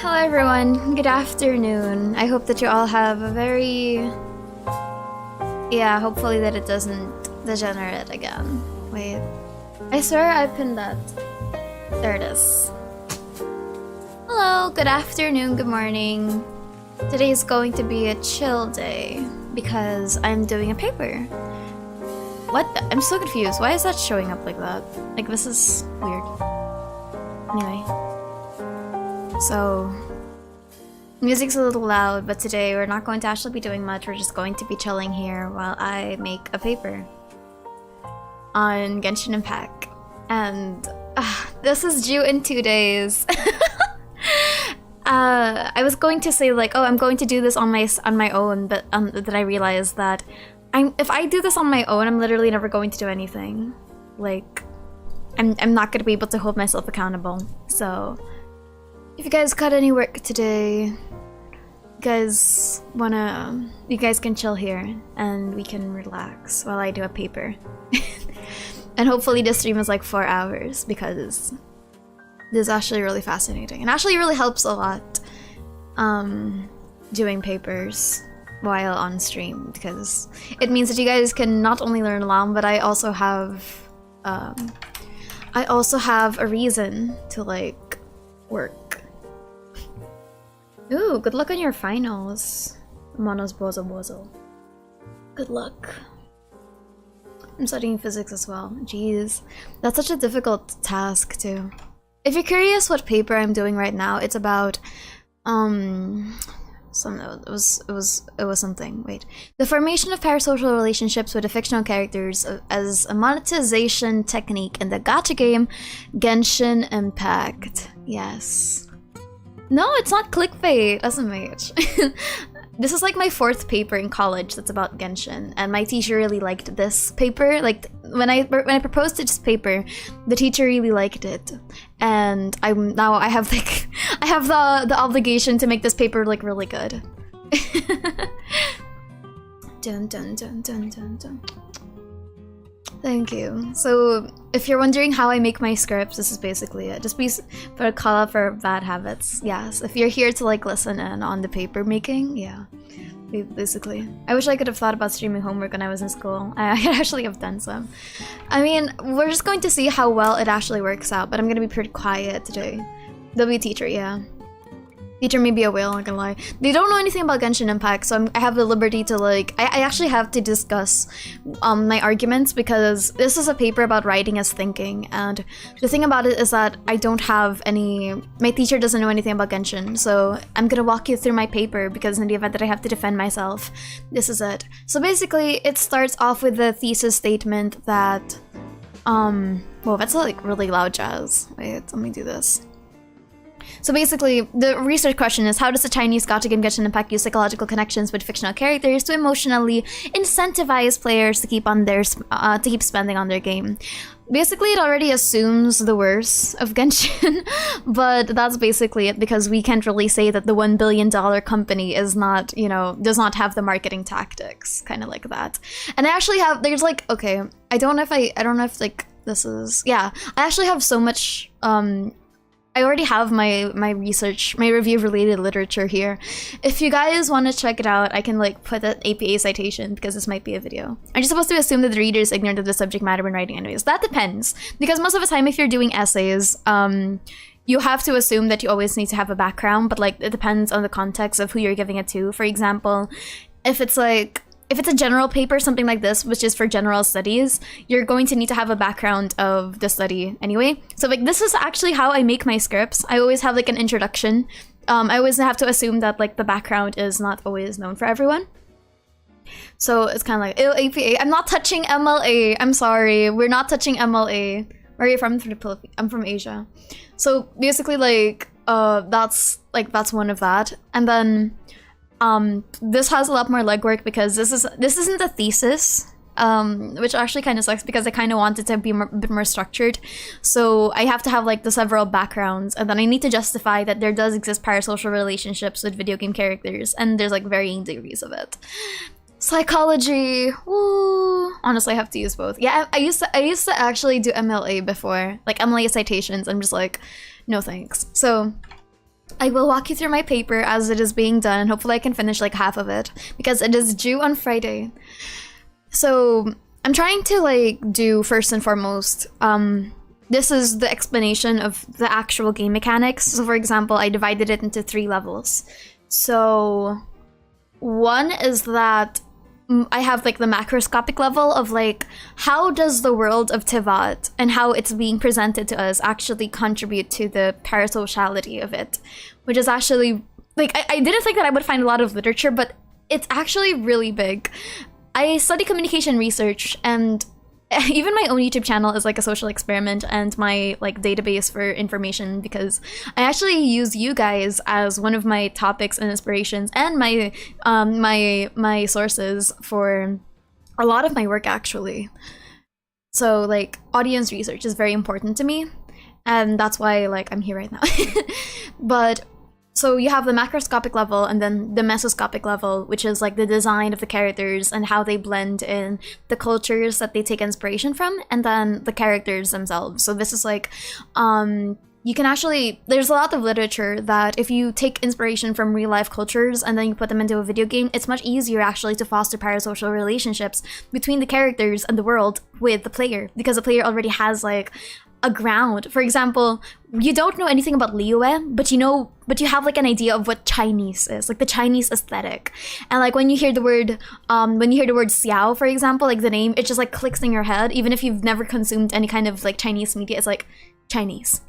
Hello everyone, good afternoon. I hope that you all have a very... Yeah, hopefully that it doesn't degenerate again. Wait, I swear I pinned that. There it is. Hello, good afternoon, good morning. Today is going to be a chill day because I'm doing a paper. What? I'm so confused. Why is that showing up like that? Like, this is weird. Anyway. So, music's a little loud, but today we're not going to actually be doing much. We're just going to be chilling here while I make a paper on Genshin Impact. And this is due in 2 days. I was going to say like, oh, I'm going to do this on my own, but then I realized that if I do this on my own, I'm literally never going to do anything. Like, I'm not gonna be able to hold myself accountable. So, if you guys got any work today, you guys can chill here and we can relax while I do a paper. And hopefully this stream is like 4 hours because this is actually really fascinating and actually really helps a lot doing papers while on stream, because it means that you guys can not only learn along, but I also have a reason to like work. Ooh, good luck on your finals, Monos Bozo Bozo. Good luck. I'm studying physics as well. Jeez, that's such a difficult task too. If you're curious what paper I'm doing right now, it's about it was something. Wait, the formation of parasocial relationships with the fictional characters as a monetization technique in the gacha game Genshin Impact. Yes. No, it's not clickbait, SMH. This is like my 4th paper in college that's about Genshin, and my teacher really liked this paper. Like when I proposed this paper, the teacher really liked it, and I have the obligation to make this paper like really good. Dun dun dun dun dun dun. Thank you. So, if you're wondering how I make my scripts, this is basically it. Just please put a call out for bad habits. Yes, if you're here to like listen in on the paper making, yeah, basically. I wish I could have thought about streaming homework when I was in school. I could actually have done some. I mean, we're just going to see how well it actually works out, but I'm gonna be pretty quiet today. There'll be a teacher, yeah. Teacher may be a whale, not gonna lie. They don't know anything about Genshin Impact, so I have the liberty to like... I actually have to discuss my arguments because this is a paper about writing as thinking, and the thing about it is that I don't have any... My teacher doesn't know anything about Genshin, so I'm gonna walk you through my paper because in the event that I have to defend myself, this is it. So basically, it starts off with the thesis statement that... Whoa, that's like really loud jazz. Wait, let me do this. So basically, the research question is, how does the Chinese gacha game Genshin Impact use psychological connections with fictional characters to emotionally incentivize players to keep spending on their game? Basically, it already assumes the worst of Genshin, but that's basically it because we can't really say that the $1 billion company is not, you know, does not have the marketing tactics, kind of like that. And I actually have, there's like, okay, I don't know if like this is, yeah, I actually have so much, I already have my review related literature here. If you guys want to check it out, I can like put an APA citation because this might be a video. Are you supposed to assume that the reader is ignorant of the subject matter when writing anyways? That depends, because most of the time if you're doing essays, you have to assume that you always need to have a background, but like it depends on the context of who you're giving it to. For example, if it's a general paper, something like this, which is for general studies, you're going to need to have a background of the study anyway. So like this is actually how I make my scripts. I always have like an introduction. I always have to assume that like the background is not always known for everyone. So it's kind of like, ew, APA. I'm not touching MLA. I'm sorry. We're not touching MLA. Where are you from? I'm from Asia. So basically like, that's one of that. And then, this has a lot more legwork because this isn't a thesis, which actually kind of sucks because I kind of want it to be a bit more structured. So I have to have like the several backgrounds, and then I need to justify that there does exist parasocial relationships with video game characters, and there's like varying degrees of it. Psychology, woo. Honestly, I have to use both. Yeah, I used to actually do MLA before, like MLA citations. I'm just like, no thanks. So I will walk you through my paper as it is being done, and hopefully I can finish like half of it because it is due on Friday. So I'm trying to like do first and foremost, this is the explanation of the actual game mechanics. So for example, I divided it into 3 levels. So one is that I have like the macroscopic level of like, how does the world of Tivat and how it's being presented to us actually contribute to the parasociality of it, which is actually like, I didn't think that I would find a lot of literature, but it's actually really big. I study communication research, and even my own YouTube channel is like a social experiment and my like database for information, because I actually use you guys as one of my topics and inspirations and my my sources for a lot of my work actually. So like audience research is very important to me, and that's why like I'm here right now. But so you have the macroscopic level and then the mesoscopic level, which is like the design of the characters and how they blend in the cultures that they take inspiration from, and then the characters themselves. So this is like, you can actually, there's a lot of literature that if you take inspiration from real life cultures and then you put them into a video game, it's much easier actually to foster parasocial relationships between the characters and the world with the player, because the player already has like a ground. For example, you don't know anything about Liyue, but you have like an idea of what Chinese is, like the Chinese aesthetic. And like when you hear the word Xiao, for example, like the name, it just like clicks in your head, even if you've never consumed any kind of like Chinese media. It's like Chinese.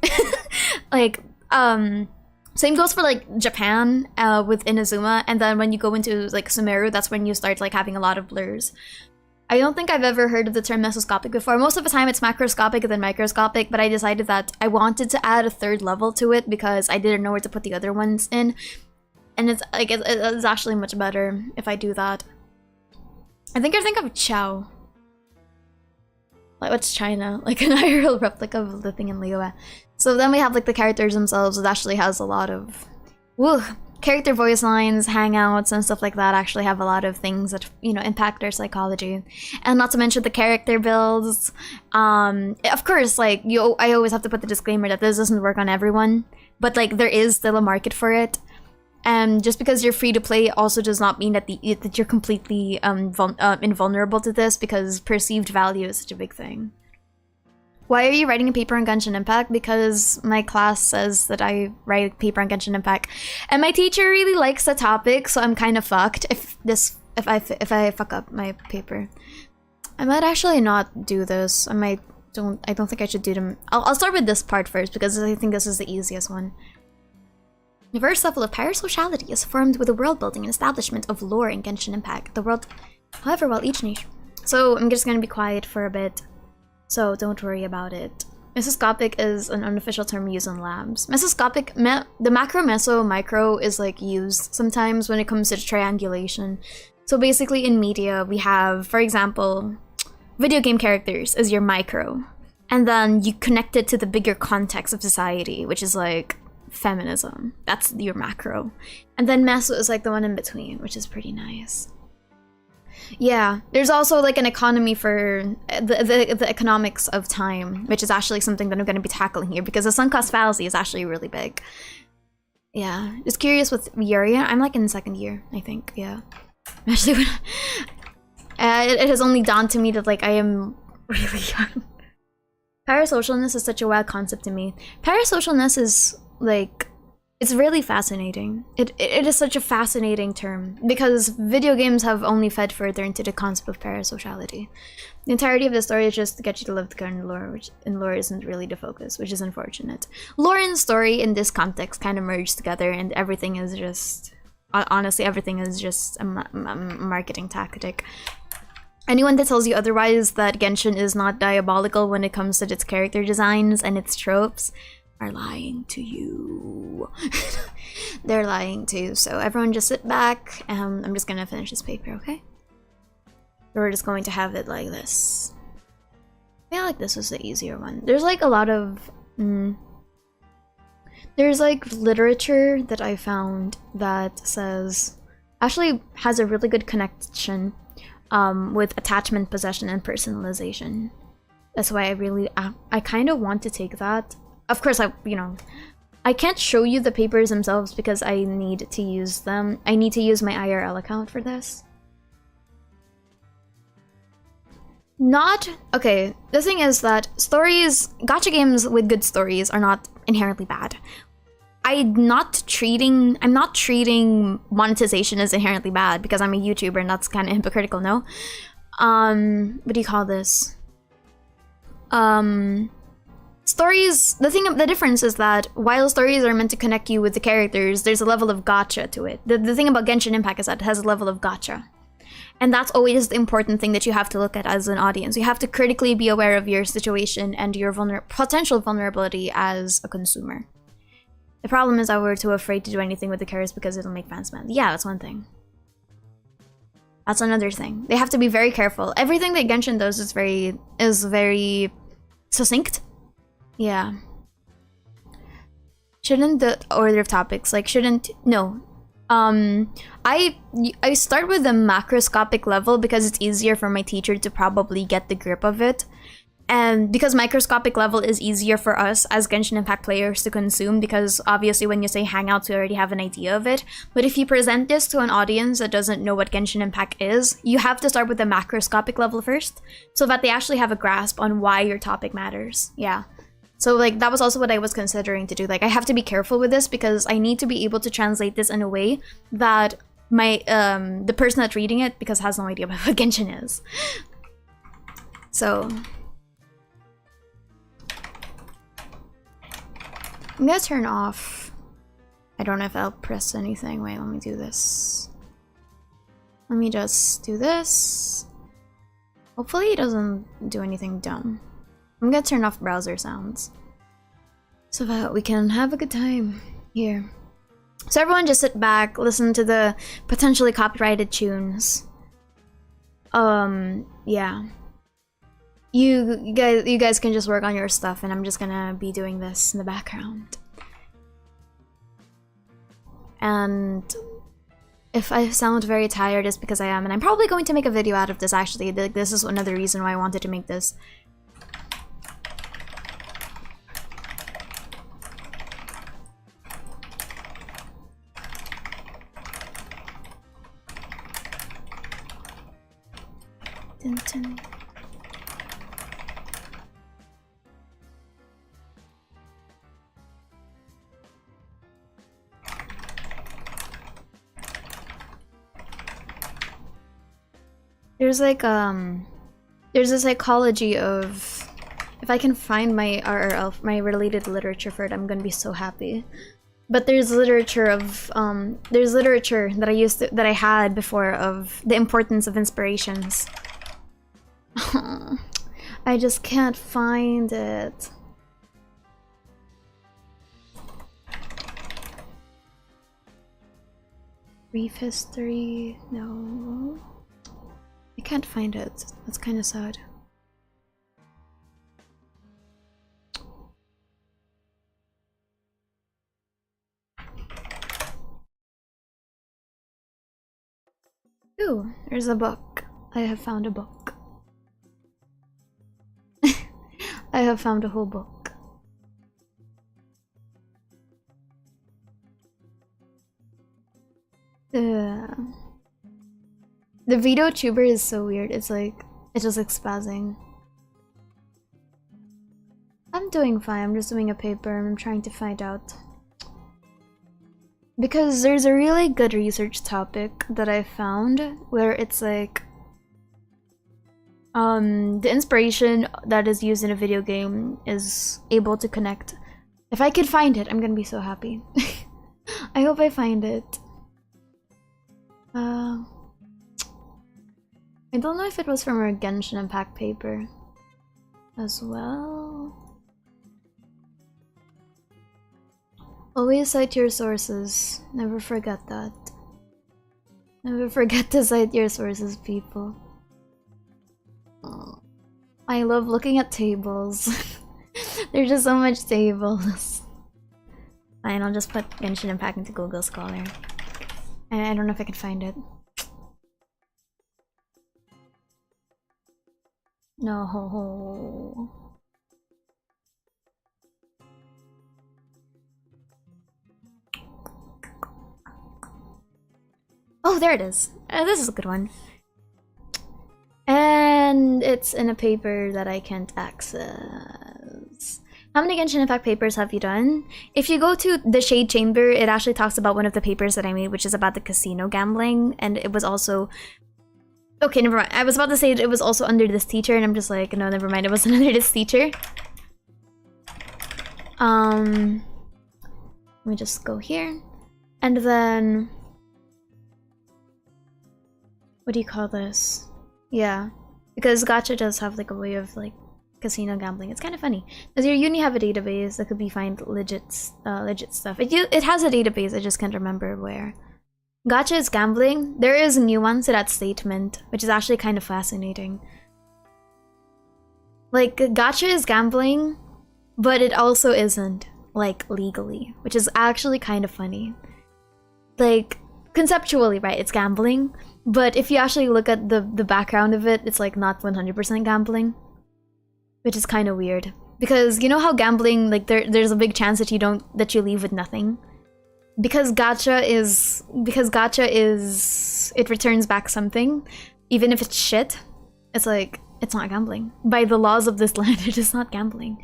Like same goes for like Japan with Inazuma, and then when you go into like Sumeru, that's when you start like having a lot of blurs. I don't think I've ever heard of the term mesoscopic before. Most of the time it's macroscopic and then microscopic, but I decided that I wanted to add a 3rd level to it because I didn't know where to put the other ones in. And it's like it's actually much better if I do that. I think you're thinking of Chao. Like what's China? Like an IRL replica of the thing in Liyue. So then we have like the characters themselves. It actually has a lot of character voice lines, hangouts, and stuff like that actually have a lot of things that, you know, impact our psychology. And not to mention the character builds. Of course, like, I always have to put the disclaimer that this doesn't work on everyone, but like there is still a market for it. And just because you're free to play also does not mean that that you're completely invulnerable to this, because perceived value is such a big thing. Why are you writing a paper on Genshin Impact? Because my class says that I write a paper on Genshin Impact, and my teacher really likes the topic, so I'm kind of fucked if I fuck up my paper. I might actually not do this. I don't think I should do them. I'll start with this part first because I think this is the easiest one. The first level of parasociality is formed with the world building and establishment of lore in Genshin Impact. The world, however, while each niche. So I'm just gonna be quiet for a bit. So don't worry about it. Mesoscopic is an unofficial term used in labs. Mesoscopic, the macro, meso, micro is like used sometimes when it comes to triangulation. So basically in media, we have, for example, video game characters is your micro. And then you connect it to the bigger context of society, which is like feminism. That's your macro. And then meso is like the one in between, which is pretty nice. Yeah, there's also like an economy for the economics of time, which is actually something that I'm going to be tackling here because the sunk cost fallacy is actually really big. Yeah, just curious with Yuri. I'm like in 2nd year, I think. Yeah, actually, it has only dawned to me that like I am really young. Parasocialness is such a wild concept to me. Parasocialness is like, it's really fascinating. It is such a fascinating term because video games have only fed further into the concept of parasociality. The entirety of the story is just to get you to live the current lore, which in lore isn't really the focus, which is unfortunate. Lore and story in this context kind of merge together, and everything is just, honestly, everything is just a marketing tactic. Anyone that tells you otherwise, that Genshin is not diabolical when it comes to its character designs and its tropes, are lying to you. They're lying to you. So everyone just sit back. I'm just gonna finish this paper, okay? We're just going to have it like this. I feel like this is the easier one. There's like a lot of there's like literature that I found that says, actually has a really good connection with attachment, possession, and personalization. That's why I kind of want to take that. Of course, I can't show you the papers themselves because I need to use them. I need to use my IRL account for this. Okay, the thing is that gacha games with good stories are not inherently bad. I'm not treating monetization as inherently bad because I'm a YouTuber and that's kind of hypocritical, no? What do you call this? Stories, the difference is that while stories are meant to connect you with the characters, there's a level of gacha to it. The thing about Genshin Impact is that it has a level of gacha. And that's always the important thing that you have to look at as an audience. You have to critically be aware of your situation and your potential vulnerability as a consumer. The problem is that we're too afraid to do anything with the characters because it'll make fans mad. Yeah, that's one thing. That's another thing. They have to be very careful. Everything that Genshin does is very succinct. Yeah. Shouldn't the order of topics, like, no. I start with the macroscopic level because it's easier for my teacher to probably get the grip of it. And because microscopic level is easier for us as Genshin Impact players to consume, because obviously when you say Hangouts, we already have an idea of it. But if you present this to an audience that doesn't know what Genshin Impact is, you have to start with the macroscopic level first, so that they actually have a grasp on why your topic matters. Yeah. So, like, that was also what I was considering to do. Like, I have to be careful with this because I need to be able to translate this in a way that the person that's reading it, because has no idea about what Genshin is. So I'm gonna turn off. I don't know if I'll press anything. Wait, let me do this. Let me just do this. Hopefully it doesn't do anything dumb. I'm gonna turn off browser sounds so that we can have a good time here. So everyone just sit back, listen to the potentially copyrighted tunes. Yeah. You guys can just work on your stuff and I'm just gonna be doing this in the background. And if I sound very tired, it's because I am, and I'm probably going to make a video out of this actually. This is another reason why I wanted to make this. Dun, dun. There's like there's a psychology of, if I can find my RRL, my related literature for it, I'm gonna be so happy. But there's literature of there's literature that I had before of the importance of inspirations. I just can't find it. Brief history, no. I can't find it. That's kind of sad. Ooh, there's a book. I have found a book. I have found a whole book. The video tuber is so weird. It's just like spazzing. I'm doing fine. I'm just doing a paper and I'm trying to find out. Because there's a really good research topic that I found where it's like the inspiration that is used in a video game is able to connect. If I could find it, I'm gonna be so happy. I hope I find it. I don't know if it was from a Genshin Impact paper as well. Always cite your sources. Never forget that. Never forget to cite your sources, people. I love looking at tables. There's just so much tables. Fine, I'll just put Genshin Impact into Google Scholar. I don't know if I can find it. No. Oh, there it is. This is a good one. And it's in a paper that I can't access. How many Genshin Impact papers have you done? If you go to the Shade Chamber, it actually talks about one of the papers that I made, which is about the casino gambling, and it was also... Okay, never mind. I was about to say it was also under this teacher, and I'm just like, no, never mind. It wasn't under this teacher. Let me just go here. And then... What do you call this? Yeah. Because gacha does have like a way of like casino gambling. It's kind of funny. Does your uni have a database that could be find legit stuff? It has a database, I just can't remember where. Gacha is gambling. There is a nuance to that statement, which is actually kind of fascinating. Like, gacha is gambling, but it also isn't, like, legally, which is actually kind of funny. Like, conceptually, right, it's gambling, but if you actually look at the background of it, it's like not 100% gambling, which is kind of weird. Because you know how gambling, like, there's a big chance that you leave with nothing? Because gacha is, it returns back something, even if it's shit, it's like, it's not gambling. By the laws of this land, it is not gambling.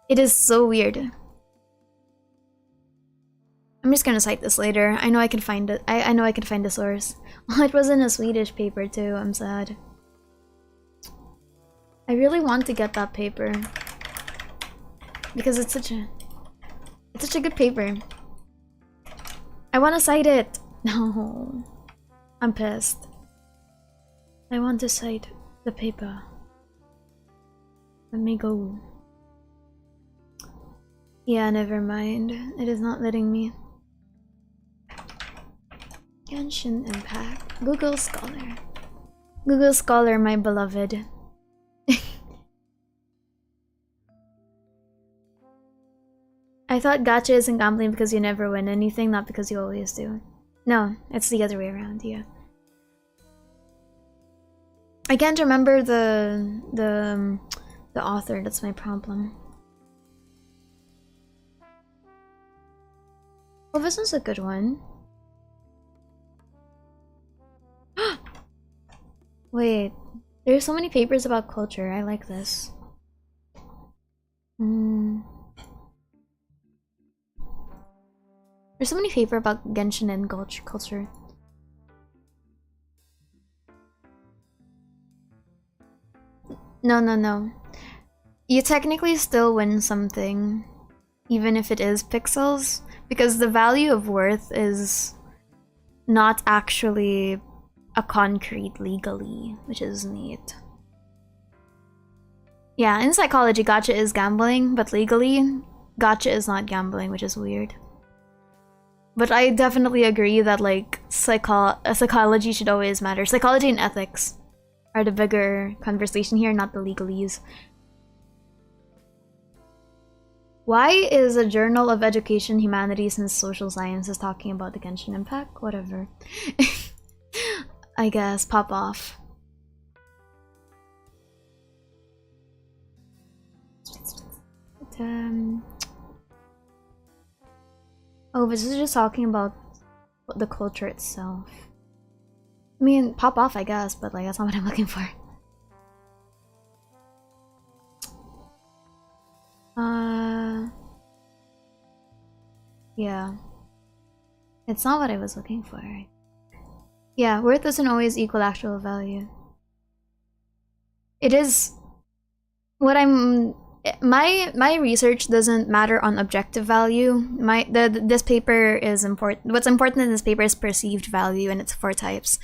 It is so weird. I'm just gonna cite this later. I know I can find it. I know I can find the source. Oh, it was in a Swedish paper too, I'm sad. I really want to get that paper. Because it's such a good paper. I want to cite it! No. I'm pissed. I want to cite the paper. Let me go. Yeah, never mind. It is not letting me. Genshin Impact. Google Scholar. Google Scholar, my beloved. I thought gacha isn't gambling because you never win anything, not because you always do. No, it's the other way around, yeah. I can't remember the author, that's my problem. Well, this one's a good one. Wait, there's so many papers about culture, I like this. There's so many papers about Genshin and culture. No. You technically still win something, even if it is pixels, because the value of worth is not actually a concrete legally, which is neat. Yeah, in psychology, gacha is gambling, but legally, gacha is not gambling, which is weird. But I definitely agree that like psychology should always matter. Psychology and ethics are the bigger conversation here, not the legalese. Why is a Journal of Education, Humanities, and Social Sciences talking about the Genshin Impact? Whatever. I guess, pop off. Oh, this is just talking about the culture itself. I mean, pop off, I guess, but like that's not what I'm looking for. Yeah. It's not what I was looking for. Yeah, worth doesn't always equal actual value. It is what I'm my research doesn't matter on objective value. This paper is important. What's important in this paper is perceived value, and it's 4 types: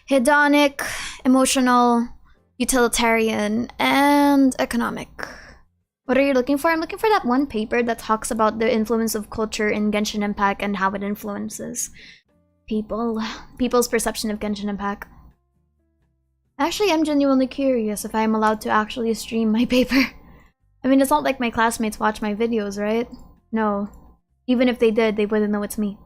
hedonic, emotional, utilitarian, and economic. What are you looking for? I'm looking for that one paper that talks about the influence of culture in Genshin Impact and how it influences people's perception of Genshin Impact. Actually, I'm genuinely curious if I'm allowed to actually stream my paper. I mean, it's not like my classmates watch my videos, right? No. Even if they did, they wouldn't know it's me.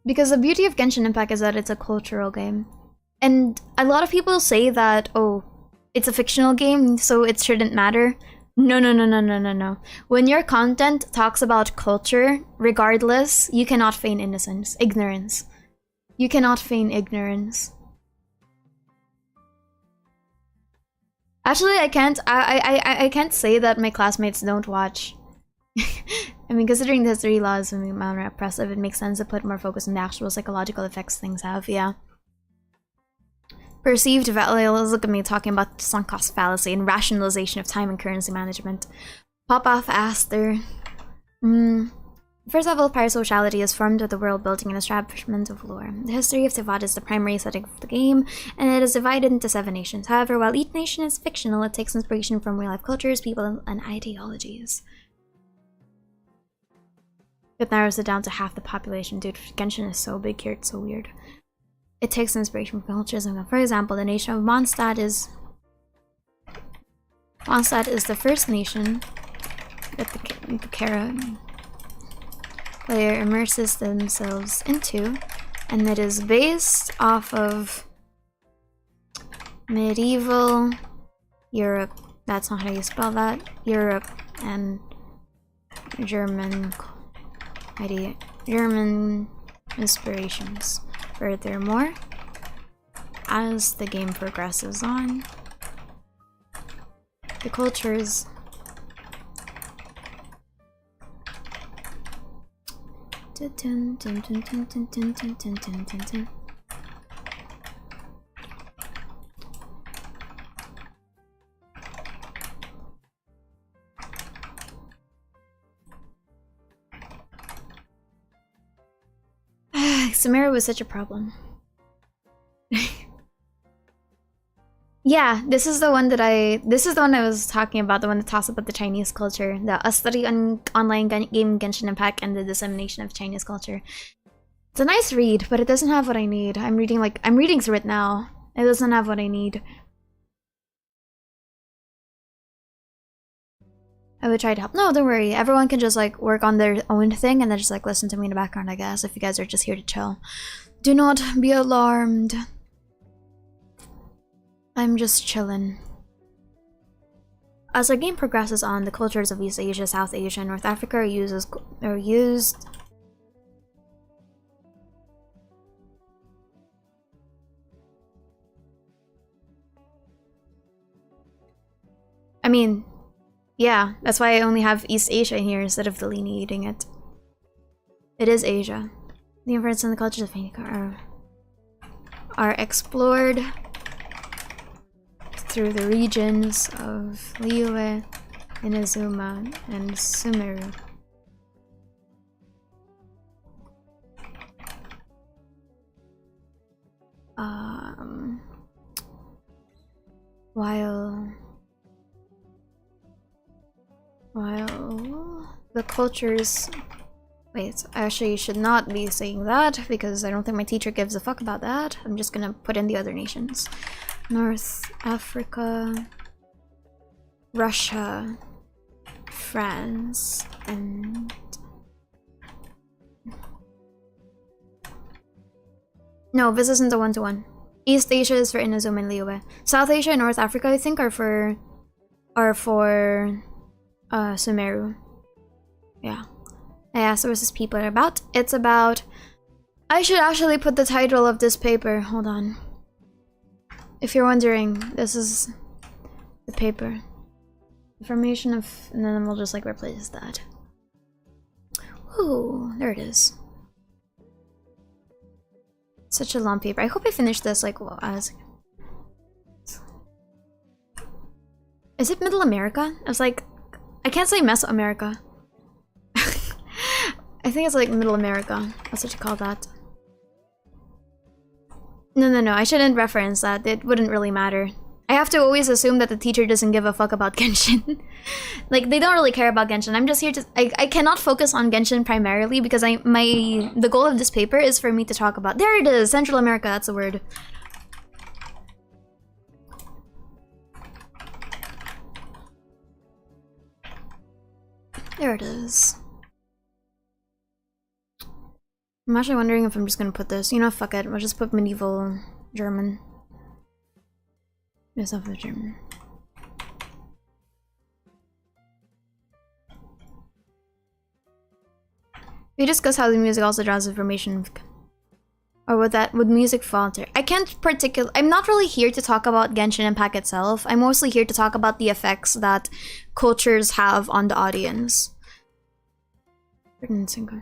Because the beauty of Genshin Impact is that it's a cultural game. And a lot of people say that, oh, it's a fictional game, so it shouldn't matter. No. When your content talks about culture, regardless, you cannot feign ignorance. You cannot feign ignorance. Actually, I can't say that my classmates don't watch. I mean, considering the history laws and the amount of oppressive, it makes sense to put more focus on the actual psychological effects things have, yeah. Perceived value, look at me talking about sunk cost fallacy and rationalization of time and currency management. Pop-off-aster. First level of parasociality is formed with the world building and establishment of lore. The history of Tivat is the primary setting of the game, and it is divided into 7 nations. However, while each nation is fictional, it takes inspiration from real-life cultures, people, and ideologies. It narrows it down to half the population. Dude, Genshin is so big here, it's so weird. It takes inspiration from cultures. For example, the nation of Mondstadt is the first nation that the Kara player immerses themselves into, and it is based off of medieval Europe. That's not how you spell that. Europe and German inspirations. Furthermore, as the game progresses on, the cultures Sumeru was such a problem. Yeah, this is the one I was talking about, the one that talks about the Chinese culture, the study on online game Genshin Impact and the dissemination of Chinese culture. It's a nice read, but it doesn't have what I need. I'm reading through it now. It doesn't have what I need. I would try to help. No, don't worry. Everyone can just like work on their own thing and then just like listen to me in the background, I guess, if you guys are just here to chill. Do not be alarmed. I'm just chillin'. As our game progresses on, the cultures of East Asia, South Asia, and North Africa are used. I mean, yeah, that's why I only have East Asia here instead of delineating it. It is Asia. The influence and the cultures of Finnica are explored through the regions of Liyue, Inazuma, and Sumeru. While the cultures... Wait, actually you should not be saying that because I don't think my teacher gives a fuck about that. I'm just gonna put in the other nations. North Africa, Russia, France, and... No, this isn't a one-to-one. East Asia is for Inazuma and Liyue. South Asia and North Africa, I think, are for Sumeru. Yeah. I asked what this people are about. It's about... I should actually put the title of this paper. Hold on. If you're wondering, this is the paper. Information of... And then we'll just like replace that. Ooh, there it is. Such a long paper. I hope I finished this like well as... Is it Middle America? I was like... I can't say Mesoamerica. I think it's like Middle America. That's what you call that. No. I shouldn't reference that. It wouldn't really matter. I have to always assume that the teacher doesn't give a fuck about Genshin. Like, they don't really care about Genshin. I'm just here to... I cannot focus on Genshin primarily because the goal of this paper is for me to talk about... There it is! Central America, that's the word. There it is. I'm actually wondering if I'm just gonna put this. You know, fuck it. I'll just put medieval German. Just off the German. We discuss how the music also draws information, or would music falter? I can't I'm not really here to talk about Genshin Impact itself. I'm mostly here to talk about the effects that cultures have on the audience. The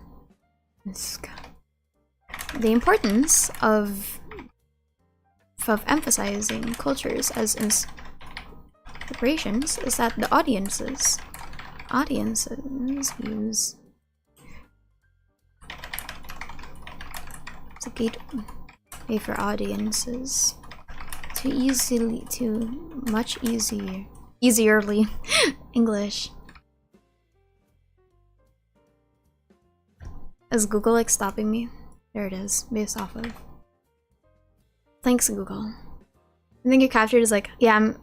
importance of emphasizing cultures as inspirations is that the audiences use the gateway for audiences to much easierly English. Is Google like stopping me? There it is, based off of. Thanks, Google. I think your captured is like, yeah, I'm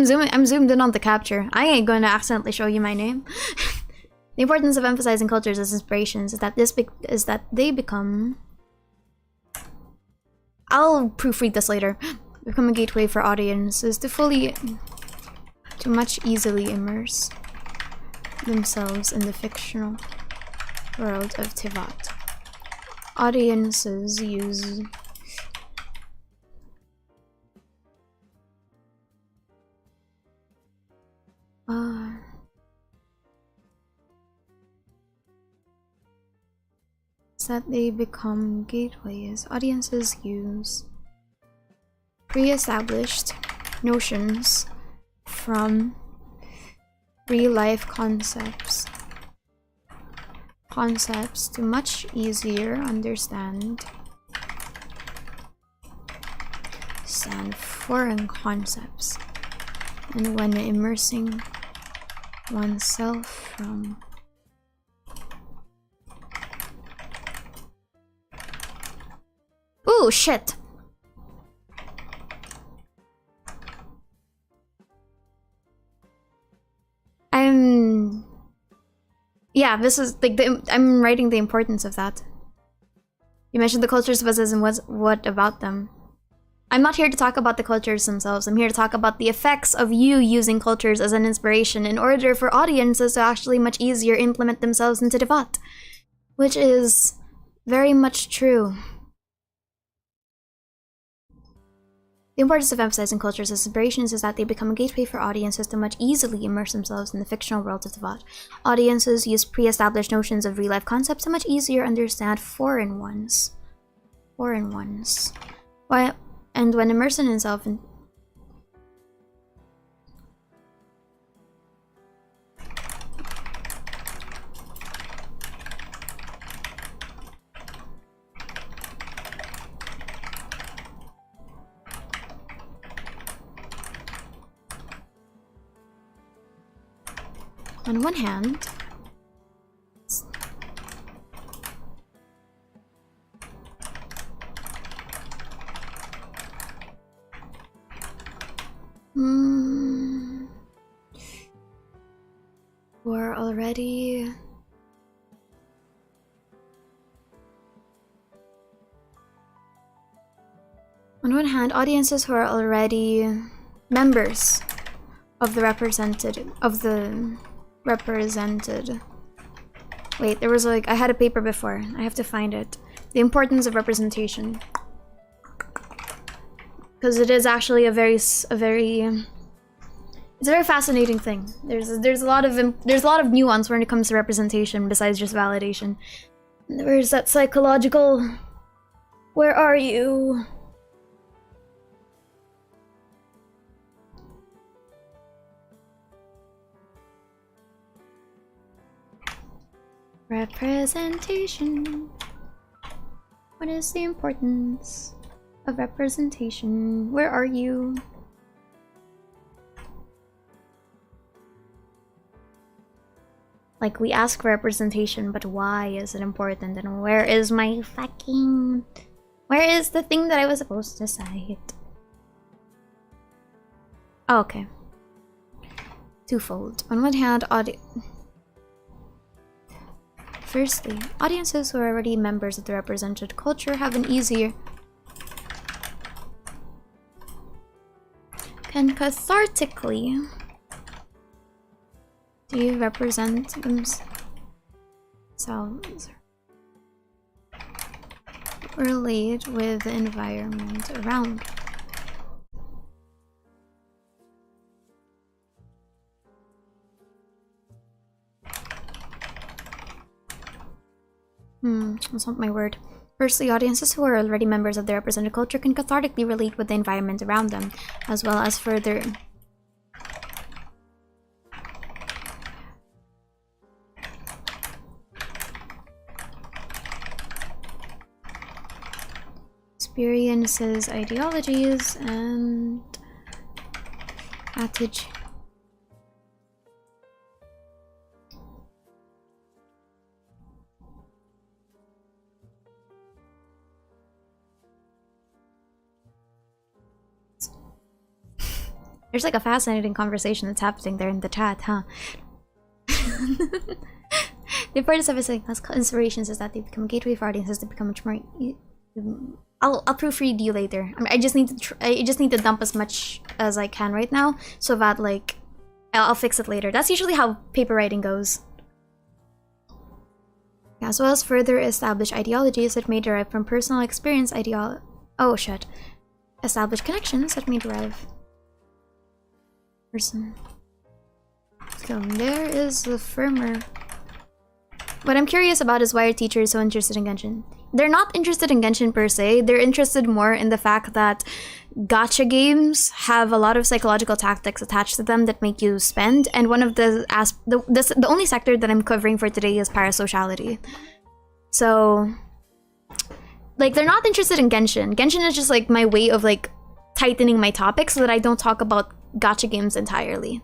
zoomed in on the capture. I ain't going to accidentally show you my name. The importance of emphasizing cultures as inspirations is that they become. I'll proofread this later. Become a gateway for audiences to much easily immerse themselves in the fictional world of Tivat. Audiences use that they become gateways. Audiences use pre-established notions from real-life concepts to much easier understand foreign concepts, and when immersing oneself from ooh, shit. Yeah, this is like I'm writing the importance of that. You mentioned the cultures of us and what about them? I'm not here to talk about the cultures themselves. I'm here to talk about the effects of you using cultures as an inspiration in order for audiences to actually much easier implement themselves into Devat, which is very much true. The importance of emphasizing cultures as inspirations is that they become a gateway for audiences to much easily immerse themselves in the fictional world of Devat. Audiences use pre-established notions of real-life concepts to much easier understand foreign ones. And when immersing himself in on one hand, we're already on one hand, audiences who are already members of the represented. Wait, there was like I had a paper before. I have to find it. The importance of representation, because it is actually a very fascinating thing. There's a lot of nuance when it comes to representation besides just validation. Where's that psychological? Where are you? Representation. What is the importance of representation? Where are you? Like, we ask for representation, but why is it important? And where is my fucking... Where is the thing that I was supposed to cite? Oh, okay. Twofold. On one hand, firstly, audiences who are already members of the represented culture have an easier... can cathartically represent themselves relate with the environment around. That's not my word. Firstly, audiences who are already members of the represented culture can cathartically relate with the environment around them, as well as further experiences, ideologies, and attitude. There's like a fascinating conversation that's happening there in the chat, huh? The importance of it as inspirations is that they become a gateway for audiences to become much more. I'll proofread you later. I mean, I just need to dump as much as I can right now, so that like I'll fix it later. That's usually how paper writing goes. As well as further established ideologies that may derive from personal experience. Established connections that may derive. Person. So there is the firmer. What I'm curious about is why are teachers so interested in Genshin? They're not interested in Genshin per se. They're interested more in the fact that gacha games have a lot of psychological tactics attached to them that make you spend. And one of the only sector that I'm covering for today is parasociality. So, like, they're not interested in Genshin. Genshin is just like my way of like tightening my topic so that I don't talk about gacha games entirely.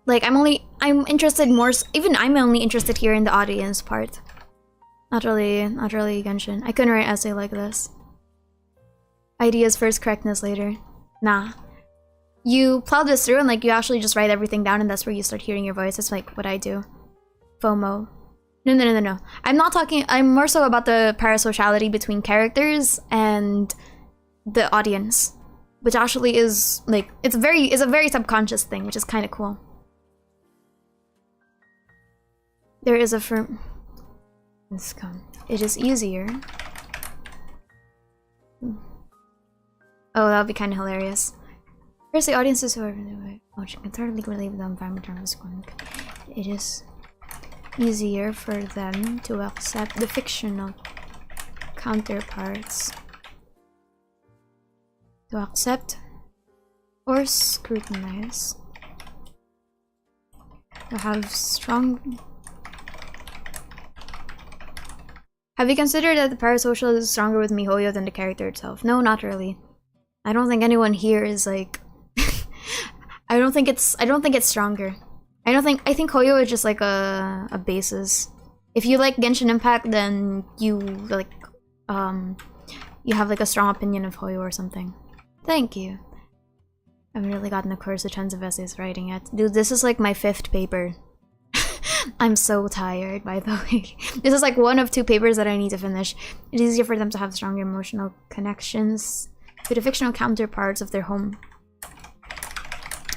Like I'm interested more, even I'm only interested here in the audience part. Not really Genshin. I couldn't write an essay like this. Ideas first, correctness later. Nah. You plow this through and like you actually just write everything down and that's where you start hearing your voice. That's like what I do. FOMO. No. I'm more so about the parasociality between characters and the audience. Which actually is like it's a very subconscious thing, which is kind of cool. There is a firm. It is easier. Oh, that would be kind of hilarious. Firstly, audiences who are watching can thoroughly relate with the environment around this one. It is easier for them to accept the fictional counterparts. To accept or scrutinize. To have strong. Have you considered that the parasocial is stronger with MiHoYo than the character itself? No, not really. I don't think anyone here is like. I don't think it's stronger. I think Hoyo is just like a basis. If you like Genshin Impact, then you like you have like a strong opinion of Hoyo or something. Thank you. I haven't really gotten a course of tons of essays writing yet. Dude, this is like my 5th paper. I'm so tired, by the way. This is like one of 2 papers that I need to finish. It's easier for them to have stronger emotional connections to the fictional counterparts of their home.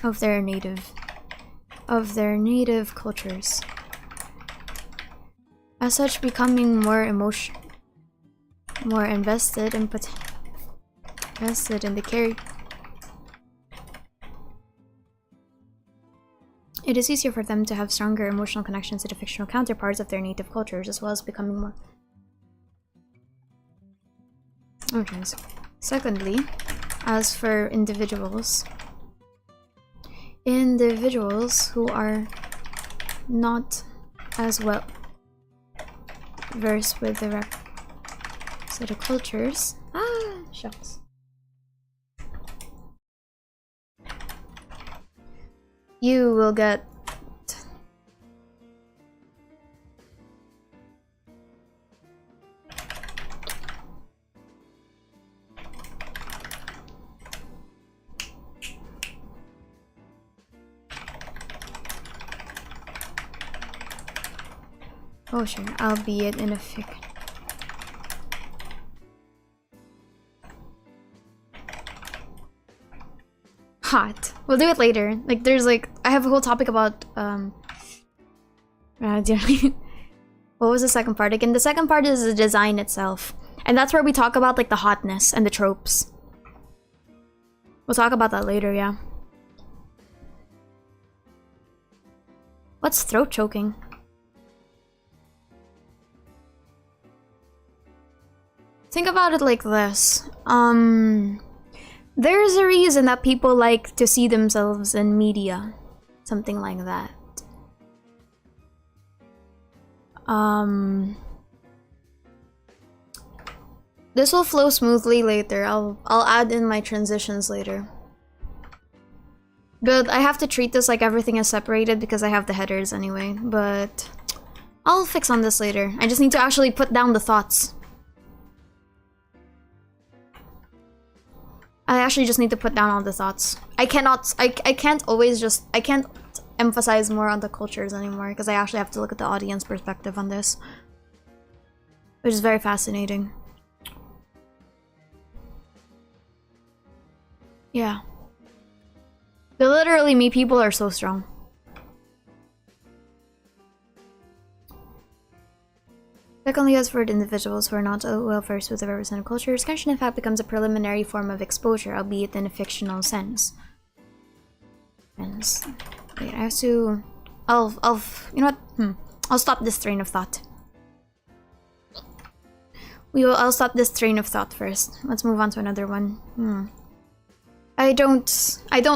Of their native cultures. As such, becoming more invested in the character. It is easier for them to have stronger emotional connections to the fictional counterparts of their native cultures, as well as becoming more. Okay. Secondly, as for individuals who are not as well versed with the set of cultures. Shucks. You will get oh sure, albeit in a fic. Hot. We'll do it later. Like there's like I have a whole topic about What was the second part? Again, the second part is the design itself. And that's where we talk about like the hotness and the tropes. We'll talk about that later, yeah. What's throat choking? Think about it like this. There's a reason that people like to see themselves in media. Something like that. This will flow smoothly later. I'll add in my transitions later. But I have to treat this like everything is separated because I have the headers anyway. But I'll fix on this later. I just need to actually put down the thoughts. I actually just need to put down all the thoughts. I can't emphasize more on the cultures anymore because I actually have to look at the audience perspective on this. Which is very fascinating. Yeah. But literally, me people are so strong. Secondly, as for the individuals who are not well versed with the represented cultures, Genshin Impact becomes a preliminary form of exposure, albeit in a fictional sense. Wait, I have to... you know what? I'll stop this train of thought. I'll stop this train of thought first. Let's move on to another one. I don't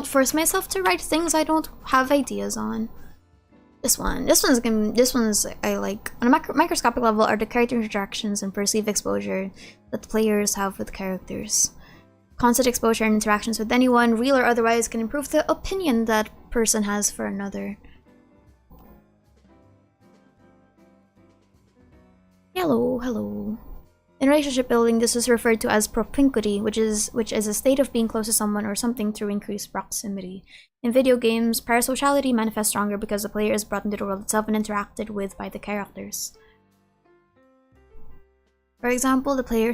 force myself to write things I don't have ideas on. This one's I like. On a microscopic level are the character interactions and perceived exposure that the players have with characters. Constant exposure and interactions with anyone, real or otherwise, can improve the opinion that person has for another. Hello. In relationship building, this is referred to as propinquity, which is a state of being close to someone or something through increased proximity. In video games, parasociality manifests stronger because the player is brought into the world itself and interacted with by the characters. For example, the player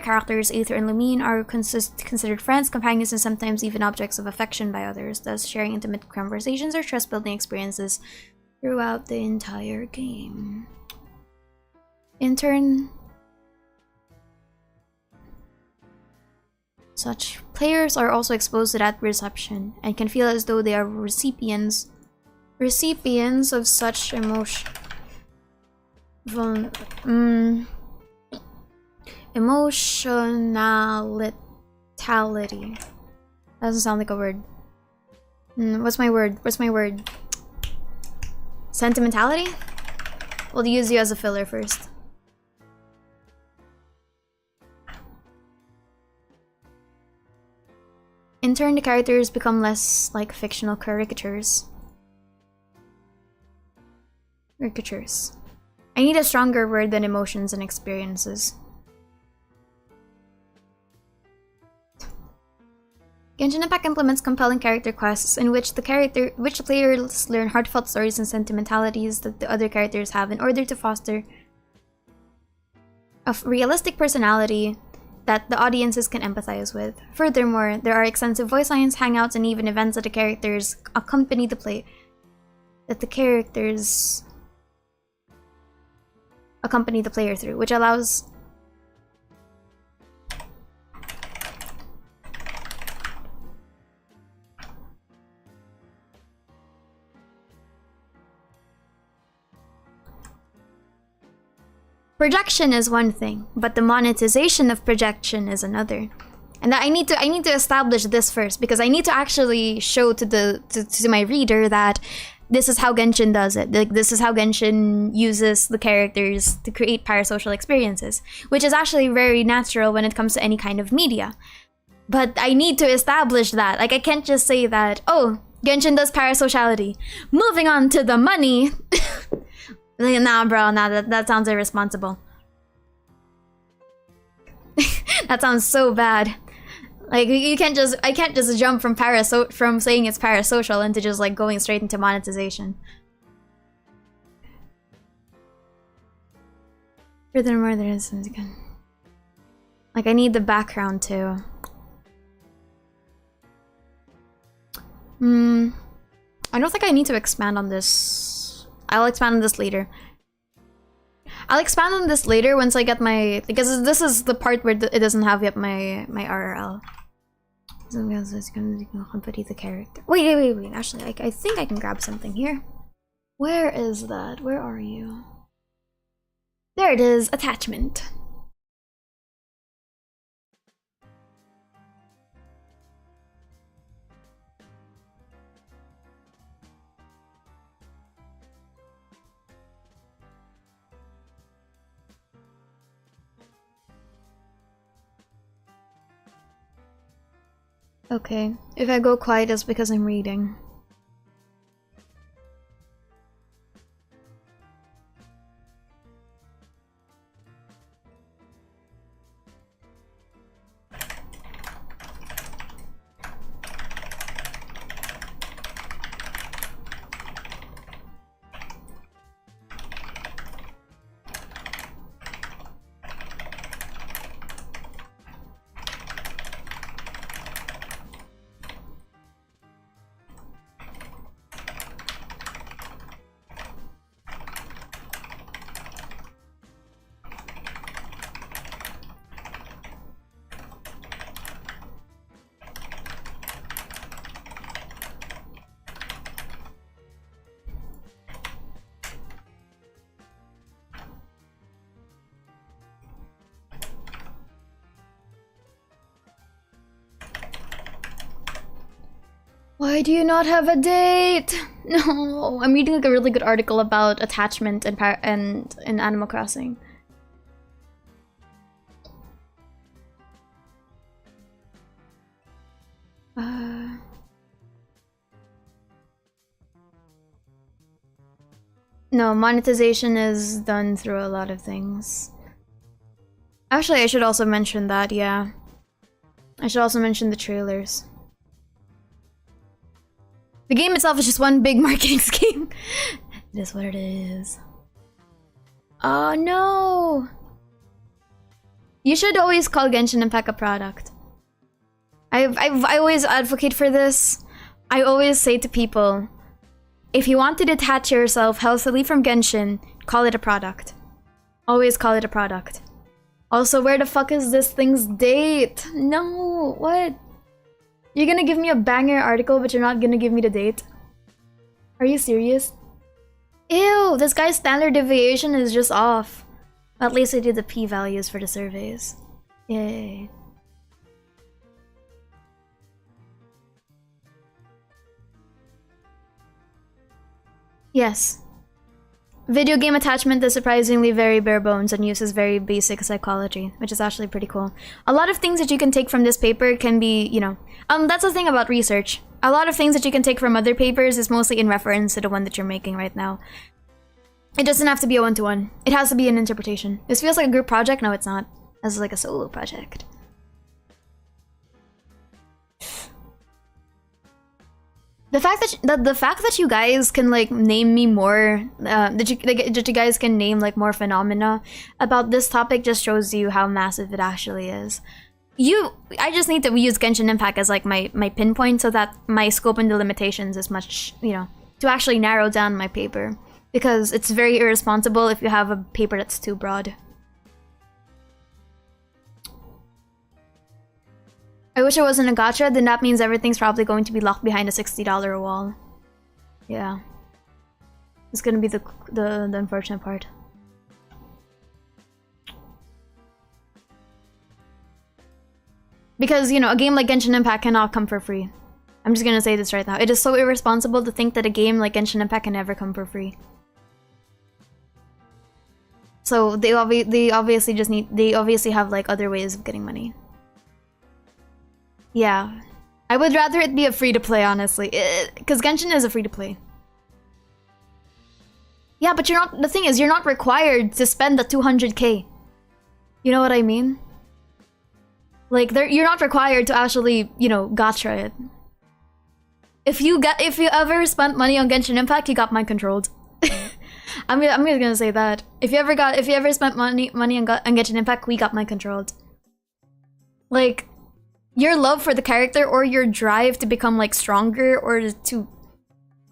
characters, Aether and Lumine, are considered friends, companions, and sometimes even objects of affection by others, thus sharing intimate conversations or trust-building experiences throughout the entire game. In turn, such players are also exposed to that reception and can feel as though they are recipients of such emotionality. Doesn't sound like a word. What's my word? Sentimentality? We'll use you as a filler first. In turn, the characters become less like fictional caricatures. I need a stronger word than emotions and experiences. Genshin Impact implements compelling character quests in which the players learn heartfelt stories and sentimentalities that the other characters have in order to foster a realistic personality that the audiences can empathize with. Furthermore, there are extensive voice lines, hangouts, and even events that the characters accompany the player through, which allows projection is one thing, but the monetization of projection is another. And that I need to establish this first, because I need to actually show to my reader that this is how Genshin does it. Like, this is how Genshin uses the characters to create parasocial experiences, which is actually very natural when it comes to any kind of media. But I need to establish that. Like, I can't just say that, oh, Genshin does parasociality. Moving on to the money. Nah, bro, nah, that sounds irresponsible. That sounds so bad. Like, I can't just jump from saying it's parasocial into just like going straight into monetization. Furthermore, there is again. Like, I need the background too. I don't think I need to expand on this. I'll expand on this later. I'll expand on this later once I get my, because this is the part where it doesn't have yet my RRL. So it's gonna complete the character. Wait. Actually, I think I can grab something here. Where is that? Where are you? There it is. Attachment. Okay, if I go quiet, it's because I'm reading. Why do you not have a date? No, I'm reading like a really good article about attachment and in Animal Crossing. No, monetization is done through a lot of things. Actually, I should also mention that, yeah. I should also mention the trailers. The game itself is just one big marketing scheme. It is what it is. Oh no! You should always call Genshin Impact a product. I always advocate for this. I always say to people, if you want to detach yourself healthily from Genshin, call it a product. Always call it a product. Also, where the fuck is this thing's date? No, what? You're gonna give me a banger article, but you're not gonna give me the date? Are you serious? Ew, this guy's standard deviation is just off. At least I did the p-values for the surveys. Yay. Yes. Video game attachment is surprisingly very bare bones and uses very basic psychology, which is actually pretty cool. A lot of things that you can take from this paper can be, you know, that's the thing about research. A lot of things that you can take from other papers is mostly in reference to the one that you're making right now. It doesn't have to be a one-to-one. It has to be an interpretation. This feels like a group project. No, it's not. This is like a solo project. The fact that you guys can like name me more, that you guys can name like more phenomena about this topic just shows you how massive it actually is. I just need to use Genshin Impact as like my pinpoint so that my scope and the limitations is much, you know, to actually narrow down my paper, because it's very irresponsible if you have a paper that's too broad. I wish it wasn't a gacha, then that means everything's probably going to be locked behind a $60 wall. Yeah. It's gonna be the unfortunate part. Because, you know, a game like Genshin Impact cannot come for free. I'm just gonna say this right now. It is so irresponsible to think that a game like Genshin Impact can never come for free. So they obviously have like other ways of getting money. Yeah, I would rather it be a free-to-play, honestly, because Genshin is a free-to-play. Yeah, but the thing is, you're not required to spend the 200k. You know what I mean? Like, you're not required to actually, you know, gacha it. If you ever spent money on Genshin Impact, you got mind controlled. I'm just gonna say that. If you ever spent money on Genshin Impact, we got mind controlled. Like, your love for the character or your drive to become like stronger or to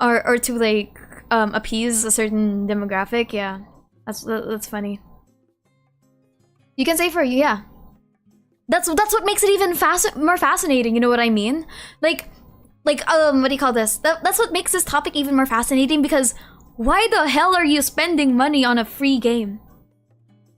like appease a certain demographic, yeah, That's funny. You can say for you, yeah. That's what makes it even more fascinating. You know what I mean? Like what do you call this? That's what makes this topic even more fascinating, because why the hell are you spending money on a free game?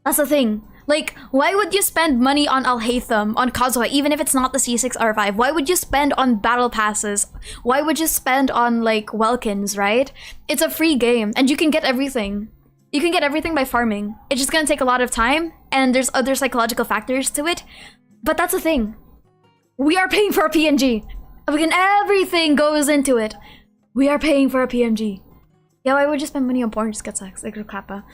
That's the thing. Like, why would you spend money on Alhaitham, on Kazuha, even if it's not the C6R5? Why would you spend on battle passes? Why would you spend on, like, Welkins, right? It's a free game, and you can get everything. You can get everything by farming. It's just gonna take a lot of time, and there's other psychological factors to it. But that's the thing. We are paying for a PNG. Everything goes into it. We are paying for a PNG. Yeah, why would you spend money on porn? Just get sex, like Kappa.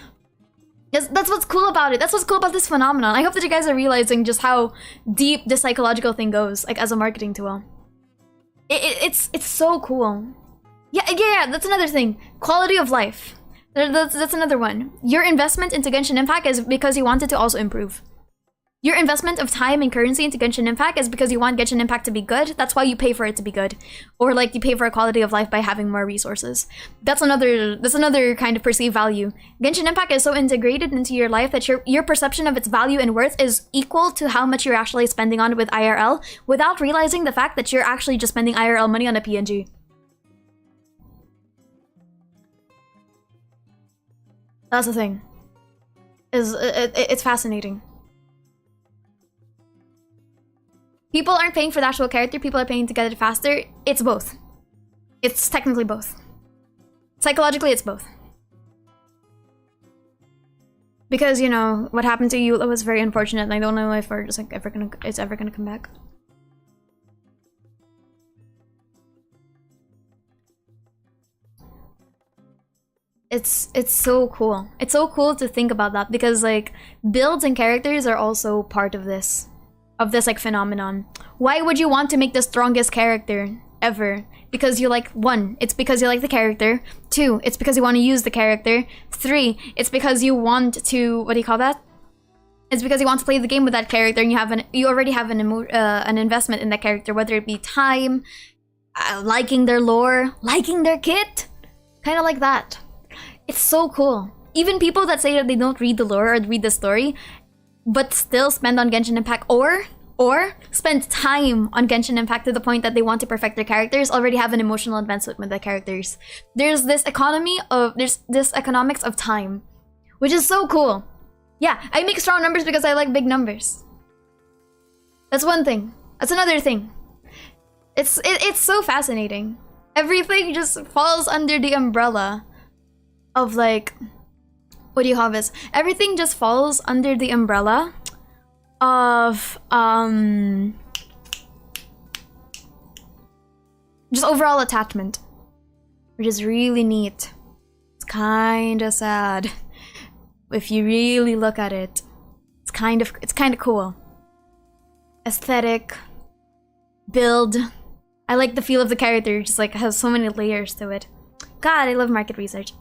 Yes, that's what's cool about it. That's what's cool about this phenomenon. I hope that you guys are realizing just how deep this psychological thing goes, like, as a marketing tool. It's so cool. Yeah, that's another thing. Quality of life. That's another one. Your investment into Genshin Impact is because you want it to also improve. Your investment of time and currency into Genshin Impact is because you want Genshin Impact to be good. That's why you pay for it to be good. Or, like, you pay for a quality of life by having more resources. That's another kind of perceived value. Genshin Impact is so integrated into your life that your perception of its value and worth is equal to how much you're actually spending on it with IRL, without realizing the fact that you're actually just spending IRL money on a PNG. That's the thing. It's fascinating. People aren't paying for the actual character, people are paying to get it faster. It's both. It's technically both. Psychologically, it's both. Because, you know, what happened to Eula was very unfortunate, and I don't know if we're just, like, it's ever gonna come back. It's so cool. It's so cool to think about that, because, like, builds and characters are also part of this like phenomenon. Why would you want to make the strongest character ever? Because you like, 1, it's because you like the character. 2, it's because you want to use the character. 3, it's because you want to, what do you call that? It's because you want to play the game with that character, and you already have an investment in that character, whether it be time, liking their lore, liking their kit, kind of like that. It's so cool. Even people that say that they don't read the lore or read the story, but still spend on Genshin Impact, or spend time on Genshin Impact to the point that they want to perfect their characters, already have an emotional investment with their characters. There's this economics of time, which is so cool. Yeah, I make strong numbers because I like big numbers. That's one thing. That's another thing. It's so fascinating. Everything just falls under the umbrella of, like, what do you call this? Everything just falls under the umbrella of just overall attachment, which is really neat. It's kind of sad if you really look at it. It's kind of cool. Aesthetic, build. I like the feel of the character. Just, like, has so many layers to it. God, I love market research.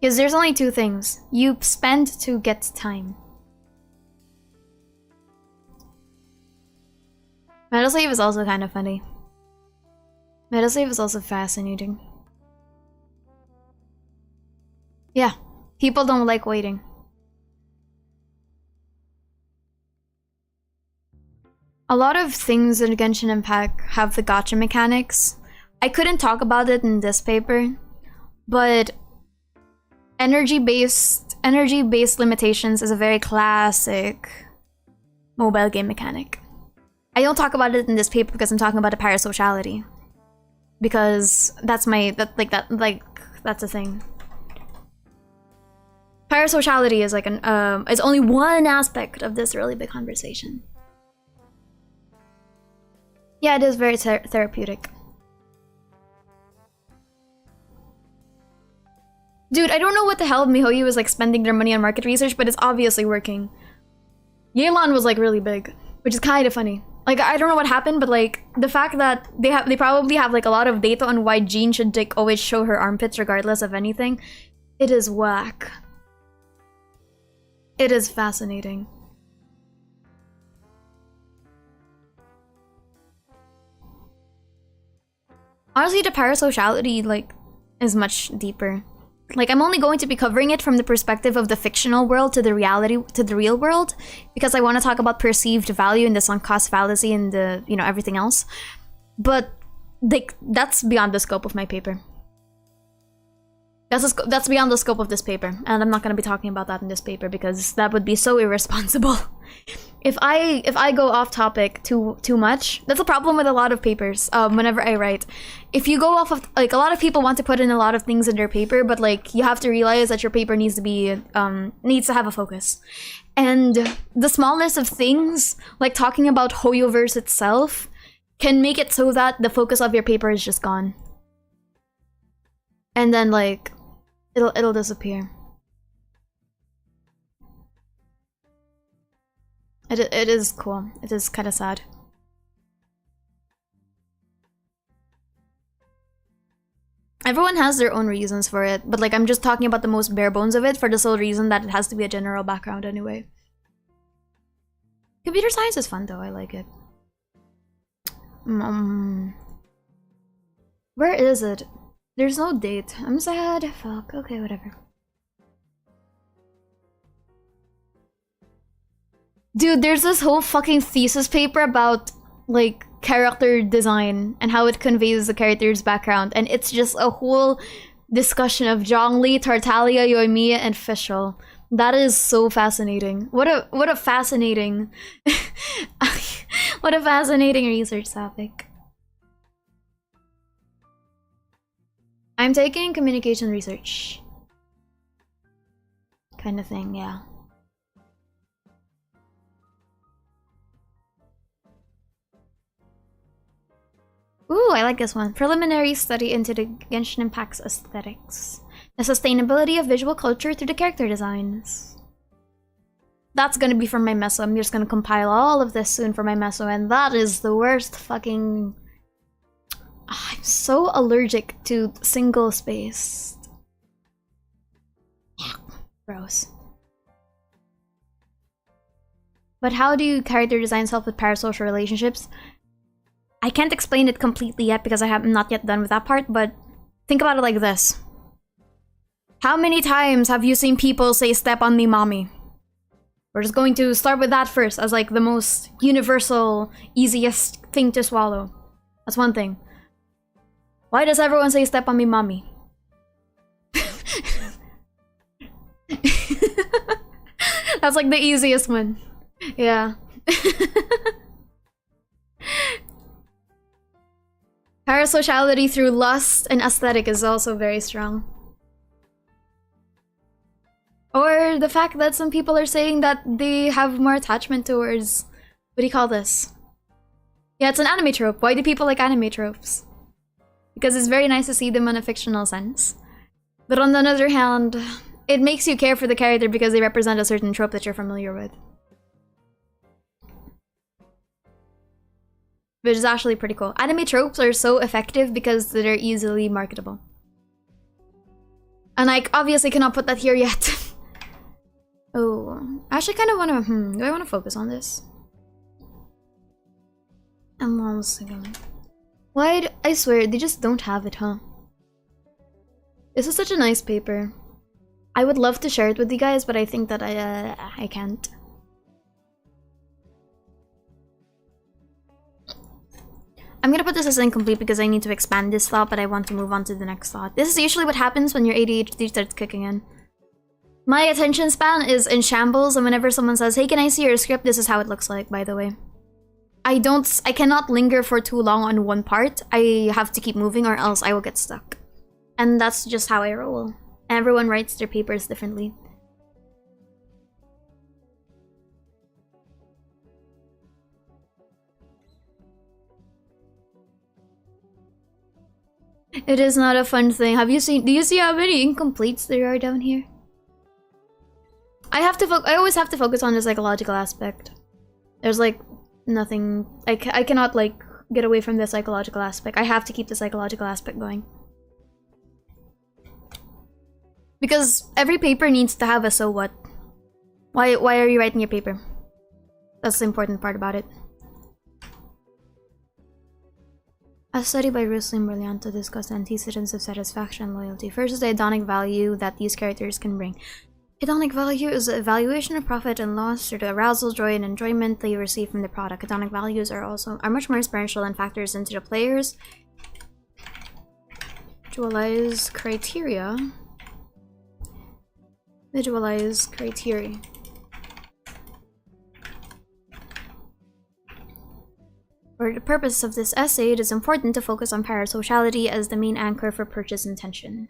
Because there's only 2 things. You spend to get time. Metal Slave is also kind of funny. Metal Slave is also fascinating. Yeah, people don't like waiting. A lot of things in Genshin Impact have the gacha mechanics. I couldn't talk about it in this paper, but energy-based limitations is a very classic mobile game mechanic. I don't talk about it in this paper because I'm talking about the parasociality. Because that's that's a thing. Parasociality is like is only one aspect of this really big conversation. Yeah, it is very therapeutic. Dude, I don't know what the hell MiHoYo was, like, spending their money on market research, but it's obviously working. Yelan was, like, really big, which is kind of funny. Like, I don't know what happened, but, like, the fact that they probably have, like, a lot of data on why Jean should, like, always show her armpits regardless of anything. It is whack. It is fascinating. Honestly, the parasociality, like, is much deeper. Like, I'm only going to be covering it from the perspective of the fictional world to the real world, because I want to talk about perceived value and the sunk cost fallacy and the, you know, everything else. But, like, that's beyond the scope of my paper. That's beyond the scope of this paper, and I'm not going to be talking about that in this paper because that would be so irresponsible. If I go off topic too much, that's a problem with a lot of papers. Whenever I write, if you go off of, like, a lot of people want to put in a lot of things in their paper, but like you have to realize that your paper needs to be needs to have a focus, and the smallness of things, like talking about Hoyoverse itself, can make it so that the focus of your paper is just gone, and then like it'll disappear. It is cool. It is kind of sad. Everyone has their own reasons for it, but like I'm just talking about the most bare bones of it for the sole reason that it has to be a general background anyway. Computer science is fun though, I like it. Where is it? There's no date. I'm sad. Fuck. Okay, whatever. Dude, there's this whole fucking thesis paper about, like, character design and how it conveys the character's background, and it's just a whole discussion of Zhongli, Tartaglia, Yoimiya, and Fischl. That is so fascinating. What a fascinating what a fascinating research topic. I'm taking communication research. Kind of thing, yeah. Ooh, I like this one. Preliminary study into the Genshin Impact's aesthetics. The sustainability of visual culture through the character designs. That's gonna be for my meso. I'm just gonna compile all of this soon for my meso, and that is the worst fucking... I'm so allergic to single space. Gross. But how do character designs help with parasocial relationships? I can't explain it completely yet because I'm not yet done with that part, but think about it like this. How many times have you seen people say "step on me, mommy"? We're just going to start with that first as like the most universal, easiest thing to swallow. That's one thing. Why does everyone say "step on me, mommy"? That's like the easiest one. Yeah. Parasociality through lust and aesthetic is also very strong. Or the fact that some people are saying that they have more attachment towards... What do you call this? Yeah, it's an anime trope. Why do people like anime tropes? Because it's very nice to see them in a fictional sense. But on the other hand, it makes you care for the character because they represent a certain trope that you're familiar with. Which is actually pretty cool. Anime tropes are so effective because they're easily marketable. And I obviously cannot put that here yet. Oh, I actually kind of want to, do I want to focus on this? I'm almost thinking. Why? I swear, they just don't have it, huh? This is such a nice paper. I would love to share it with you guys, but I think that I can't. I'm gonna put this as incomplete because I need to expand this thought, but I want to move on to the next thought. This is usually what happens when your ADHD starts kicking in. My attention span is in shambles, and whenever someone says, "Hey, can I see your script?" this is how it looks like, by the way. I cannot linger for too long on one part. I have to keep moving or else I will get stuck. And that's just how I roll. Everyone writes their papers differently. It is not a fun thing. Have you seen? Do you see how many incompletes there are down here? I always have to focus on the psychological aspect. There's like nothing. I cannot like get away from the psychological aspect. I have to keep the psychological aspect going. Because every paper needs to have a so what. Why are you writing your paper? That's the important part about it. A study by Ruslan Brillianto discussed antecedents of satisfaction and loyalty. First is the hedonic value that these characters can bring. Hedonic value is the evaluation of profit and loss, or the arousal, joy, and enjoyment they receive from the product. Hedonic values are much more spiritual and factors into the player's visualize criteria. Visualize criteria. For the purpose of this essay, it is important to focus on parasociality as the main anchor for purchase intention.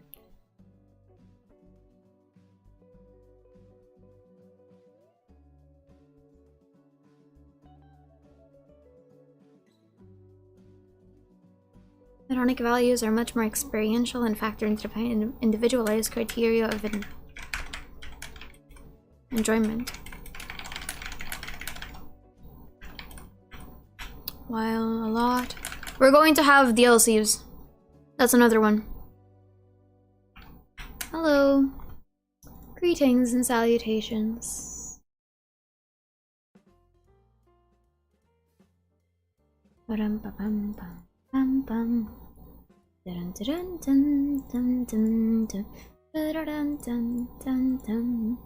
Hedonic values are much more experiential and factor into the individualized criteria of enjoyment. While a lot... We're going to have DLCs. That's another one. Hello. Greetings and salutations. Ba-dum-ba-bum-bum-bum-bum. Da-dun-da-dun-dun-dun-dun-dun. Da-da-dun-dun-dun-dun.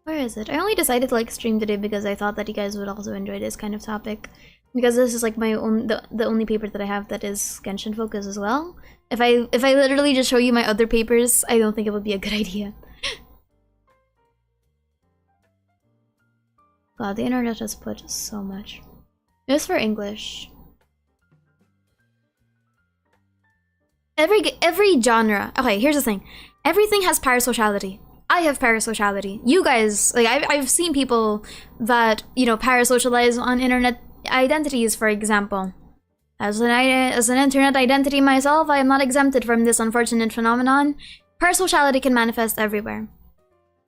Where is it? I only decided to like stream today because I thought that you guys would also enjoy this kind of topic. Because this is like my own the only paper that I have that is Genshin focused as well. If I literally just show you my other papers, I don't think it would be a good idea. God, the internet has put so much. It's for English. Every genre. Okay, here's the thing. Everything has parasociality. I have parasociality. You guys, like, I've seen people that, you know, parasocialize on internet identities, for example. As an internet identity myself, I am not exempted from this unfortunate phenomenon. Parasociality can manifest everywhere.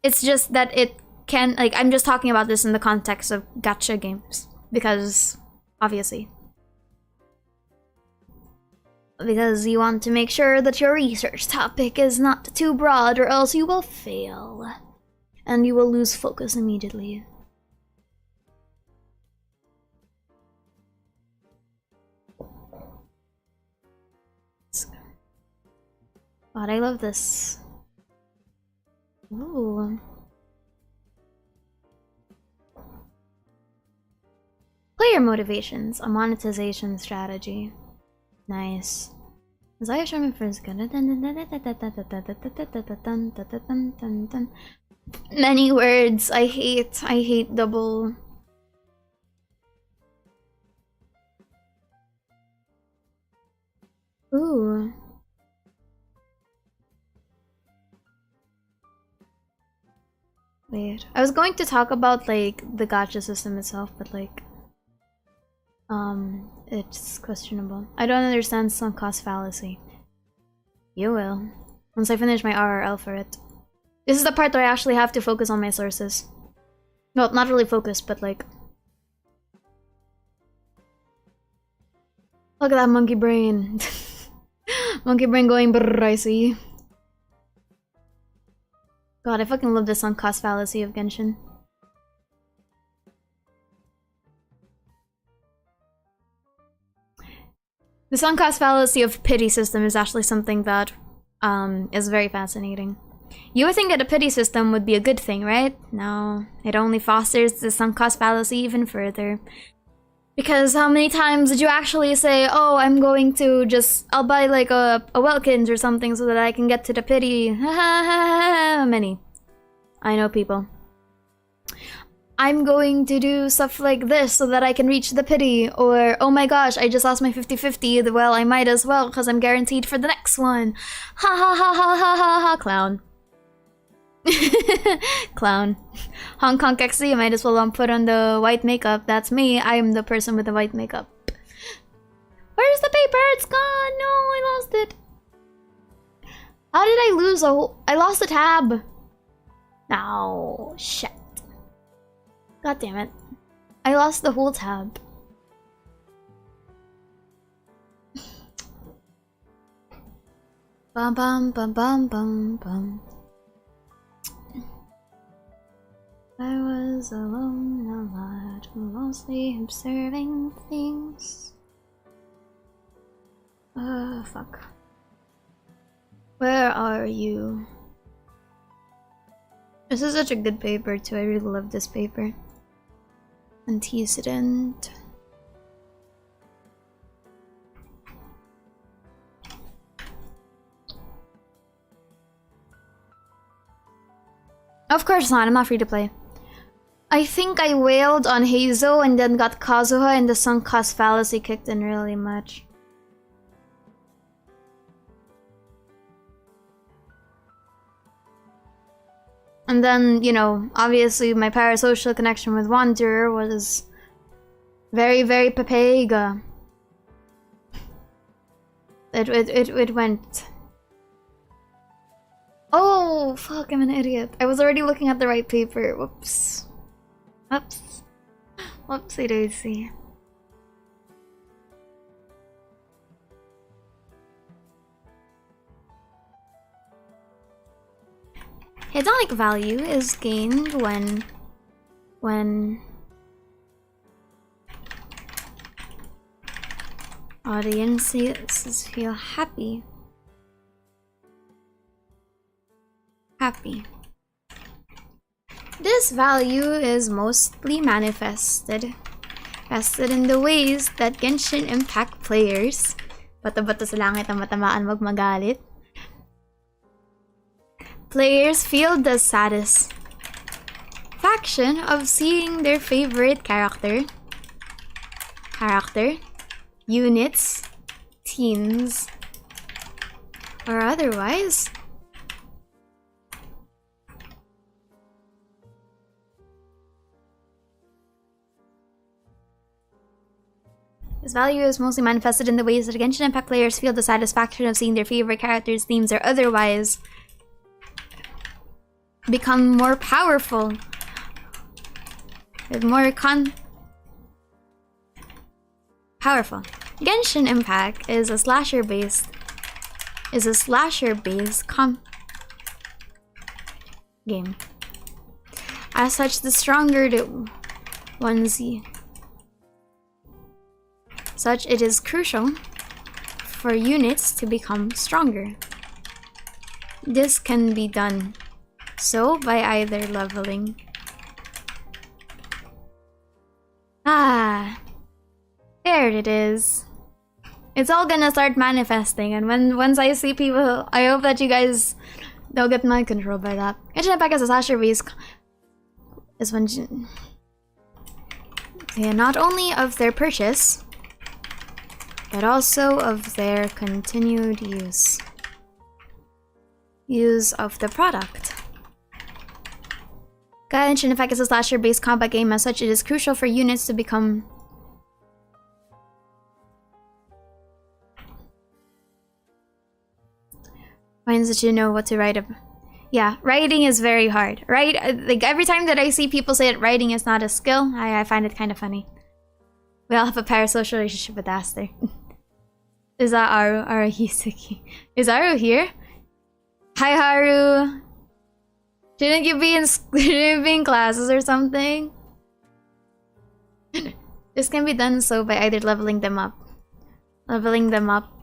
It's just that it can, like, I'm just talking about this in the context of gacha games. Because, obviously. Because you want to make sure that your research topic is not too broad, or else you will fail. And you will lose focus immediately. God, I love this. Ooh. Player motivations, a monetization strategy. Nice. Many words. I hate double. Ooh. Wait. I was going to talk about like the gacha system itself, but like it's questionable. I don't understand sunk cost fallacy. You will. Once I finish my RRL for it. This is the part where I actually have to focus on my sources. Well, not really focus, but like... Look at that monkey brain. Monkey brain going brrr, I see. God, I fucking love the sunk cost fallacy of Genshin. The sunk cost fallacy of pity system is actually something that is very fascinating. You would think that a pity system would be a good thing, right? No, it only fosters the sunk cost fallacy even further. Because how many times did you actually say, oh, I'm going to just, I'll buy like a Welkins or something so that I can get to the pity. Many. I know people. I'm going to do stuff like this so that I can reach the pity, or oh my gosh, I just lost my 50-50, well I might as well because I'm guaranteed for the next one. Ha ha ha ha ha ha ha, clown. Clown. Hong Kong XZ, I might as well put on the white makeup. That's me, I'm the person with the white makeup. Where's the paper? It's gone! No, I lost it. How did I lose I lost the tab. No, shit. God damn it. I lost the whole tab. Bum bum bum bum bum bum. I was alone a lot, mostly observing things. Fuck. Where are you? This is such a good paper too, I really love this paper. Antecedent. Of course not, I'm not free to play. I think I wailed on Heizo and then got Kazuha and the sunk cost fallacy kicked in really much. And then, you know, obviously my parasocial connection with Wanderer was very, very papega. It went... Oh, fuck, I'm an idiot. I was already looking at the right paper. Whoops. Whoops. Whoopsie daisy. Hedonic value is gained when audiences feel happy. This value is mostly manifested in the ways that Genshin Impact players bata-bata sa langit ang matamaan magmagalit. Players feel the satisfaction of seeing their favorite character, units, teams, or otherwise This value is mostly manifested in the ways that Genshin Impact players feel the satisfaction of seeing their favorite characters, themes, or otherwise become more powerful with more powerful. Genshin Impact is a slasher-based game. As such, the stronger the ones such it is crucial for units to become stronger. This can be done so by either leveling. There it is. It's all gonna start manifesting, and once I see people, I hope that you guys don't get mind controlled by that. Genshin Impact as a slasher base is when not only of their purchase, but also of their continued use of the product. Genshin Impact is a slasher-based combat game. As such, it is crucial for units to become finds that you know what to write about. Yeah, writing is very hard. Right? Like every time that I see people say that writing is not a skill, I find it kind of funny. We all have a parasocial relationship with Aster. Is that Aru? Aru Hisaki. Is Aru here? Hi Haru! Shouldn't you be in classes or something? This can be done so by either leveling them up,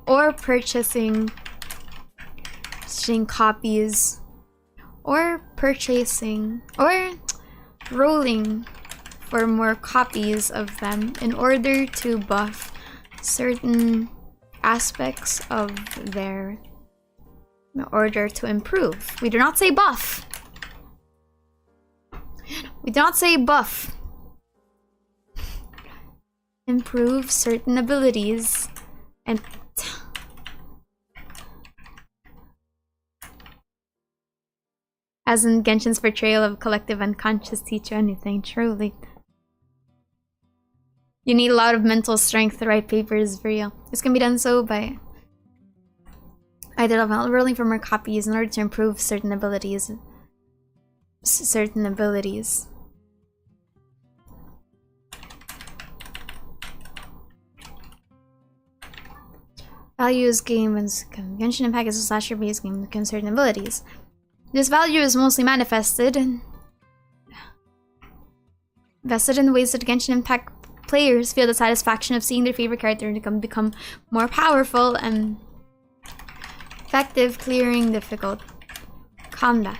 or purchasing copies, or rolling for more copies of them in order to buff certain aspects of their, in order to improve. We do not say buff. We do not say buff. Improve certain abilities and as in Genshin's portrayal of collective unconscious teach you anything, truly. You need a lot of mental strength to write papers for real. This can be done so by either rolling for more copies in order to improve certain abilities. Values game when Genshin Impact is a slasher-based game with certain abilities. This value is mostly manifested Invested in the ways that Genshin Impact players feel the satisfaction of seeing their favorite character become more powerful and effective, clearing difficult combat.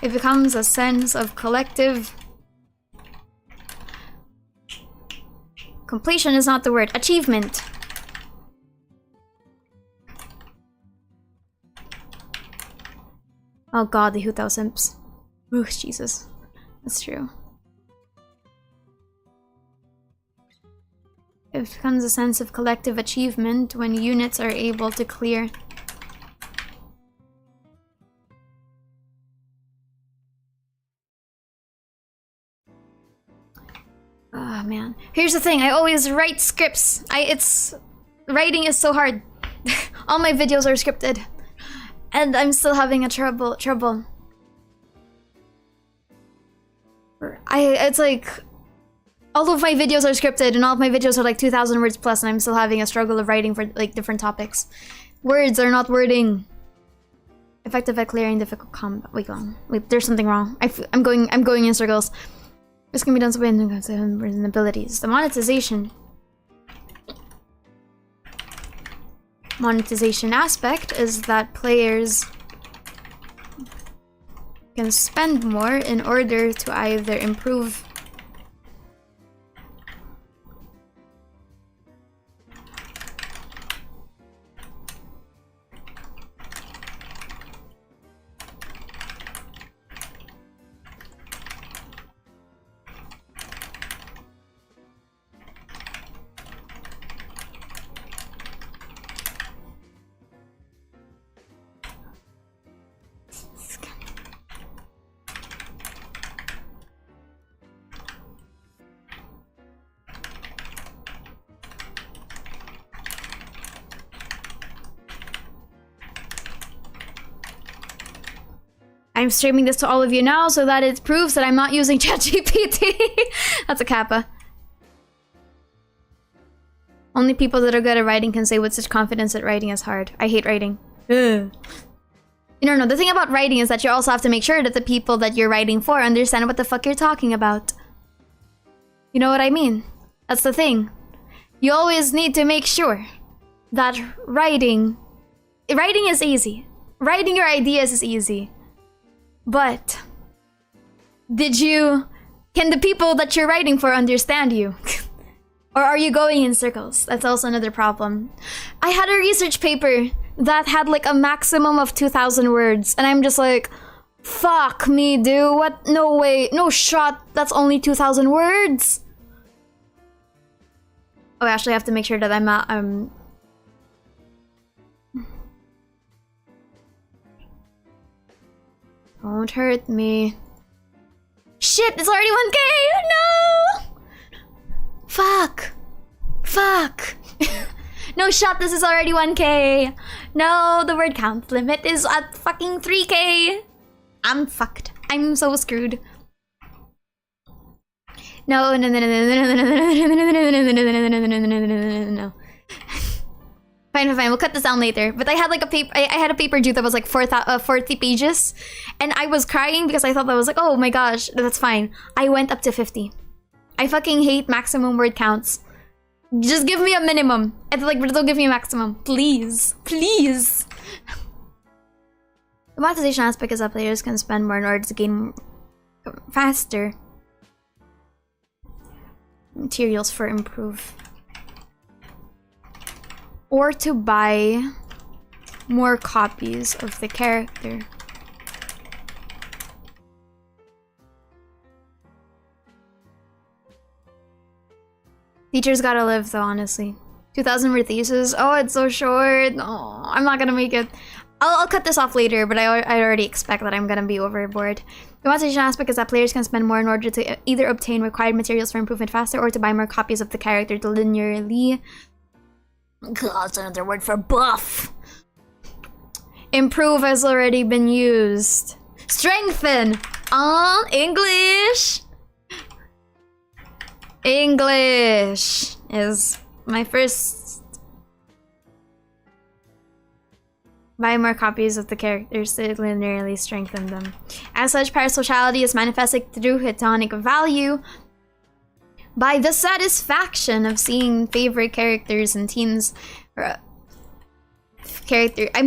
It becomes a sense of collective completion is not the word. Achievement. Oh god, the Hutao simps. Ooh, Jesus. That's true. It becomes a sense of collective achievement when units are able to clear. Ah, man. Here's the thing, I always write scripts. Writing is so hard. All my videos are scripted. And I'm still having a trouble. It's like all of my videos are scripted and all of my videos are like 2,000 words plus, and I'm still having a struggle of writing for like different topics. Words are not wording. Effective at clearing difficult combat. Wait, there's something wrong. I'm going in circles. This can be done so by abilities. The monetization aspect is that players can spend more in order to either improve I'm streaming this to all of you now so that it proves that I'm not using ChatGPT. That's a kappa. Only people that are good at writing can say with such confidence that writing is hard. I hate writing. Ugh. No, the thing about writing is that you also have to make sure that the people that you're writing for understand what the fuck you're talking about. You know what I mean? That's the thing. You always need to make sure that writing is easy. Writing your ideas is easy. But can the people that you're writing for understand you? Or are you going in circles? That's also another problem. I had a research paper that had like a maximum of 2,000 words, and I'm just like, fuck me, dude. What? No way. No shot. That's only 2,000 words. Oh, actually, I have to make sure that I'm not, Don't hurt me. Shit, it's already 1K! No! Fuck. No shot, this is already 1K. No, the word count limit is at fucking 3K. I'm fucked. I'm so screwed. No. Fine. We'll cut this down later. But I had like a paper. I had a paper due that was like 40 pages, and I was crying because I thought that was like, oh my gosh, that's fine. I went up to 50. I fucking hate maximum word counts. Just give me a minimum. It's like, don't give me a maximum, please. The monetization aspect is that players can spend more in order to gain faster materials for improve. Or to buy more copies of the character. Teachers gotta live though, honestly. 2,000 word thesis. Oh, it's so short. Oh, I'm not gonna make it. I'll cut this off later, but I already expect that I'm gonna be overboard. The monetization aspect is that players can spend more in order to either obtain required materials for improvement faster or to buy more copies of the character to linearly. God, that's another word for buff. Improve has already been used. Strengthen. English. English is my first Buy more copies of the characters to linearly strengthen them. As such, parasociality is manifested through hedonic value by the satisfaction of seeing favorite characters and teams. I'm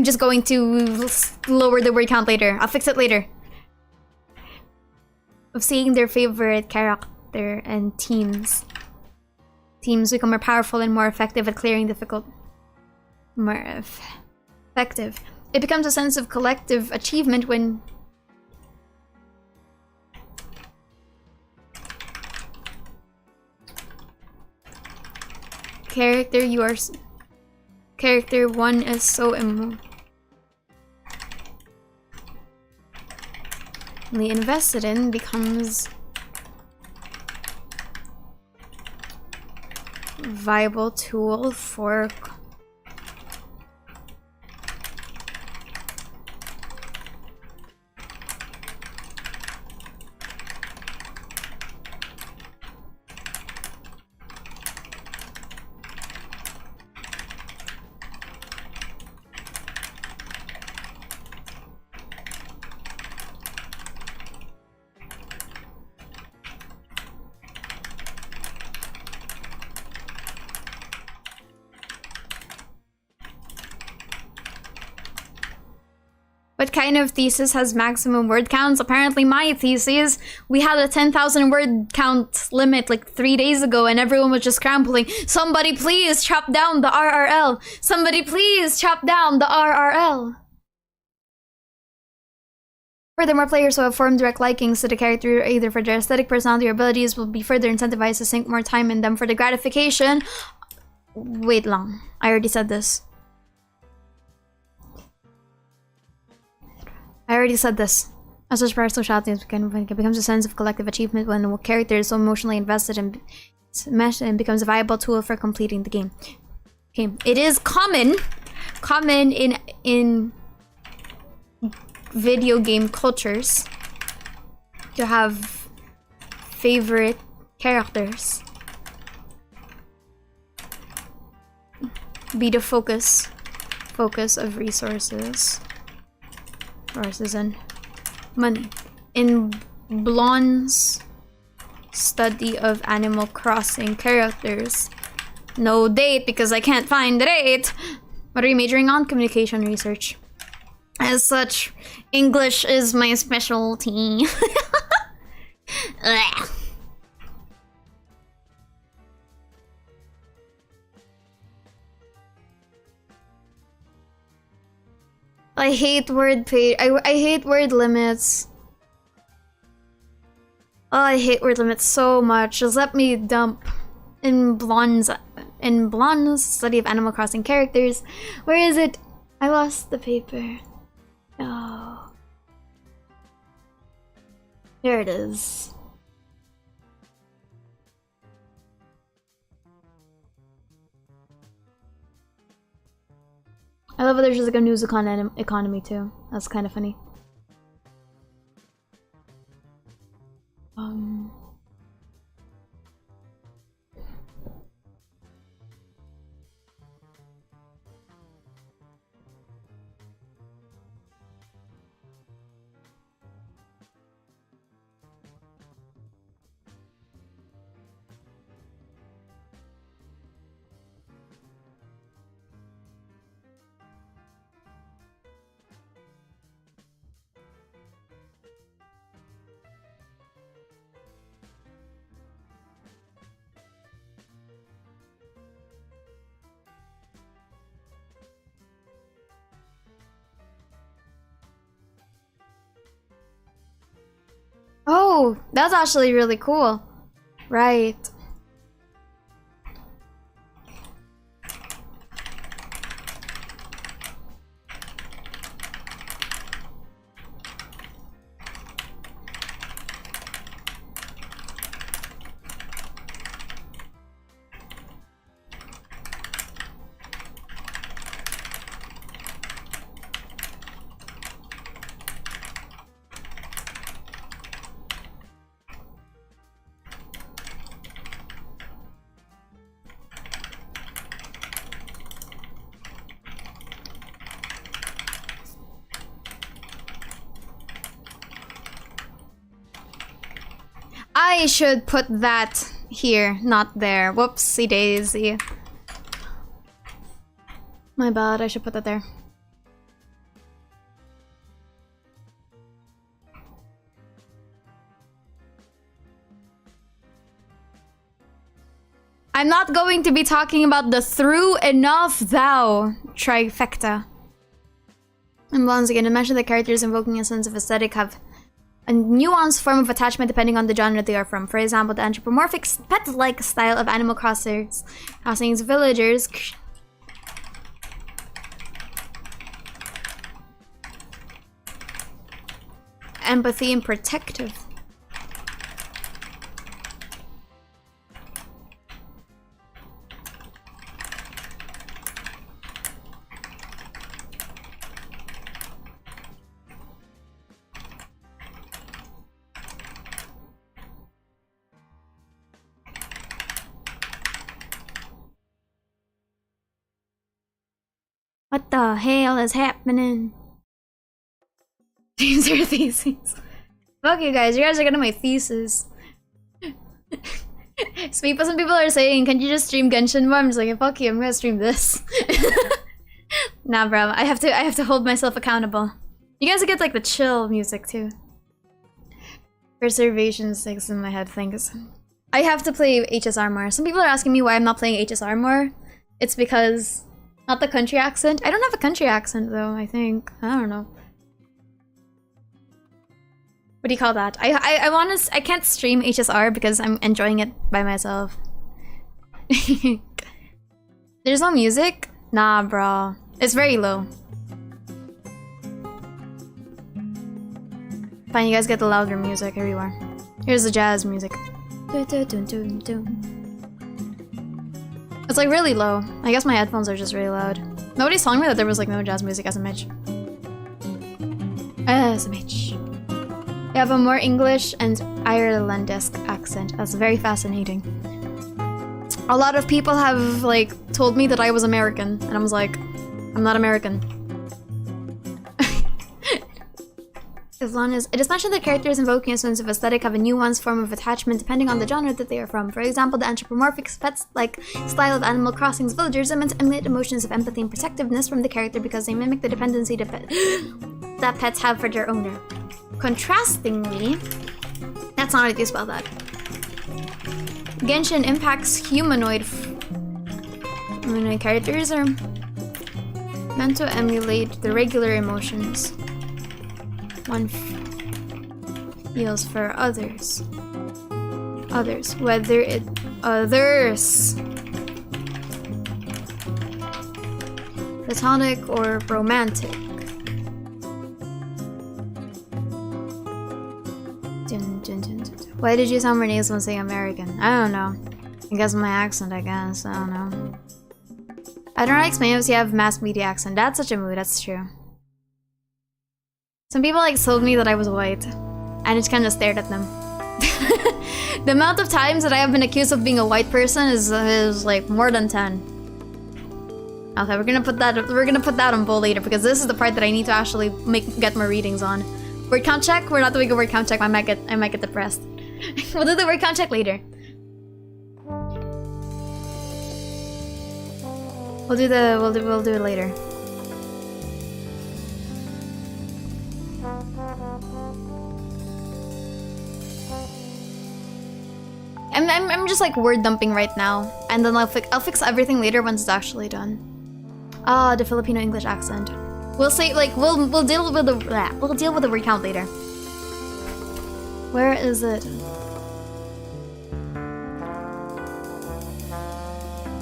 just going to lower the word count later. I'll fix it later. Of seeing their favorite character and teams. Teams become more powerful and more effective at clearing difficult. More effective. It becomes a sense of collective achievement when character 1 is so invested in becomes viable tool for what kind of thesis has maximum word counts? Apparently my thesis, we had a 10,000 word count limit like 3 days ago and everyone was just scrambling. Somebody please chop down the RRL. Somebody please chop down the RRL. Furthermore, players who have formed direct likings to the character either for their aesthetic, personality, or abilities will be further incentivized to sink more time in them for the gratification. Wait long, I already said this. As such, parasociality becomes a sense of collective achievement when a character is so emotionally invested and becomes a viable tool for completing the game. Okay, it is common in video game cultures to have favorite characters be the focus of resources and money. In Blonde's study of Animal Crossing characters, no date because I can't find the date. What are you majoring on? Communication research. As such, English is my specialty. I hate word I hate word limits. Oh, I hate word limits so much. Just let me dump. In Blonde's study of Animal Crossing characters. Where is it? I lost the paper. Oh. Here it is. I love that there's just like a news economy too. That's kind of funny. Oh, that's actually really cool. Right. I should put that here, not there. Whoopsie daisy. My bad, I should put that there. I'm not going to be talking about the through enough thou trifecta. And once again, to mention the characters invoking a sense of aesthetic have a nuanced form of attachment depending on the genre they are from. For example, the anthropomorphic pet-like style of Animal Crossing's villagers empathy and protective. What the hell is happening? These are theses. Fuck you guys are getting my thesis. Some people are saying, can you just stream Genshin more? I'm just like, fuck you, I'm gonna stream this. Nah bro, I have to hold myself accountable. You guys get like the chill music too. Preservation sticks in my head, thanks. I have to play HSR more. Some people are asking me why I'm not playing HSR more. It's because not the country accent. I don't have a country accent though, I think. I don't know. What do you call that? I can't stream HSR because I'm enjoying it by myself. There's no music? Nah, bro. It's very low. Fine, you guys get the louder music everywhere. Here's the jazz music. It's like really low. I guess my headphones are just really loud. Nobody's telling me that there was like no jazz music as a Mitch. As a Mitch. They have a more English and Irelandesque accent. That's very fascinating. A lot of people have like told me that I was American, and I was like, I'm not American. As long as it is mentioned that characters invoking a sense of aesthetic have a nuanced form of attachment depending on the genre that they are from. For example, the anthropomorphic pets-like style of Animal Crossing's villagers emit emotions of empathy and protectiveness from the character because they mimic the dependency that pets have for their owner. Contrastingly, that's not how you spell that. Genshin Impact's humanoid characters are meant to emulate the regular emotions one feels for others. Whether it platonic or romantic. Why did you sound more nasal when saying American? I don't know. I guess my accent, I guess. I don't know. I don't know how to explain it if you have mass media accent. That's such a mood, that's true. Some people like told me that I was white. And I just kind of stared at them. The amount of times that I have been accused of being a white person is like more than 10. Okay, we're gonna put that on bold later because this is the part that I need to actually get more readings on. Word count check? We're not doing a word count check. I might get depressed. We'll do the word count check later. We'll do it later. I'm just like word dumping right now, and then I'll fix everything later once it's actually done. Ah, the Filipino English accent. We'll say like we'll deal with the word count later. Where is it?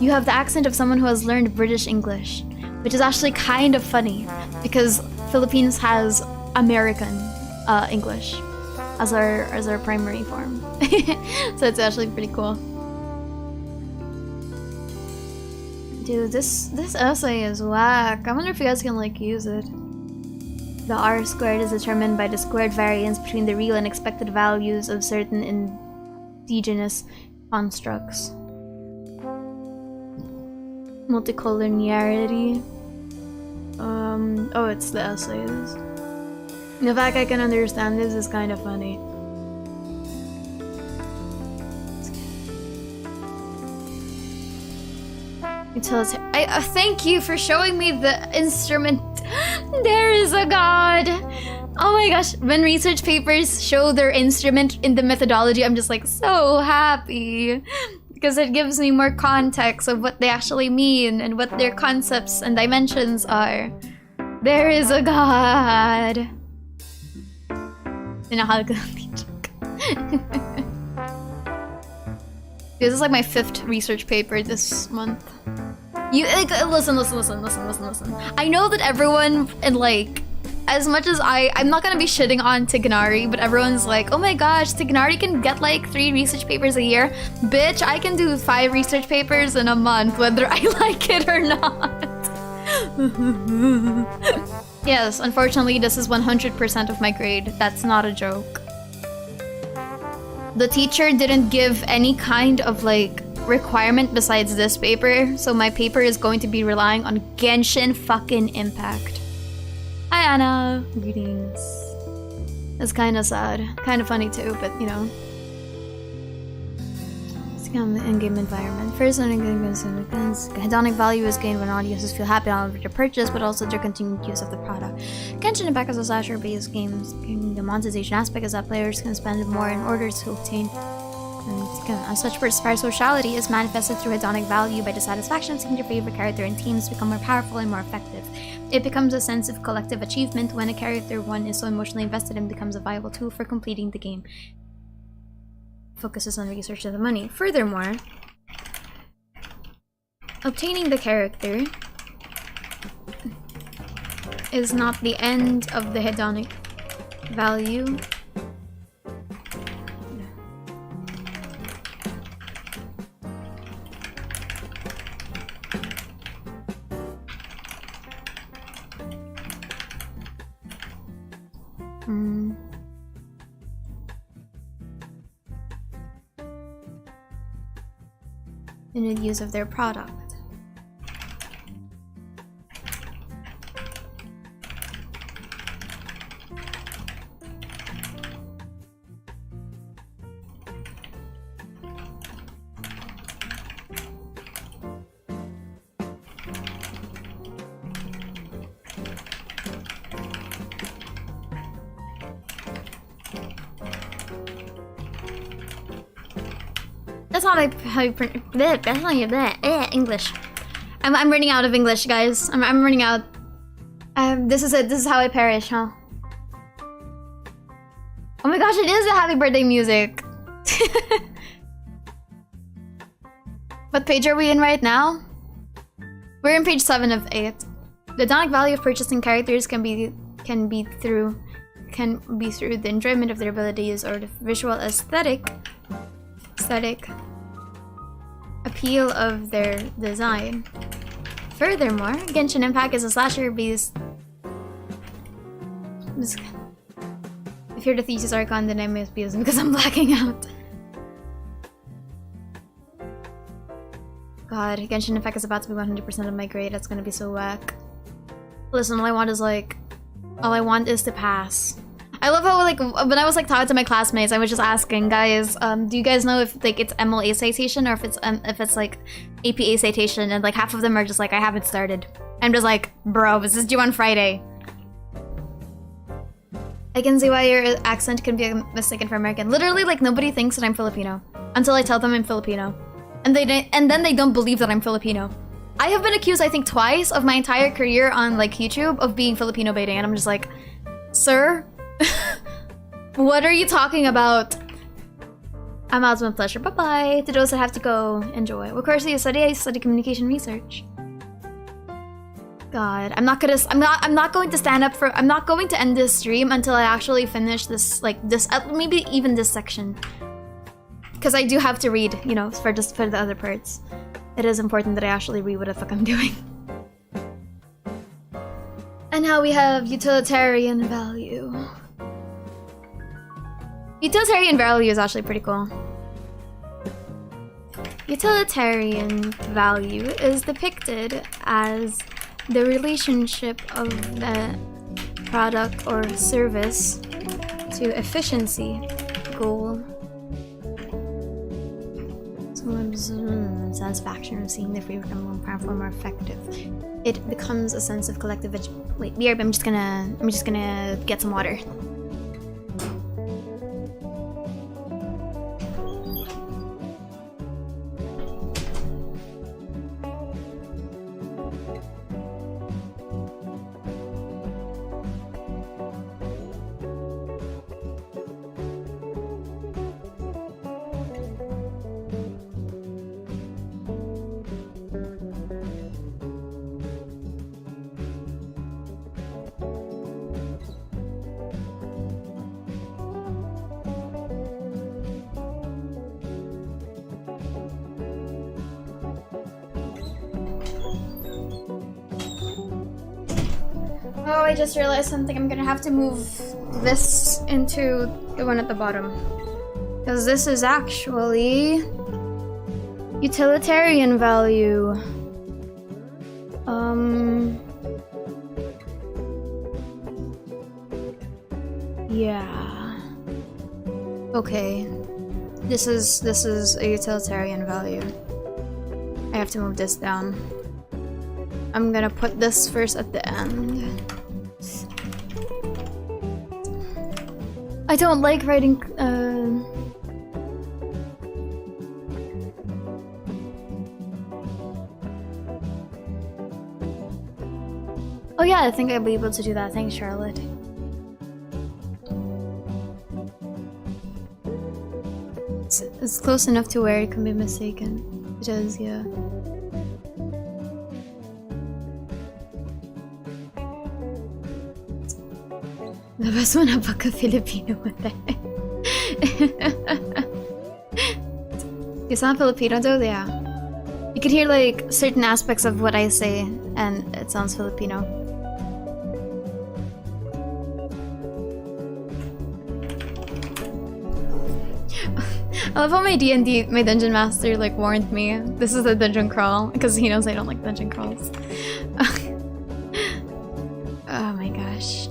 You have the accent of someone who has learned British English, which is actually kind of funny because Philippines has American English as our primary form. So it's actually pretty cool. Dude, this essay is whack. I wonder if you guys can like use it. The R squared is determined by the squared variance between the real and expected values of certain indigenous constructs. Multicollinearity. Oh, it's the essays. The fact I can understand this is kind of funny. I thank you for showing me the instrument. There is a god. Oh my gosh, when research papers show their instrument in the methodology, I'm just like so happy. Because it gives me more context of what they actually mean and what their concepts and dimensions are. There is a god. This is like my 5th research paper this month. You like, listen. I know that everyone and like, as much as I'm not gonna be shitting on Tignari, but everyone's like, oh my gosh, Tignari can get like 3 research papers a year. Bitch, I can do 5 research papers in a month, whether I like it or not. Yes, unfortunately, this is 100% of my grade. That's not a joke. The teacher didn't give any kind of like requirement besides this paper, so my paper is going to be relying on Genshin fucking Impact. Hi Anna, greetings. It's kind of sad, kind of funny too, but you know. It's kind of the in-game environment. First, hedonic value is gained when audiences feel happy on their purchase, but also their continued use of the product. Genshin Impact is a slasher-based game. The monetization aspect is that players can spend more in order to obtain. As such, parasociality is manifested through hedonic value by the satisfaction of seeing your favorite character and teams become more powerful and more effective. It becomes a sense of collective achievement when a character one is so emotionally invested and becomes a viable tool for completing the game. Focuses on research of the money. Furthermore, obtaining the character is not the end of the hedonic value. In the use of their product. That's not how you print. That's not English. I'm running out of English, guys. I'm running out. This is it. This is how I perish, huh? Oh my gosh! It is the happy birthday music. What page are we in right now? We're in page 7 of 8. The hedonic value of purchasing characters can be through the enjoyment of their abilities or the visual aesthetic appeal of their design. Furthermore, Genshin Impact is a slasher-based. If you're the thesis archon, then I must be using because I'm blacking out. God, Genshin Impact is about to be 100% of my grade. That's gonna be so whack. Listen, all I want is to pass. I love how, like, when I was, like, talking to my classmates, I was just asking, guys, do you guys know if, like, it's MLA citation or if it's, like, APA citation? And, like, half of them are just like, I haven't started. I'm just like, bro, this is due on Friday. I can see why your accent can be mistaken for American. Literally, like, nobody thinks that I'm Filipino until I tell them I'm Filipino. And then they don't believe that I'm Filipino. I have been accused, I think, twice of my entire career on, like, YouTube of being Filipino baiting. And I'm just like, sir? What are you talking about? I'm out, it's my pleasure. Bye-bye. To those that have to go, enjoy. What course do you study? I study communication research. God, I'm not going to end this stream until I actually finish this, like, maybe even this section. Because I do have to read, you know, for the other parts. It is important that I actually read what the fuck I'm doing. And now we have utilitarian value. Utilitarian value is actually pretty cool. Utilitarian value is depicted as the relationship of the product or service to efficiency goal. So I'm satisfaction of seeing the free become more powerful, more effective. It becomes a sense of collective. Wait, BRB, I'm just gonna get some water. Oh, I just realized something. I'm gonna have to move this into the one at the bottom. Because this is actually utilitarian value. Yeah. Okay. This is a utilitarian value. I have to move this down. I'm gonna put this first at the end. I don't like writing, Oh yeah, I think I'll be able to do that. Thanks, Charlotte. It's close enough to where it can be mistaken. It is, yeah. Labas mo na pagka-Filipino mo tayo. You sound Filipino though, yeah. You can hear like certain aspects of what I say and it sounds Filipino. I love how my D&D, my dungeon master like warned me this is a dungeon crawl because he knows I don't like dungeon crawls. Oh my gosh.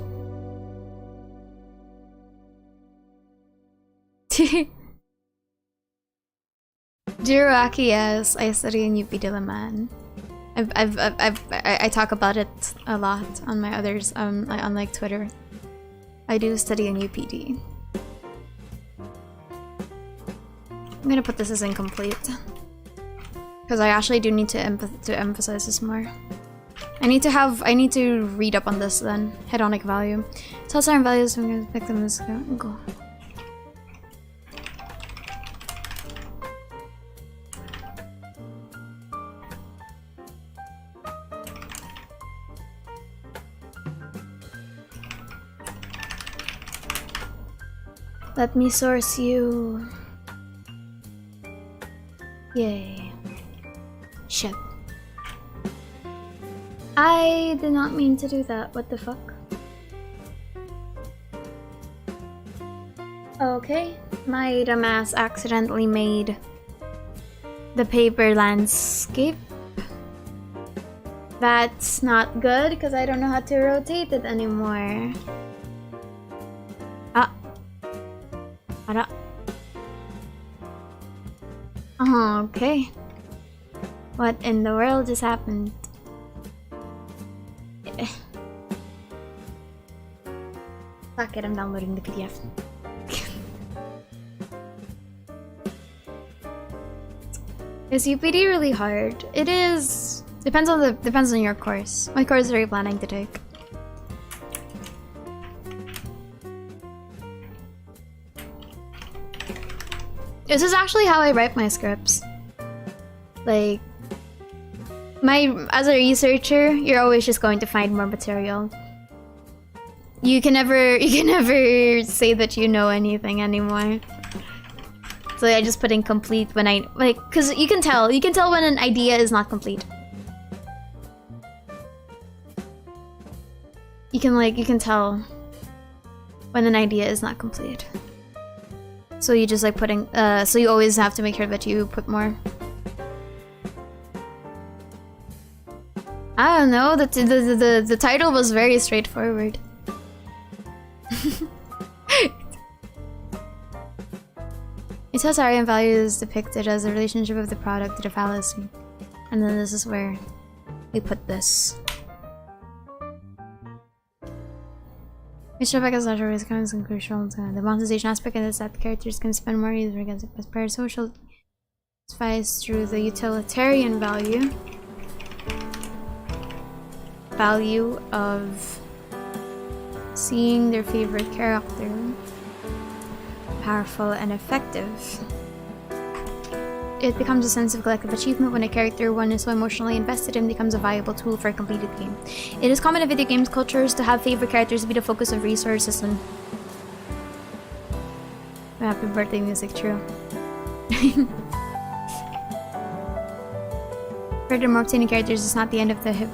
Jiroaki, yes, I study in UP Diliman. I talk about it a lot on my others on like Twitter. I do study in UPD. I'm gonna put this as incomplete because I actually do need to emphasize this more. I need to read up on this then. Hedonic value. Tell certain values. I'm gonna pick them as go. Let me source you. Yay. Shit. I did not mean to do that. What the fuck? Okay. My dumbass accidentally made the paper landscape. That's not good because I don't know how to rotate it anymore. Okay. What in the world just happened? Fuck it, I'm downloading the PDF. Is UPD really hard? It is. Depends on your course. What course are you planning to take? This is actually how I write my scripts. Like, as a researcher, you're always just going to find more material. You can never say that you know anything anymore. So I just put incomplete when I cause you can tell when an idea is not complete. You can tell when an idea is not complete. So you just putting so you always have to make sure that you put more. I don't know, the title was very straightforward. Utilitarian value is depicted as the relationship of the product to the fallacy. And then this is where we put this. Mr. Beck is always comes in crucial to the monetization aspect is that the characters can spend more user against as parasocial advice through the utilitarian value. Value of seeing their favorite character powerful and effective. It becomes a sense of collective achievement when a character one is so emotionally invested in becomes a viable tool for a completed game. It is common in video games cultures to have favorite characters be the focus of resources and happy birthday music, true. Furthermore, obtaining characters is not the end of the hip.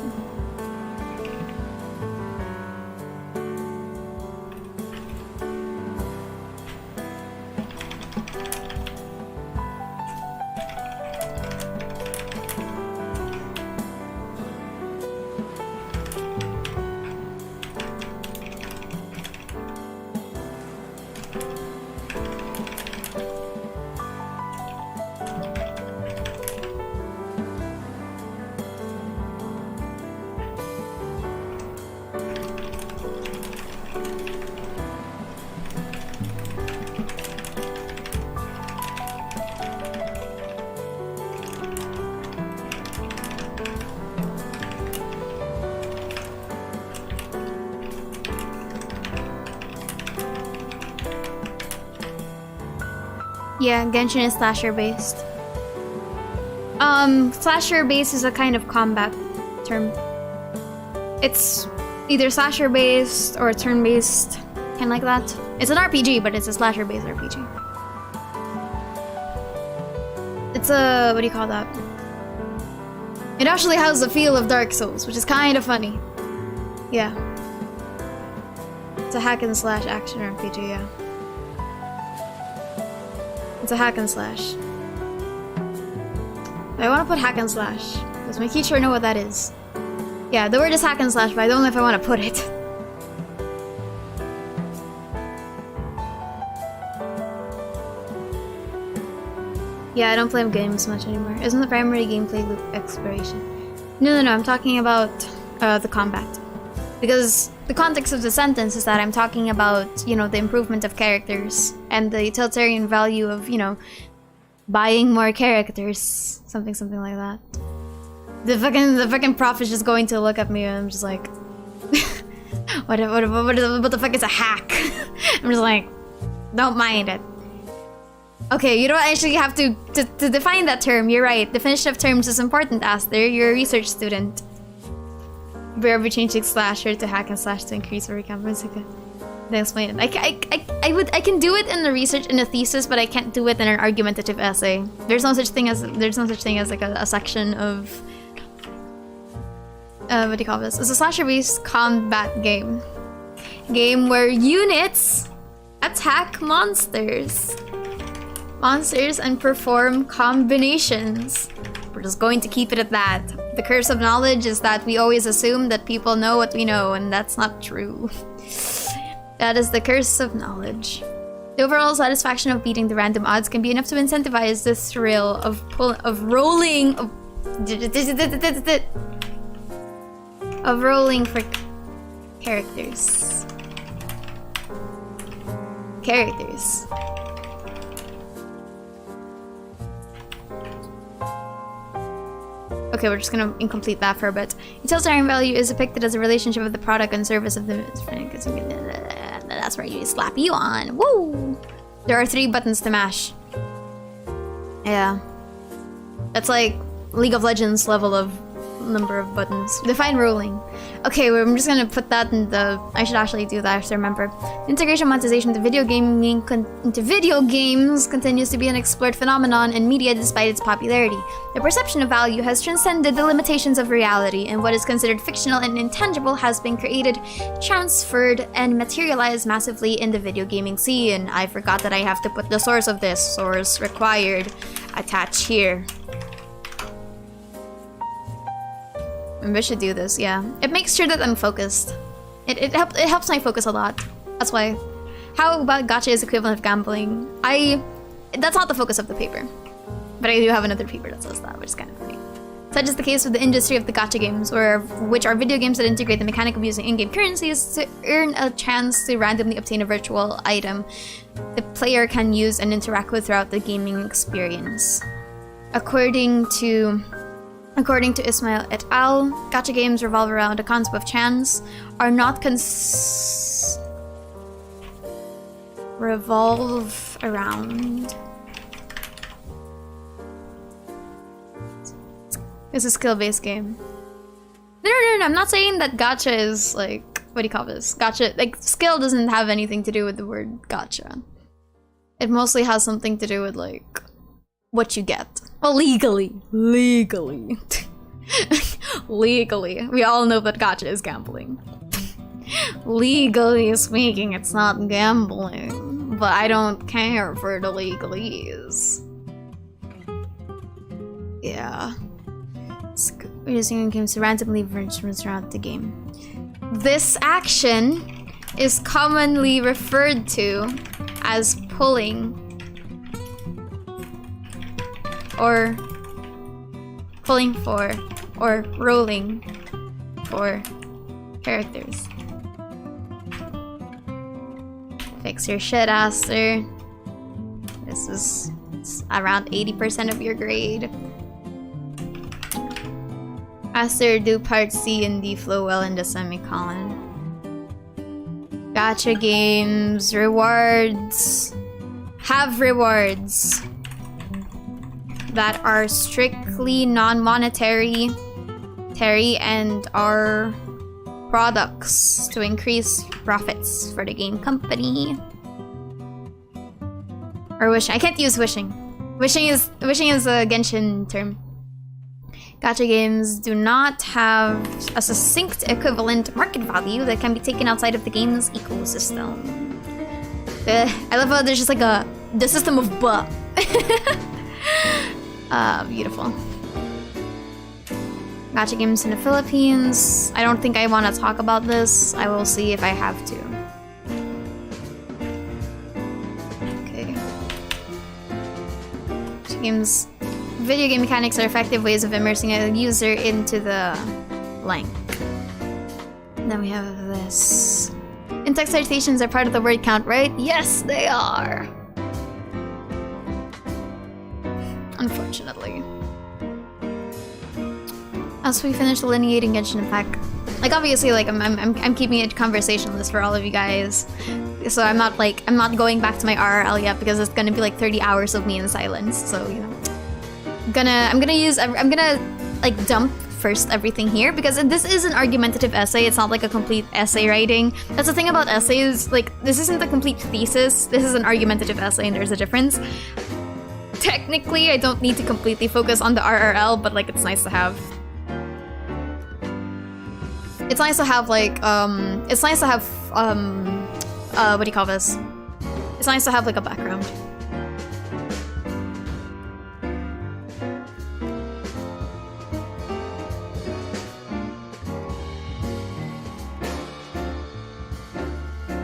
Yeah, Genshin is slasher based. Slasher based is a kind of combat term. It's either slasher based or turn based, kind of like that. It's an RPG, but it's a slasher based RPG. It's a, what do you call that? It actually has the feel of Dark Souls, which is kind of funny. Yeah. It's a hack and slash action RPG, yeah. It's a hack and slash. I want to put hack and slash. Does my teacher know what that is? Yeah, the word is hack and slash, but I don't know if I want to put it. Yeah, I don't play games much anymore. Isn't the primary gameplay loop exploration? No, I'm talking about the combat. Because the context of the sentence is that I'm talking about, you know, the improvement of characters and the utilitarian value of, you know, buying more characters. Something like that. The fucking prof is just going to look at me and I'm just like, what the fuck is a hack? I'm just like, don't mind it. Okay, you don't actually have to define that term. You're right. Definition of terms is important, Aster. You're a research student. Where we changing slasher to hack and slash to increase our recompense. Okay. Then explain it. I can do it in the research in a thesis, but I can't do it in an argumentative essay. There's no such thing as like a section of what do you call this? It's a slasher-based combat game. Game where units attack monsters and perform combinations. We're just going to keep it at that. The curse of knowledge is that we always assume that people know what we know, and that's not true. That is the curse of knowledge. The overall satisfaction of beating the random odds can be enough to incentivize the thrill of rolling for characters. Okay, we're just gonna incomplete that for a bit. Utilitarian value is depicted as a relationship of the product and service of the... That's where you slap you on. Woo! There are 3 buttons to mash. Yeah. That's like League of Legends level of number of buttons. Define rolling. Okay, I'm just gonna put that in the... I should actually do that, I have to remember. Integration monetization into video games continues to be an explored phenomenon in media despite its popularity. The perception of value has transcended the limitations of reality, and what is considered fictional and intangible has been created, transferred, and materialized massively in the video gaming scene. I forgot that I have to put the source of this. Source required. Attach here. Maybe I should do this, yeah. It makes sure that I'm focused. It helps my focus a lot. That's why. How about gacha is equivalent of gambling? I that's not the focus of the paper. But I do have another paper that says that, which is kind of funny. Such is the case with the industry of the gacha games, which are video games that integrate the mechanic of using in-game currencies to earn a chance to randomly obtain a virtual item the player can use and interact with throughout the gaming experience. According to Ismail et al., gacha games revolve around the concept of chance, are not revolve around. It's a skill-based game. No, I'm not saying that gacha is like, what do you call this? Gacha, like, skill doesn't have anything to do with the word gacha. It mostly has something to do with, like, what you get. Well, legally. Legally. We all know that gacha is gambling. Legally speaking, it's not gambling. But I don't care for the legalese. Yeah. Using games to randomly throughout the game. This action is commonly referred to as pulling or for or rolling for characters. Fix your shit, Aster. This is around 80% of your grade. Aster, do part C and D flow well in the semicolon. Gacha games, rewards. Have rewards that are strictly non-monetary and are products to increase profits for the game company. Or wishing. I can't use wishing. Wishing is a Genshin term. Gacha games do not have a succinct equivalent market value that can be taken outside of the game's ecosystem. I love how there's just like the system of buh. Beautiful. Gacha games in the Philippines. I don't think I want to talk about this. I will see if I have to. Okay. Gacha games. Video game mechanics are effective ways of immersing a user into the blank. And then we have this. In-text citations are part of the word count, right? Yes, they are! Unfortunately. As we finish delineating Genshin Impact, like obviously, like I'm keeping a conversation list for all of you guys, so I'm not going back to my RRL yet because it's gonna be like 30 hours of me in silence. So you know. I'm gonna like dump first everything here because this is an argumentative essay. It's not like a complete essay writing. That's the thing about essays. Like this isn't a complete thesis. This is an argumentative essay, and there's a difference. Technically, I don't need to completely focus on the RRL, but like it's nice to have. It's nice to have like It's nice to have what do you call this? It's nice to have like a background.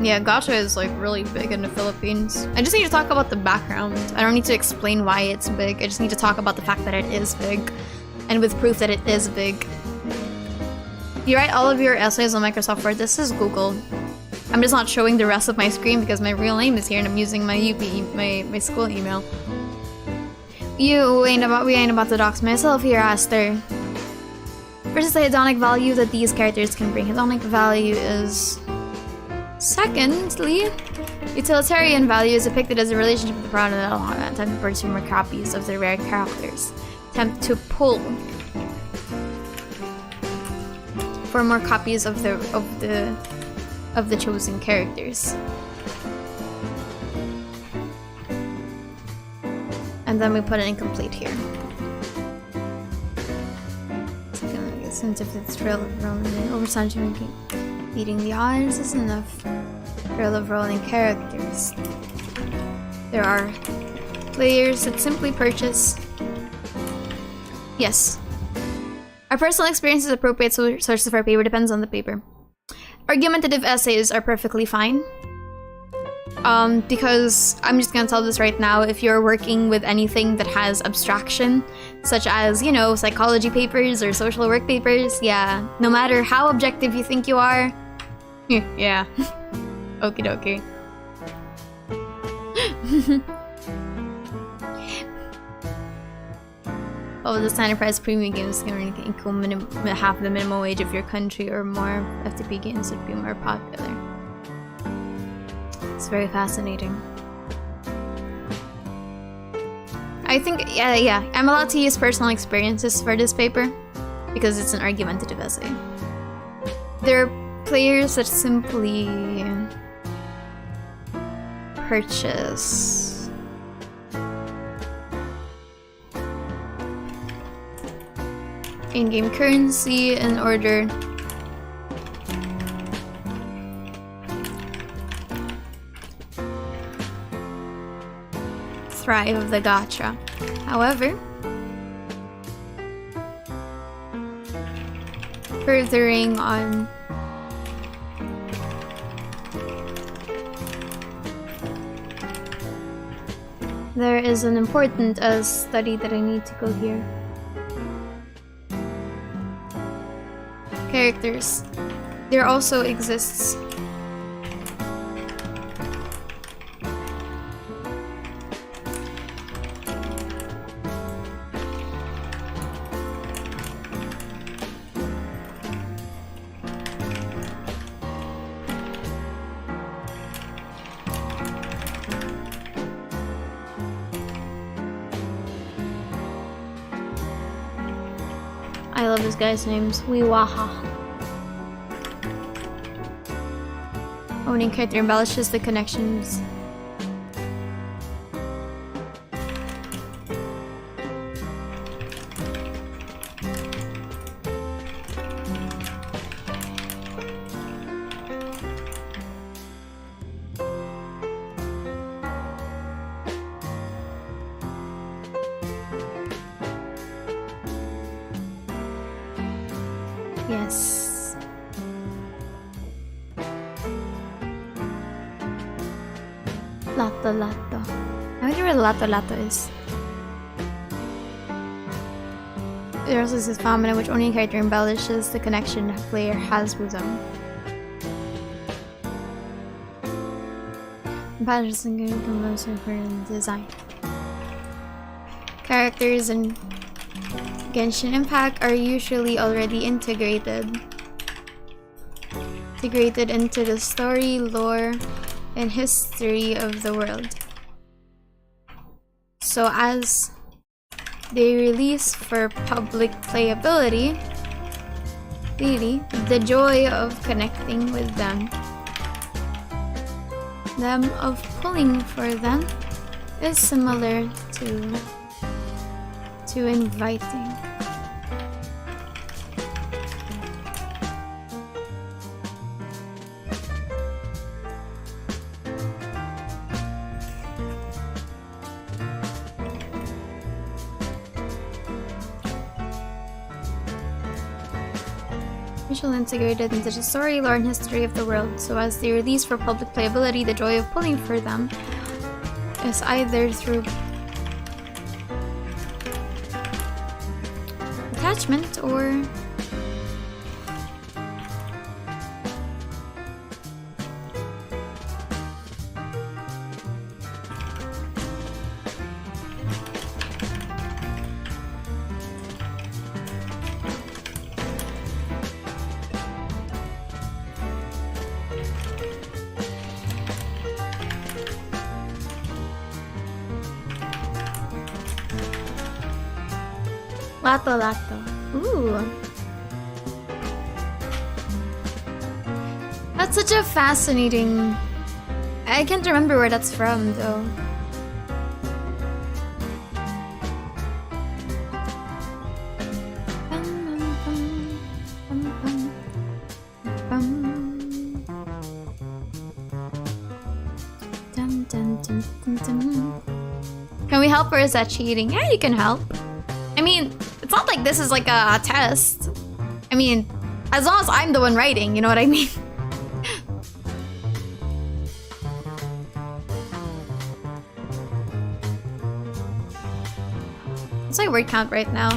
Yeah, gacha is like really big in the Philippines. I just need to talk about the background. I don't need to explain why it's big. I just need to talk about the fact that it is big. And with proof that it is big. You write all of your essays on Microsoft Word. This is Google. I'm just not showing the rest of my screen because my real name is here and I'm using my my school email. We ain't about to dox myself here, Aster. Versus the hedonic value that these characters can bring. Hedonic value is... Secondly, utilitarian value is depicted as a relationship with the product that allows that attempt to purchase more copies of the rare characters. Attempt to pull for more copies of the chosen characters. And then we put an incomplete here. Since if it's thrill of rolling over time to beating the odds is enough. Thrill of rolling characters. There are players that simply purchase. Yes. Our personal experience is appropriate sources of our paper depends on the paper. Argumentative essays are perfectly fine. Because I'm just gonna tell this right now, if you're working with anything that has abstraction, such as, you know, psychology papers or social work papers, yeah, no matter how objective you think you are, yeah, okie dokie. Oh, the standard price premium games can half the minimum wage of your country or more. FTP games would be more popular. It's very fascinating. I think, yeah, I'm allowed to use personal experiences for this paper because it's an argumentative essay. There are players that simply purchase in-game currency in order thrive the gacha. However, furthering on there is an important study that I need to go here. Characters. There also exists I love this guy's name's Wiwaha. Owning character embellishes the connections. Yes. Lato Lato. I wonder where Lato Lato is. There also is this phenomenon which only a character embellishes the connection a player has with them. Embellishes and good for design. Characters in Genshin Impact are usually already integrated into the story, lore, and history of the world. So as they release for public playability, really, the joy of connecting with them, of pulling for them, is similar to inviting. Usually integrated into the story, lore, and history of the world, so as they release for public playability, the joy of pulling for them is either through attachment or Lato Lato. Ooh. That's such a fascinating... I can't remember where that's from, though. Can we help, or is that cheating? Yeah, you can help. I mean, it's not like this is like a test. I mean, as long as I'm the one writing, you know what I mean? What's my word count right now?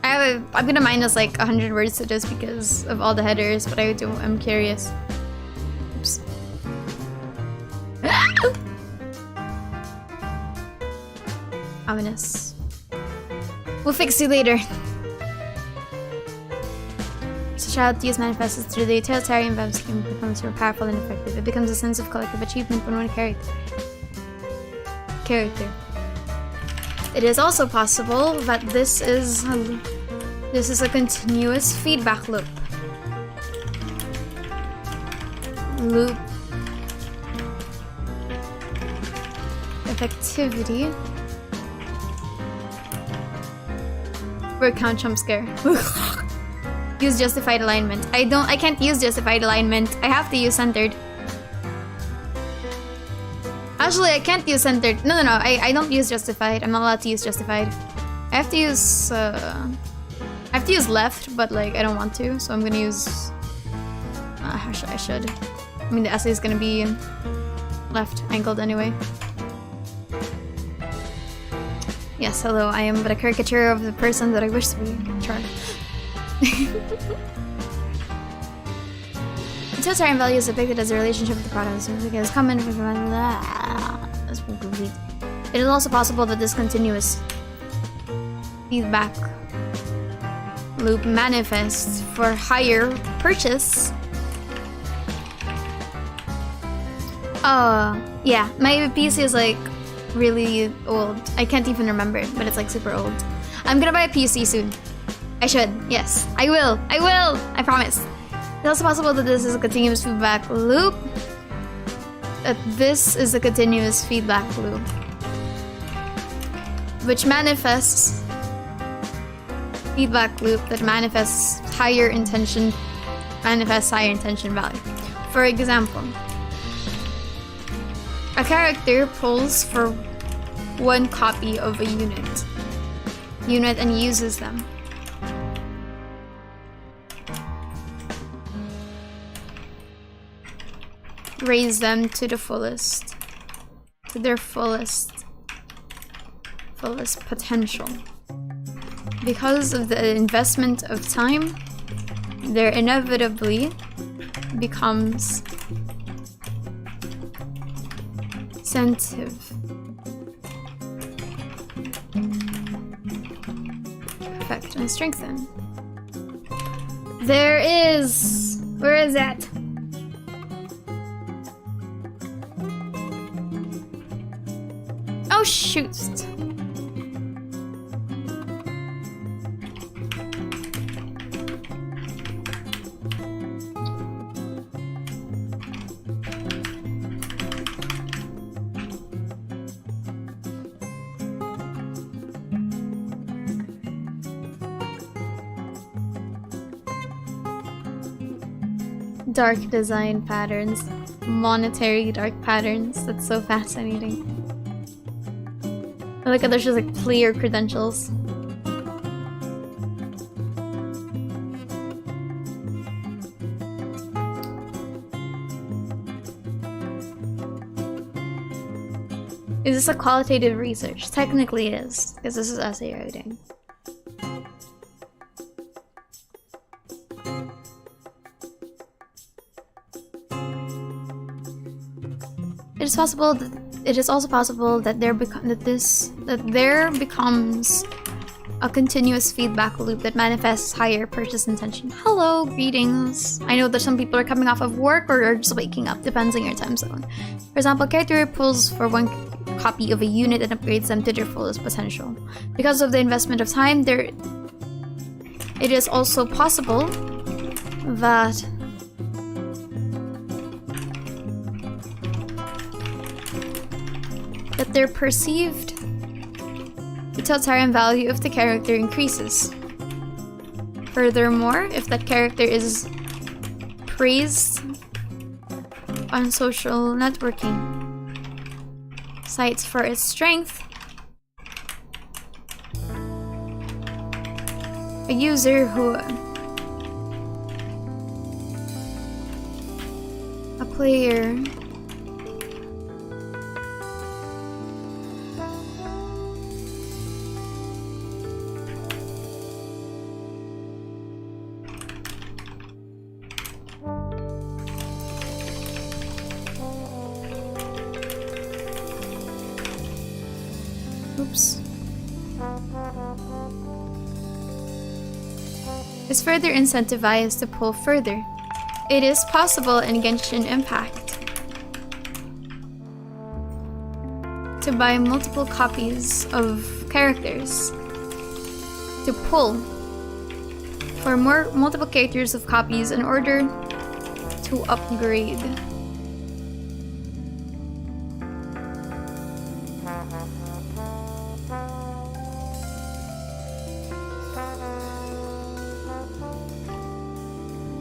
I'm gonna minus like 100 words to this because of all the headers, but I'm curious. Oops. Ominous. We'll fix you later. Such how to use manifests through the utilitarian web scheme becomes more powerful and effective. It becomes a sense of collective achievement when one character. It is also possible that this is a continuous feedback loop. Effectivity. Word count jump scare. Use justified alignment. I can't use justified alignment. I have to use centered. Actually, I can't use centered. No. I don't use justified. I'm not allowed to use justified. I have to use left, but like I don't want to, so I'm gonna use. I should. I mean, the essay is gonna be left angled anyway. Yes, hello. I am but a caricature of the person that I wish to be. Try. Utilitarian value is depicted as a relationship with the product, so it is common. It is also possible that this continuous feedback loop manifests for higher purchase. Yeah, my PC is like really old. I can't even remember it, but it's like super old. I'm gonna buy a PC soon. I should, yes. I will, I promise. It's also possible that this is a continuous feedback loop. Which manifests feedback loop that manifests higher intention value. For example, a character pulls for one copy of a unit and uses them. Raise them to the fullest, to their fullest potential. Because of the investment of time, there inevitably becomes incentive. Perfect, and strengthen. There is... Where is that? Oh shoot! Dark design patterns. Monetary dark patterns. That's so fascinating. I like how there's just like clear credentials. Is this a qualitative research? Technically it is, because this is essay writing. It is also possible that there becomes a continuous feedback loop that manifests higher purchase intention. Hello, greetings. I know that some people are coming off of work or are just waking up, depends on your time zone. For example, a character pulls for one copy of a unit and upgrades them to their fullest potential. Because of the investment of time, it is also possible that their perceived utilitarian value of the character increases. Furthermore, if that character is praised on social networking sites for its strength, a user who... a player... Oops. Is further incentivized to pull further. It is possible in Genshin Impact to buy multiple copies of characters to pull for multiple characters of copies in order to upgrade.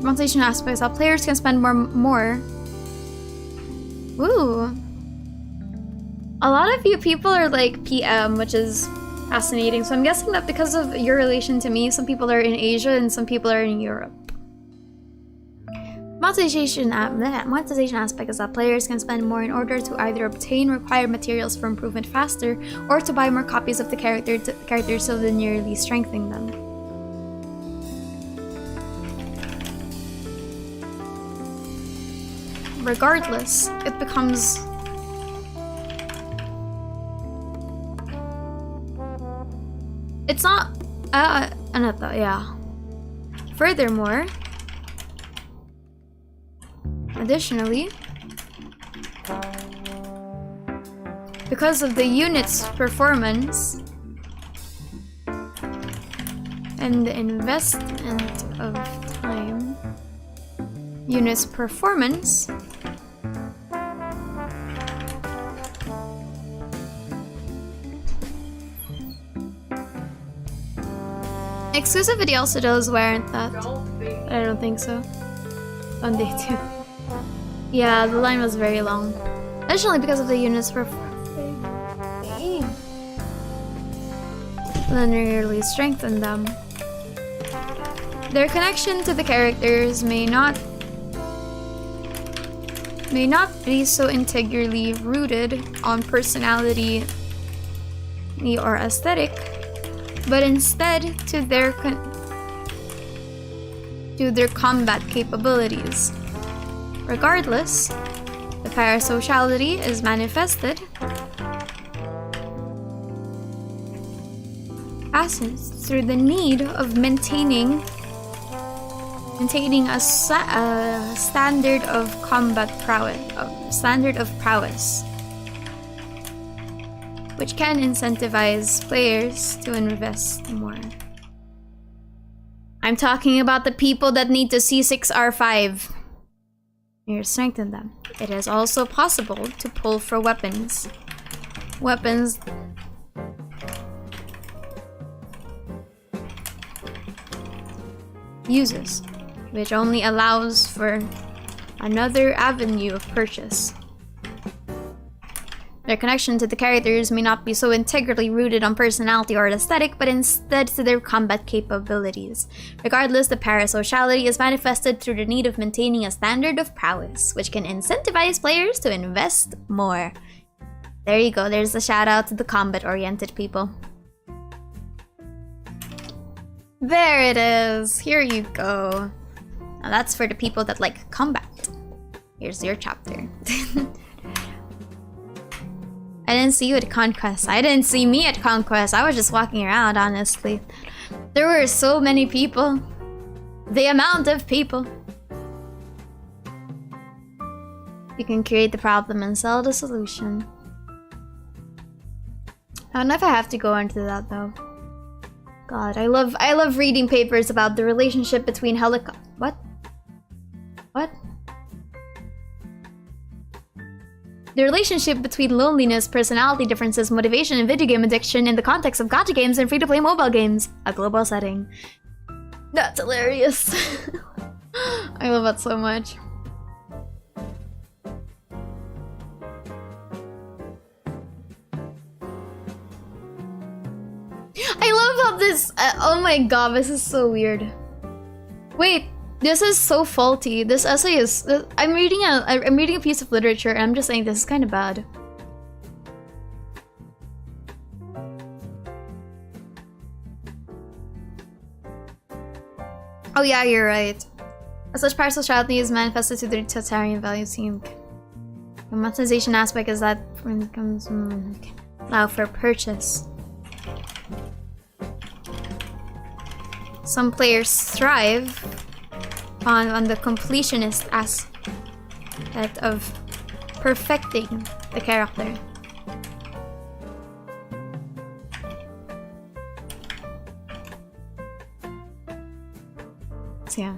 Monetization aspects how players can spend more. Ooh. A lot of you people are like PM, which is fascinating. So I'm guessing that because of your relation to me, some people are in Asia and some people are in Europe. Monetization aspect is that players can spend more in order to either obtain required materials for improvement faster or to buy more copies of the characters so linearly strengthening them. Regardless, it becomes it's not yeah. Furthermore, additionally, because of the unit's performance and the investment of time, unit's performance exclusivity also does warrant that. I don't think so. On day 2. Yeah, the line was very long. Additionally, because of the unit's performance, linearly strengthen them. Their connection to the characters may not be so integrally rooted on personality or aesthetic, but instead to their combat capabilities. Regardless, the parasociality is manifested as through the need of maintaining a standard of combat prowess, which can incentivize players to invest more. I'm talking about the people that need to C6R5. You strengthen them. It is also possible to pull for weapons. Uses, which only allows for another avenue of purchase. Their connection to the characters may not be so integrally rooted on personality or aesthetic, but instead to their combat capabilities. Regardless, the parasociality is manifested through the need of maintaining a standard of prowess, which can incentivize players to invest more. There you go, there's a shout out to the combat-oriented people. There it is, here you go. Now that's for the people that like combat. Here's your chapter. I didn't see you at Conquest. I didn't see me at Conquest. I was just walking around, honestly. There were so many people. The amount of people. You can create the problem and sell the solution. I don't know if I have to go into that though. God, I love reading papers about the relationship between What? The relationship between loneliness, personality differences, motivation, and video game addiction in the context of gacha games and free-to-play mobile games. A global setting. That's hilarious. I love that so much. I love how this... oh my god, this is so weird. Wait. This is so faulty. This essay is... I'm reading a piece of literature and I'm just saying this is kind of bad. Oh yeah, you're right. As such, parasociality is manifested through the utilitarian value scheme. The monetization aspect is that when it comes allow for purchase. some players thrive on the completionist aspect of perfecting the character. So yeah,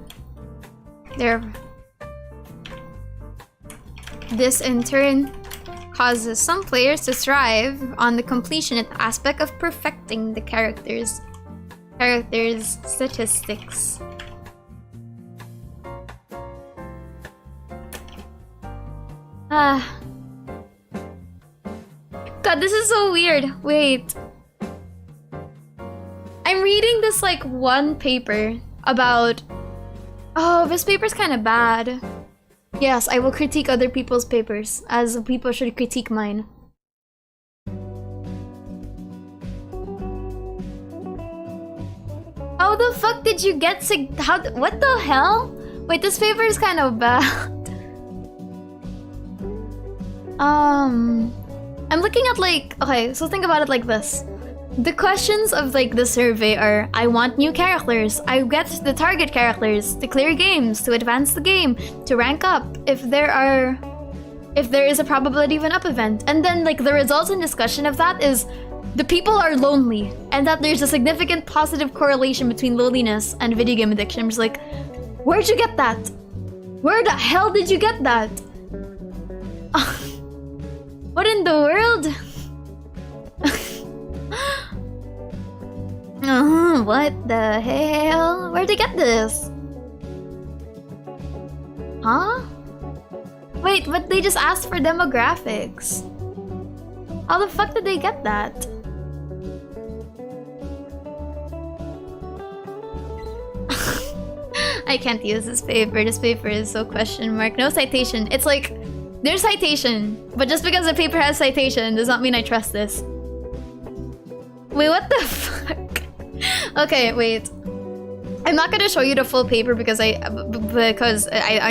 this in turn causes some players to thrive on the completionist aspect of perfecting the character's statistics. God, this is so weird. Wait. I'm reading this like one paper about... Oh, this paper's kind of bad. Yes, I will critique other people's papers, as people should critique mine. How the fuck did you get what the hell? Wait, this paper is kind of bad. I'm looking at like... Okay, so think about it like this. The questions of like the survey are: I want new characters, I get the target characters, to clear games, to advance the game, to rank up, if there is a probability of an up event. And then like the results and discussion of that is the people are lonely, and that there's a significant positive correlation between loneliness and video game addiction. I'm just like, where'd you get that? Where the hell did you get that? What in the world? What the hell? Where'd they get this? Huh? Wait, but they just asked for demographics. How the fuck did they get that? I can't use this paper. This paper is so question mark. No citation. It's like, there's citation, but just because the paper has citation does not mean I trust this. Wait, what the fuck? Okay, wait. I'm not gonna show you the full paper because I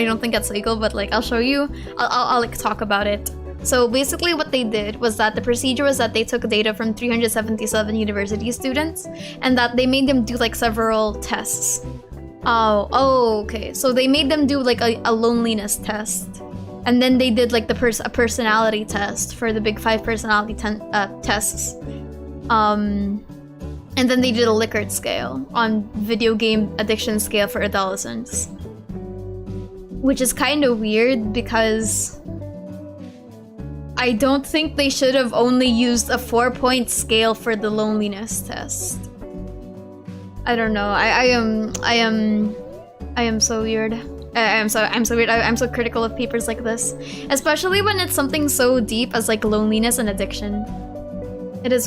don't think that's legal, but like I'll show you. I'll like talk about it. So basically what they did was that the procedure was that they took data from 377 university students and that they made them do like several tests. Oh, okay. So they made them do like a loneliness test. And then they did like a personality test for the big 5 personality tests. And then they did a Likert scale on video game addiction scale for adolescents. Which is kind of weird because I don't think they should have only used a 4-point scale for the loneliness test. I don't know. I am so weird. I'm so weird. I'm so critical of papers like this, especially when it's something so deep as like loneliness and addiction. It is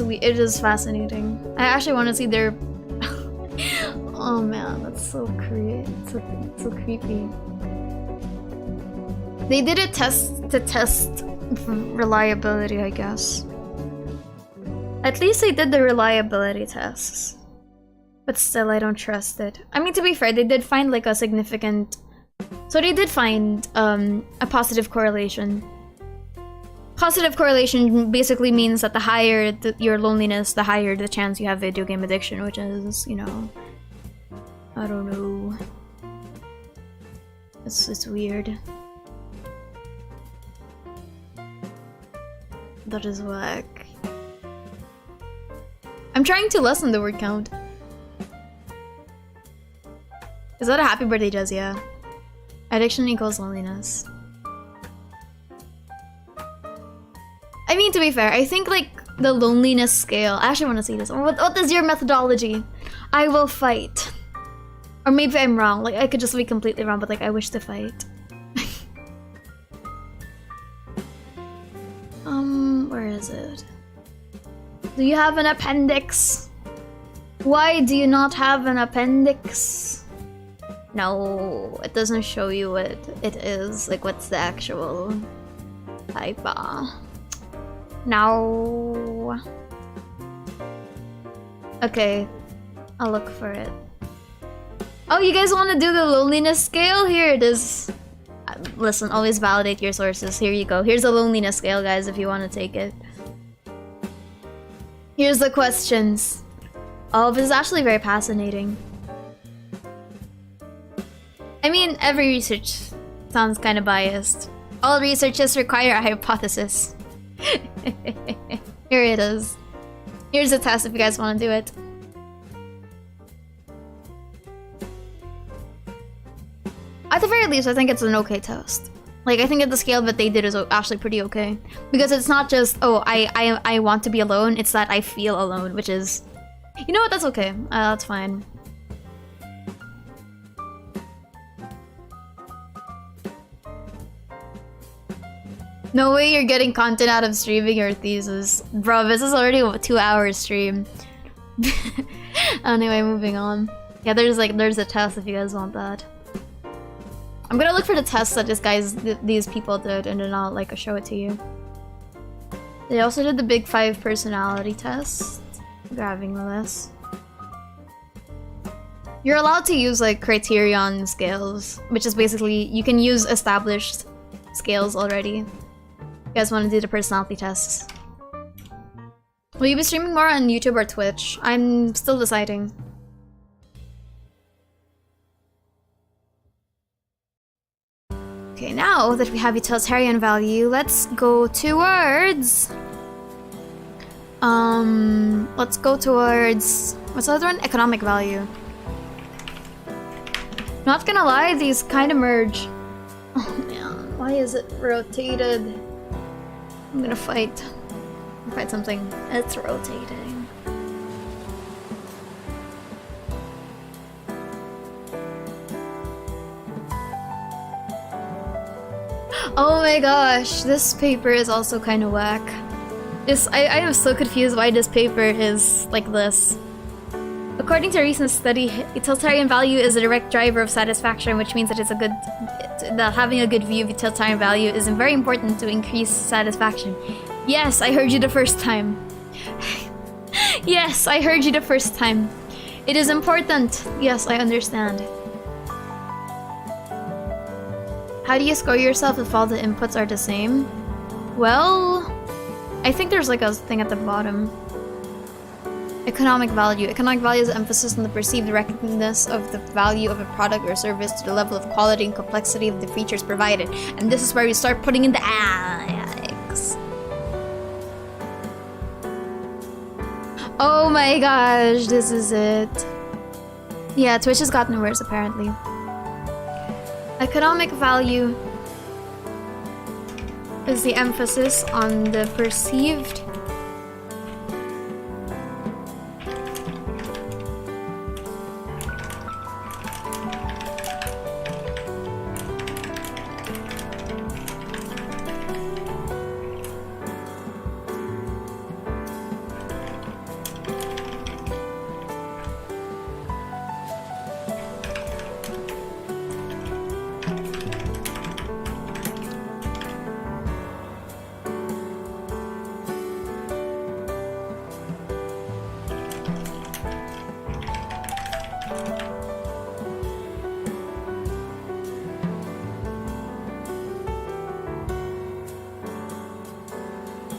fascinating. I actually want to see their... Oh man, that's so creepy. So creepy. They did a test to test reliability, I guess. At least they did the reliability tests. But still, I don't trust it. I mean, to be fair, they did find like a significant... So they did find a positive correlation. Positive correlation basically means that the higher your loneliness, the higher the chance you have video game addiction, which is, you know... I don't know. It's weird. That is whack. I'm trying to lessen the word count. Is that a happy birthday, Jezia? Addiction equals loneliness. I mean, to be fair, I think like the loneliness scale... I actually want to see this. What is your methodology? I will fight. Or maybe I'm wrong. Like, I could just be completely wrong, but like, I wish to fight. Where is it? Do you have an appendix? Why do you not have an appendix? No, it doesn't show you what it is. Like, what's the actual type? No. Okay, I'll look for it. Oh, you guys want to do the loneliness scale? Here it is. Listen, always validate your sources. Here you go. Here's the loneliness scale, guys, if you want to take it. Here's the questions. Oh, this is actually very fascinating. I mean, every research sounds kind of biased. All researches require a hypothesis. Here it is. Here's a test if you guys want to do it. At the very least, I think it's an okay test. Like, I think that the scale that they did is actually pretty okay. Because it's not just, oh, I want to be alone, it's that I feel alone, which is... You know what, that's okay. That's fine. No way you're getting content out of streaming your thesis. Bro, this is already a 2-hour stream. Anyway, moving on. Yeah, there's a test if you guys want that. I'm gonna look for the tests that these people did, and then I'll like show it to you. They also did the Big 5 personality test. Grabbing the list. You're allowed to use like criterion scales, which is basically you can use established scales already. You guys want to do the personality tests? Will you be streaming more on YouTube or Twitch? I'm still deciding. Okay, now that we have utilitarian value, let's go towards... let's go towards... What's the other one? Economic value. Not gonna lie, these kind of merge. Oh man, why is it rotated? I'm gonna fight. Fight something. It's rotating. Oh my gosh, this paper is also kind of whack. I am so confused why this paper is like this. According to a recent study, utilitarian value is a direct driver of satisfaction, which means that that having a good view of utilitarian value is very important to increase satisfaction. Yes, I heard you the first time. Yes, I heard you the first time. It is important. Yes, I understand. How do you score yourself if all the inputs are the same? Well, I think there's like a thing at the bottom. Economic value. Economic value is emphasis on the perceived correctness of the value of a product or service to the level of quality and complexity of the features provided. And this is where you start putting in the X. Oh my gosh, this is it. Yeah, Twitch has gotten worse apparently. Economic value is the emphasis on the perceived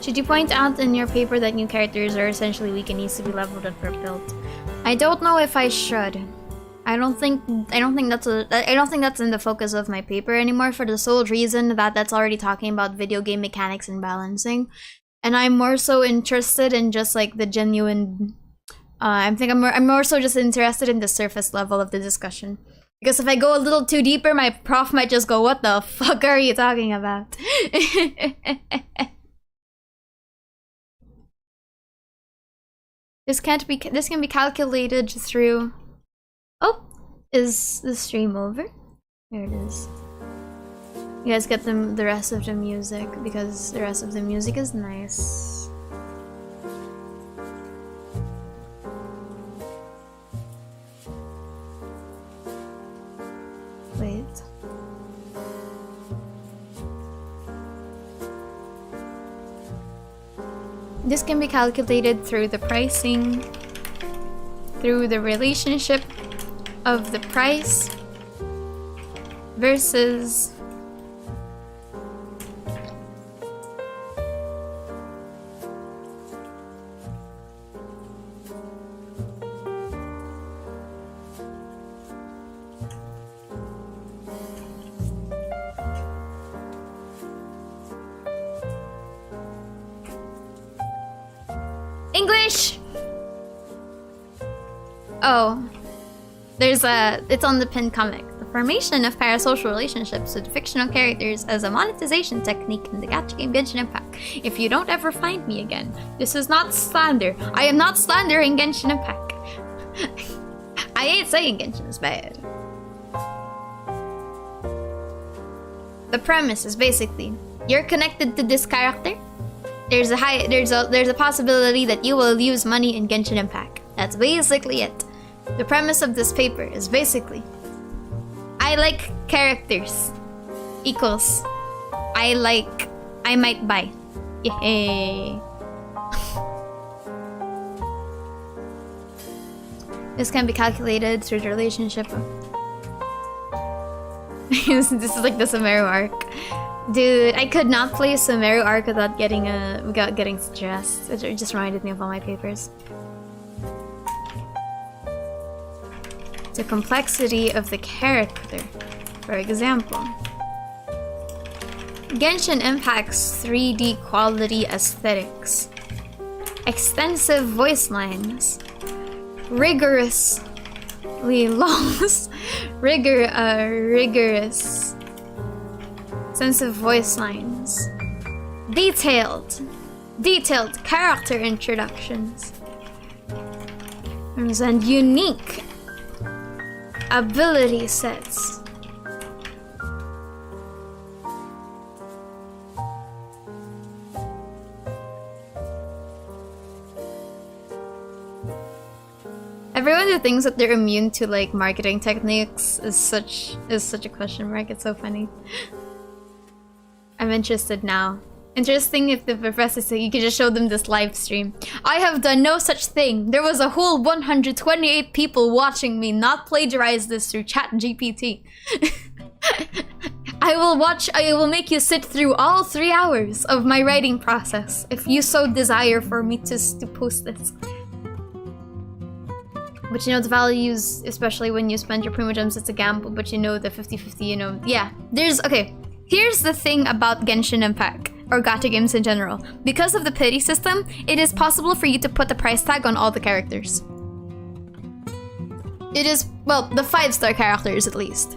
Should you point out in your paper that new characters are essentially weak and needs to be leveled up or built? I don't know if I should. I don't think that's in the focus of my paper anymore, for the sole reason that that's already talking about video game mechanics and balancing. And I'm more so interested in just like the genuine I'm more so just interested in the surface level of the discussion. Because if I go a little too deeper, my prof might just go, "What the fuck are you talking about?" This can be calculated through... Oh! Is the stream over? There it is. You guys get the rest of the music, because the rest of the music is nice. Wait. This can be calculated through the pricing, through the relationship of the price versus English! Oh. It's on the pinned comic. The formation of parasocial relationships with fictional characters as a monetization technique in the gacha game Genshin Impact. If you don't ever find me again, this is not slander. I am not slandering Genshin Impact. I ain't saying Genshin is bad. The premise is basically you're connected to this character. There's a possibility that you will use money in Genshin Impact. That's basically it. The premise of this paper is basically I like characters equals I might buy. Yay. This can be calculated through the relationship of this is like the Sumeru arc. Dude, I could not play Sumeru arc without getting stressed. It just reminded me of all my papers. The complexity of the character. For example, Genshin Impact's 3D quality aesthetics, extensive voice lines, rigorous sense of voice lines, detailed character introductions, and unique ability sets. Everyone who thinks that they're immune to like marketing techniques is such a question mark. It's so funny. I'm interested now. Interesting if the professor said you could just show them this live stream. I have done no such thing. There was a whole 128 people watching me not plagiarize this through ChatGPT. I will make you sit through all 3 hours of my writing process if you so desire for me to post this. But you know the values, especially when you spend your primogems, it's a gamble, but you know the 50-50, you know, yeah. Okay, here's the thing about Genshin Impact, or gacha games in general. Because of the pity system, it is possible for you to put the price tag on all the characters. It is, well, the 5-star characters at least.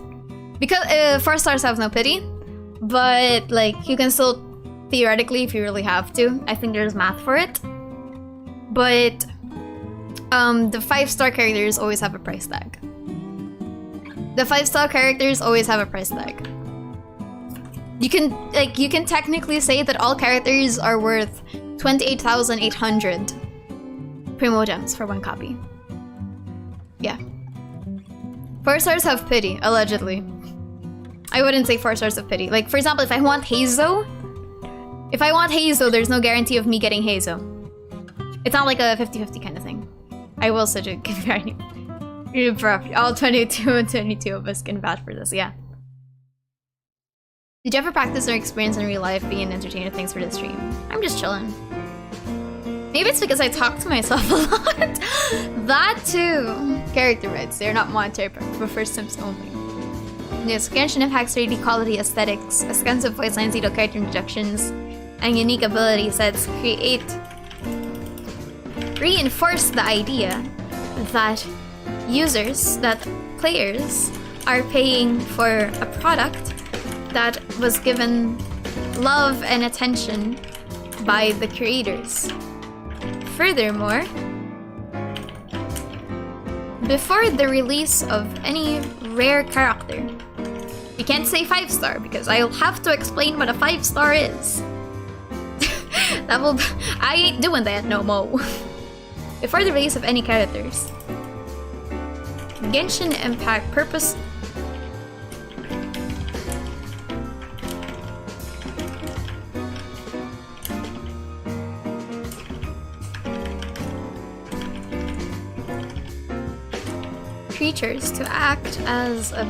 Because 4-stars have no pity, but like you can still, theoretically, if you really have to, I think there's math for it. But the 5-star characters always have a price tag. The 5-star characters always have a price tag. You can technically say that all characters are worth 28,800 primogems for 1 copy. Yeah. 4-stars have pity, allegedly. I wouldn't say 4-stars have pity. Like, for example, if I want Heizo, there's no guarantee of me getting Heizo. It's not like a 50-50 kind of thing. I will such a compare all 22 and 22 of us can vouch for this, yeah. Did you ever practice or experience in real life being an entertainer? Thanks for the stream. I'm just chilling. Maybe it's because I talk to myself a lot. That too. Character rights, they're not monetary, but for Sims only. Yes, Genshin Impact's 3D quality aesthetics, extensive voice lines, detailed character introductions, and unique ability sets reinforce the idea that players are paying for a product that was given love and attention by the creators. Furthermore, before the release of any rare character, you can't say 5-star because I'll have to explain what a 5-star is. I ain't doing that no more. Before the release of any characters, Genshin Impact purpose creatures to act as a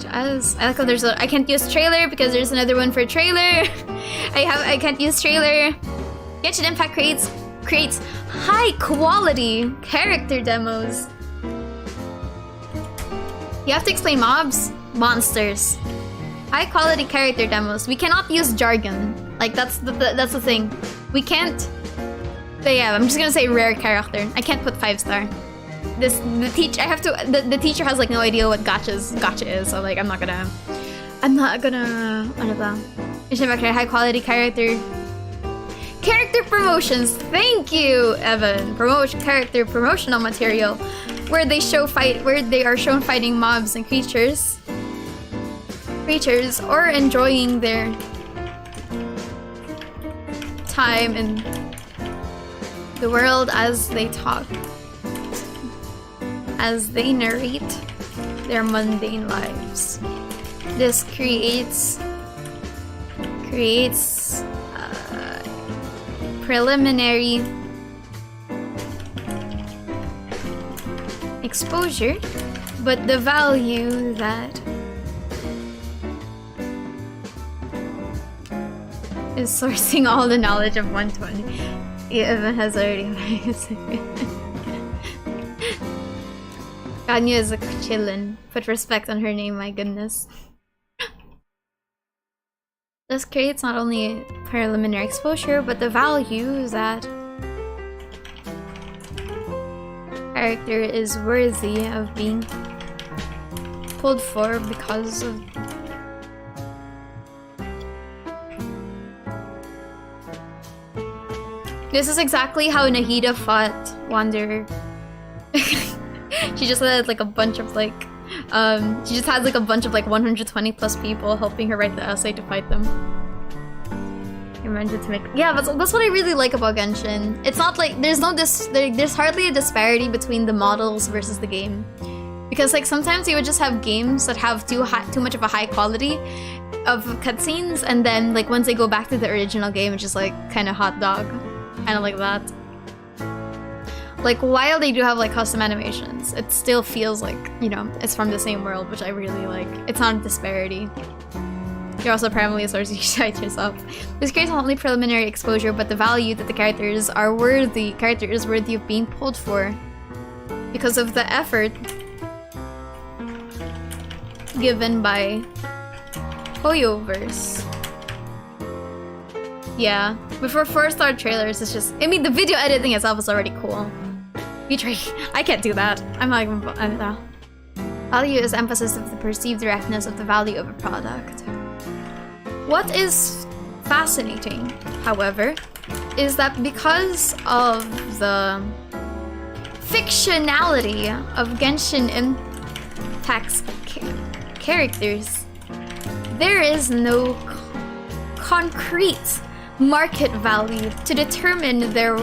I like how there's I can't use trailer because there's another one for trailer. I can't use trailer. Genshin Impact creates high quality character demos. You have to explain monsters. high quality character demos. We cannot use jargon. Like that's the thing. We can't. But yeah, I'm just gonna say rare character. I can't put 5-star. The teacher has like no idea what gacha is, so like I'm not gonna ano ba? High quality character promotions. Thank you, Evan. Character promotional material where they are shown fighting mobs and creatures or enjoying their time in the world as they talk, as they narrate their mundane lives. This creates preliminary exposure, but the value that is sourcing all the knowledge of 120. Evan has already Anya is a chillin. Put respect on her name, my goodness. This creates not only preliminary exposure, but the value that character is worthy of being pulled for because of this is exactly how Nahida fought Wanderer. She just had like a bunch of like she just had like a bunch of like 120 plus people helping her write the essay to fight them. To make, yeah, that's what I really like about Genshin. It's not like there's hardly a disparity between the models versus the game, because like sometimes you would just have games that have too much of a high quality of cutscenes, and then like once they go back to the original game, it's just like kind of hot dog, kind of like that. Like while they do have like custom animations, it still feels like, you know, it's from the same world, which I really like. It's not a disparity. You're also primarily a source, you cite yourself. This creates not only preliminary exposure, but the value that the character is worthy of being pulled for because of the effort given by Hoyoverse. Yeah, but for 4-star trailers, it's just, I mean, the video editing itself is already cool. I can't do that. I'm like, value is emphasis of the perceived directness of the value of a product. What is fascinating, however, is that because of the fictionality of Genshin Impact's characters, there is no concrete market value to determine their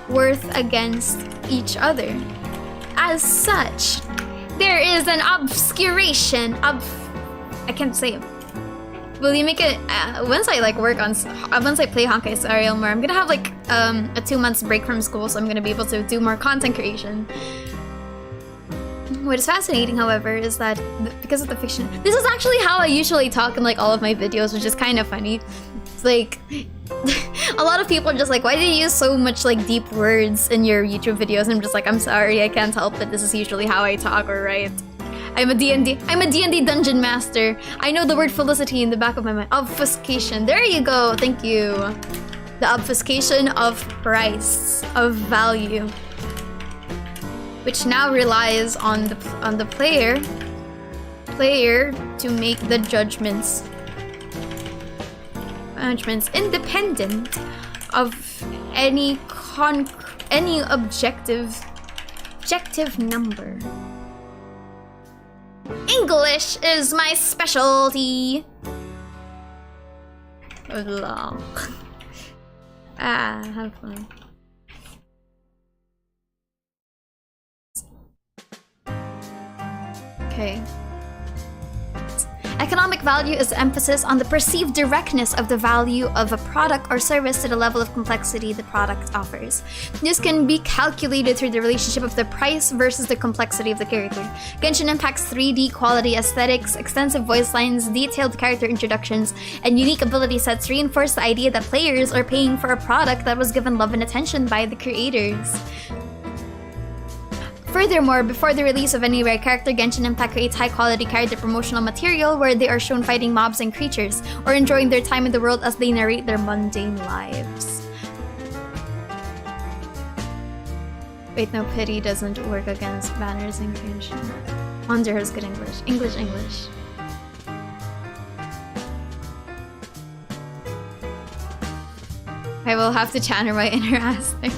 worth against each other. As such, there is an obscuration of... I can't say it. Will you make it once I like work on once I play Honkai Star Rail more, I'm gonna have like a 2 months break from school, so I'm gonna be able to do more content creation. What is fascinating, however, is that because of the fiction, this is actually how I usually talk in like all of my videos, which is kind of funny. It's like a lot of people are just like, why do you use so much like deep words in your YouTube videos? And I'm just like, I'm sorry, I can't help it. This is usually how I talk or write. I'm a D&D dungeon master. I know the word felicity in the back of my mind. Obfuscation. There you go. Thank you. The obfuscation of price, of value, which now relies on the player to make the judgments independent of any objective number. English is my specialty. Have fun. Okay. Economic value is the emphasis on the perceived directness of the value of a product or service to the level of complexity the product offers. This can be calculated through the relationship of the price versus the complexity of the character. Genshin Impact's 3D quality aesthetics, extensive voice lines, detailed character introductions, and unique ability sets reinforce the idea that players are paying for a product that was given love and attention by the creators. Furthermore, before the release of any rare character, Genshin Impact creates high-quality character promotional material where they are shown fighting mobs and creatures, or enjoying their time in the world as they narrate their mundane lives. Wait, no, pity doesn't work against banners in Genshin. Wonder has good English. English. I will have to channel my inner ass there.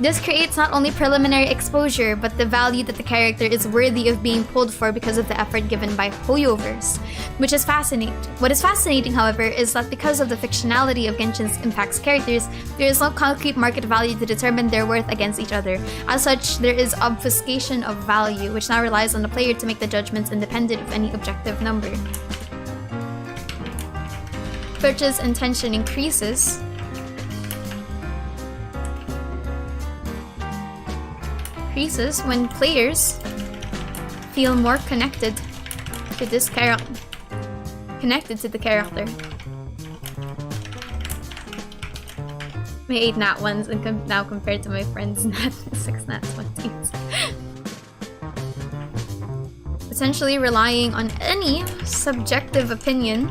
This creates not only preliminary exposure, but the value that the character is worthy of being pulled for because of the effort given by Hoyoverse, which is fascinating. What is fascinating, however, is that because of the fictionality of Genshin Impact's characters, there is no concrete market value to determine their worth against each other. As such, there is obfuscation of value, which now relies on the player to make the judgments independent of any objective number. Purchase intention increases when players feel more connected to this character. My 8 nat 1s and now compared to my friends' 6 nat 20s. Essentially relying on any subjective opinion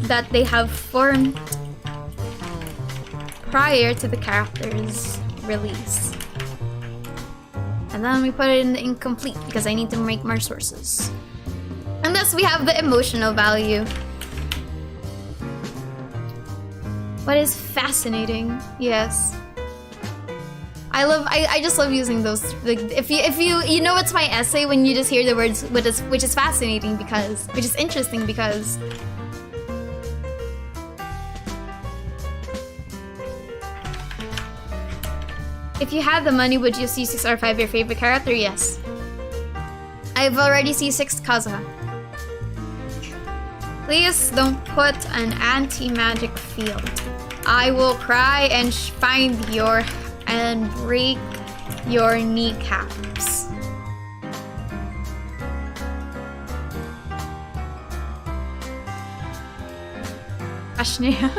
that they have formed prior to the character's release. And then we put it in the incomplete because I need to make more sources. And thus we have the emotional value. What is fascinating? Yes. I just love using those. Like, if you know it's my essay when you just hear the words which is fascinating because which is interesting because if you had the money, would you C6 R5 your favorite character? Yes. I've already C6'd Kazuha. Please don't put an anti-magic field. I will cry and find your and break your kneecaps. Ashneya.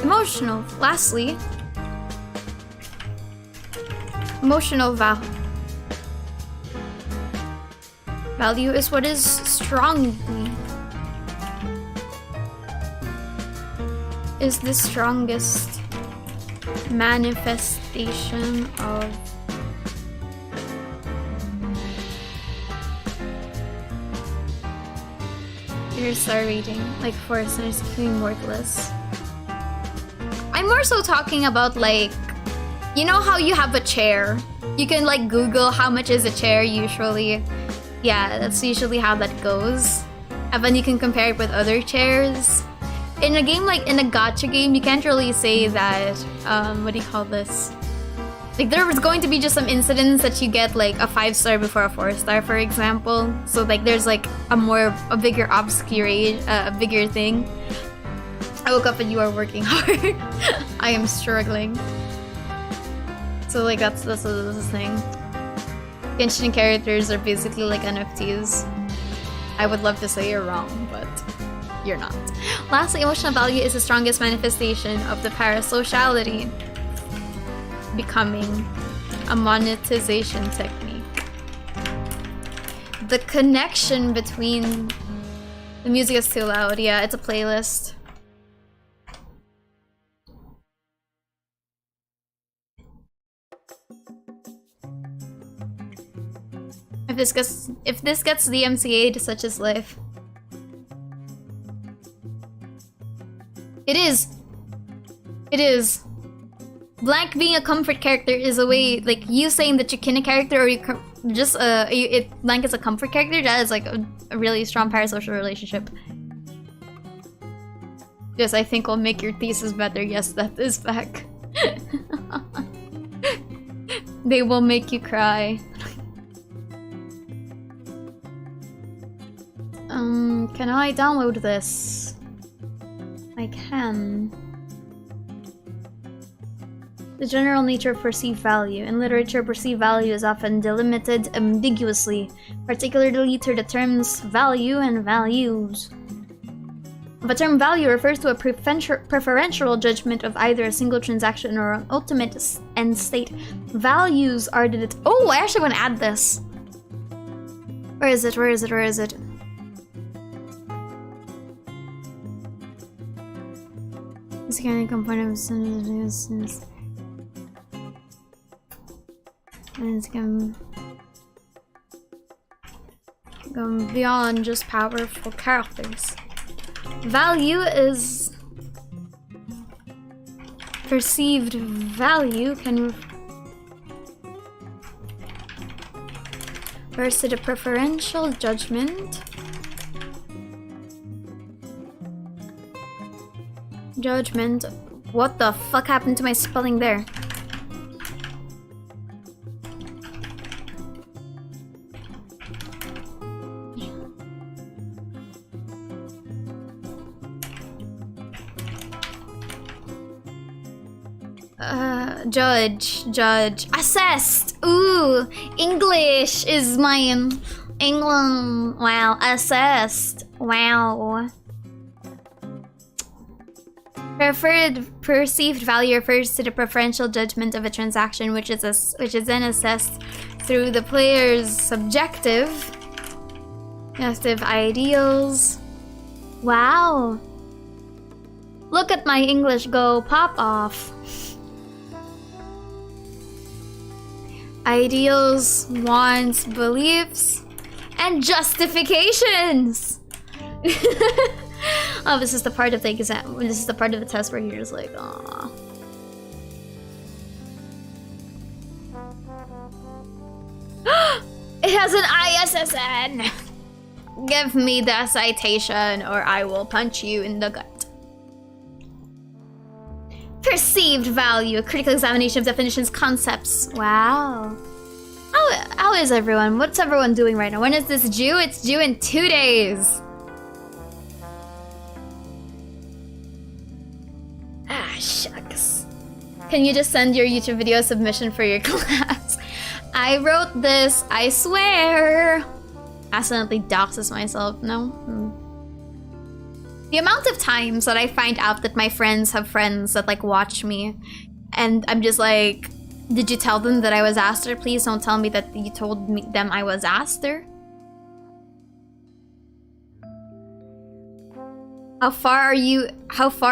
Emotional. Lastly, emotional value is what is the strongest manifestation of your star rating, like Foresters being worthless. I'm more so talking about like, you know how you have a chair? You can like Google how much is a chair usually. Yeah, that's usually how that goes. And then you can compare it with other chairs. In a game like in a gacha game, you can't really say that, what do you call this? Like there was going to be just some incidents that you get like a 5-star before a 4-star, for example. So like there's like a bigger a bigger thing. I woke up and you are working hard. I am struggling. So like that's the thing. Genshin characters are basically like NFTs. I would love to say you're wrong, but you're not. Lastly, emotional value is the strongest manifestation of the parasociality, becoming a monetization technique. The connection between the music is too loud. Yeah, it's a playlist. If this gets the MCA'd, such is life. It is. Blank being a comfort character is a way, like you saying that you kin a character or you just Blank is a comfort character. That is like a really strong parasocial relationship. Yes, I think will make your thesis better. Yes, that is fact. They will make you cry. Can I download this? I can. The general nature of perceived value. In literature, perceived value is often delimited ambiguously, particularly to the terms value and values. The term value refers to a preferential judgment of either a single transaction or an ultimate end state. Values are the... Oh, I actually want to add this. Where is it? Where is it? Where is it? This kind of component of go beyond just powerful characters. Value is perceived value can versus a preferential judgment. What the fuck happened to my spelling there? Judge. Assessed! Ooh! English is mine. England. Wow. Assessed. Wow. Perceived value refers to the preferential judgment of a transaction which is then assessed through the player's subjective ideals. Wow. Look at my English go pop off. Ideals, wants, beliefs, and justifications. Oh, this is the part of the exam. This is the part of the test where you're just like, aww. It has an ISSN. Give me the citation, or I will punch you in the gut. Perceived value, a critical examination of definitions, concepts. Wow. How is everyone? What's everyone doing right now? When is this due? It's due in 2 days. Ah, shucks. Can you just send your YouTube video submission for your class? I wrote this, I swear. Accidentally doxes myself, no? The amount of times that I find out that my friends have friends that like watch me and I'm just like, did you tell them that I was Aster? Please don't tell me that you told them I was Aster. How far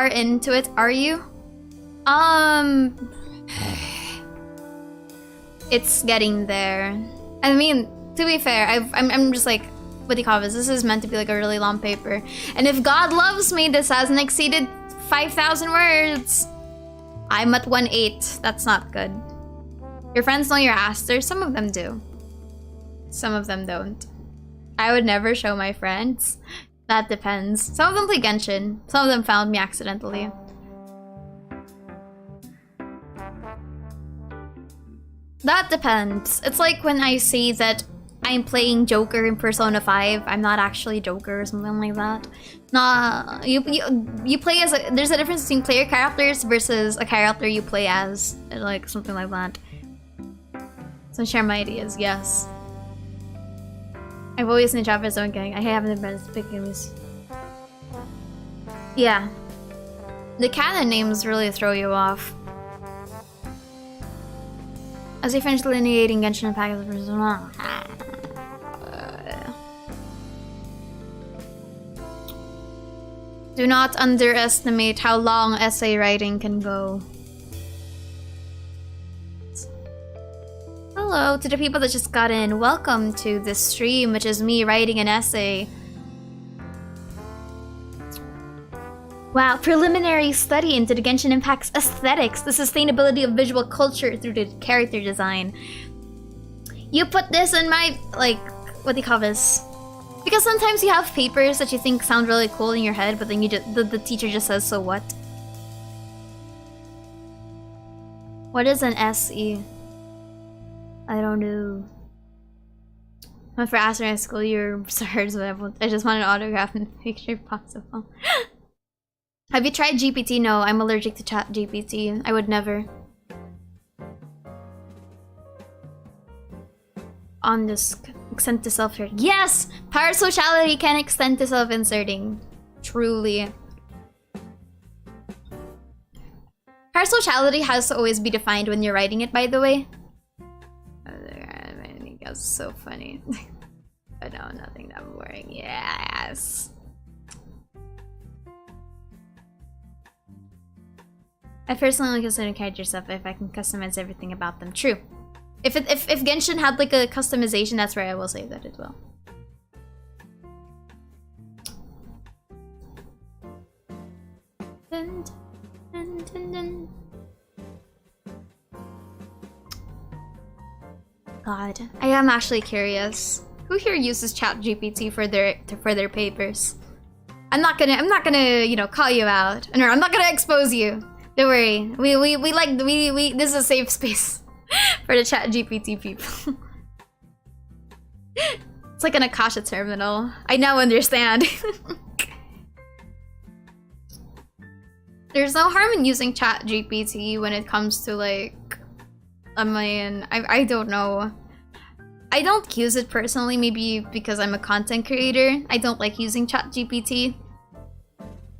into it are you? It's getting there. I mean, to be fair, I'm just like, what do you call this? This is meant to be like a really long paper. And if God loves me, this hasn't exceeded 5,000 words. I'm at 1/8. That's not good. Your friends know you're Aster? Some of them do. Some of them don't. I would never show my friends. That depends. Some of them play Genshin. Some of them found me accidentally. That depends. It's like when I say that I'm playing Joker in Persona 5. I'm not actually Joker or something like that. Nah, you play as a... There's a difference between player characters versus a character you play as. Like, something like that. So share my ideas, yes. I've always been a Japanese own gang. I haven't been picking these. Yeah. The canon names really throw you off. As I finish delineating Genshin Impact, do not underestimate how long essay writing can go. Hello to the people that just got in. Welcome to this stream, which is me writing an essay. Wow, preliminary study into the Genshin Impact's aesthetics, the sustainability of visual culture through the character design. You put this in my, like, what do you call this? Because sometimes you have papers that you think sound really cool in your head, but then you just, the teacher just says, so what? What is an SE? I don't know. When for Aster in school, you're sorry, I just want an autograph in the picture if possible. Have you tried GPT? No, I'm allergic to chat GPT. I would never. On this, extend to self-insert. Yes! Parasociality can extend to self-inserting. Truly. Parasociality has to always be defined when you're writing it, by the way. I think that's so funny. But no, nothing that boring. Yes. I personally only consider character stuff if I can customize everything about them. True. If Genshin had like a customization, that's where I will say that as well. Dun, dun, dun, dun. God, I am actually curious. Who here uses ChatGPT for their papers? I'm not gonna, you know, call you out. No, I'm not gonna expose you. Don't worry. We this is a safe space for the ChatGPT people. It's like an Akasha terminal. I now understand. There's no harm in using ChatGPT when it comes to like, I mean, I don't know. I don't use it personally, maybe because I'm a content creator. I don't like using ChatGPT.